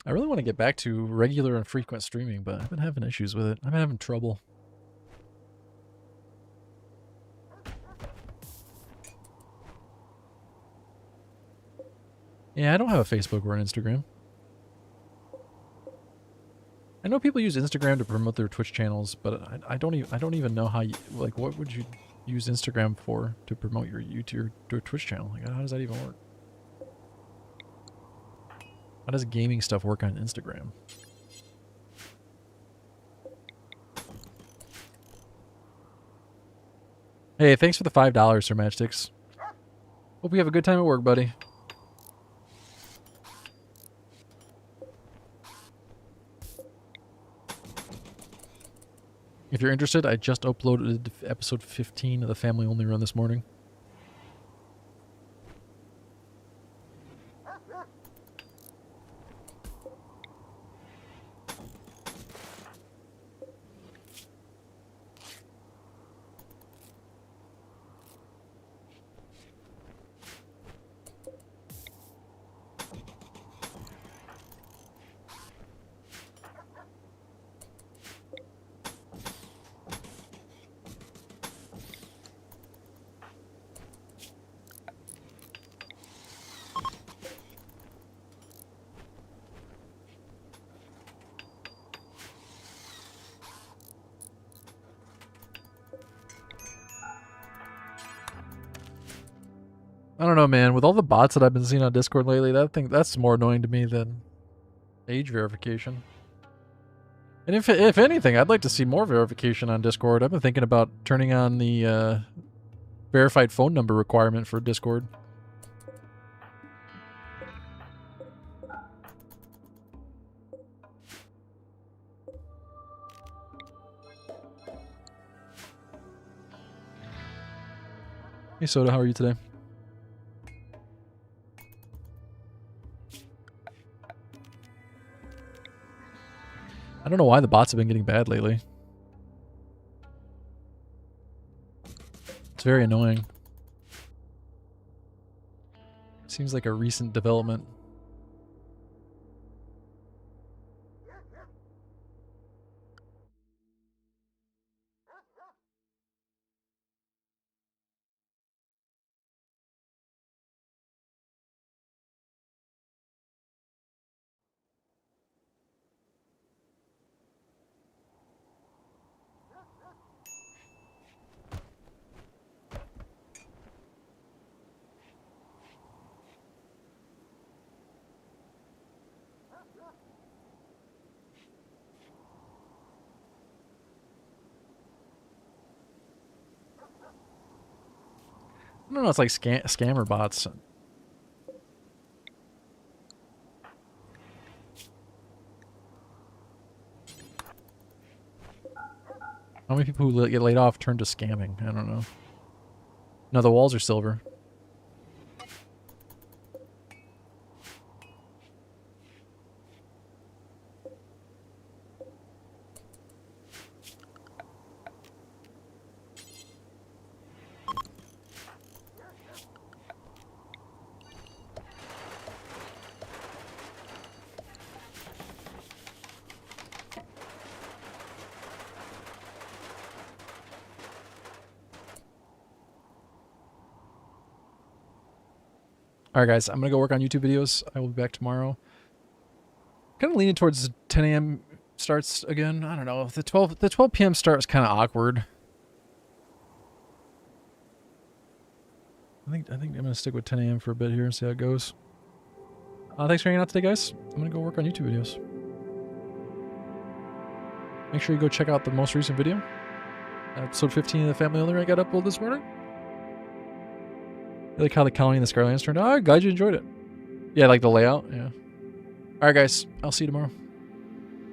[SPEAKER 1] I really want to get back to regular and frequent streaming, but I've been having issues with it. I've been having trouble. Yeah, I don't have a Facebook or an Instagram. I know people use Instagram to promote their Twitch channels, but I don't even know how you, like, what would you use Instagram for to promote your YouTube or Twitch channel? Like, how does that even work? How does gaming stuff work on Instagram? Hey, thanks for the $5, Sir Matchsticks. Hope you have a good time at work, buddy. If you're interested, I just uploaded episode 15 of the Family Only Run this morning. I don't know, man. With all the bots that I've been seeing on Discord lately, that's more annoying to me than age verification. And if anything, I'd like to see more verification on Discord. I've been thinking about turning on the verified phone number requirement for Discord. Hey, Soda, how are you today? I don't know why the bots have been getting bad lately. It's very annoying. Seems like a recent development. I don't know. It's like scammer bots. How many people who get laid off turn to scamming? I don't know. No, the walls are silver. All right, guys, I'm gonna go work on YouTube videos. I will be back tomorrow. Kind of leaning towards 10 a.m. starts again. I don't know. The 12 p.m. start is kind of awkward. I think I'm gonna stick with 10 a.m. for a bit here and see how it goes. Thanks for hanging out today, guys. I'm gonna go work on YouTube videos. Make sure you go check out the most recent video, episode 15 of the Family Only I got uploaded this morning. I like how the colony and the Skylands turned out. Oh, glad you enjoyed it. Yeah, I like the layout. Yeah. All right, guys. I'll see you tomorrow.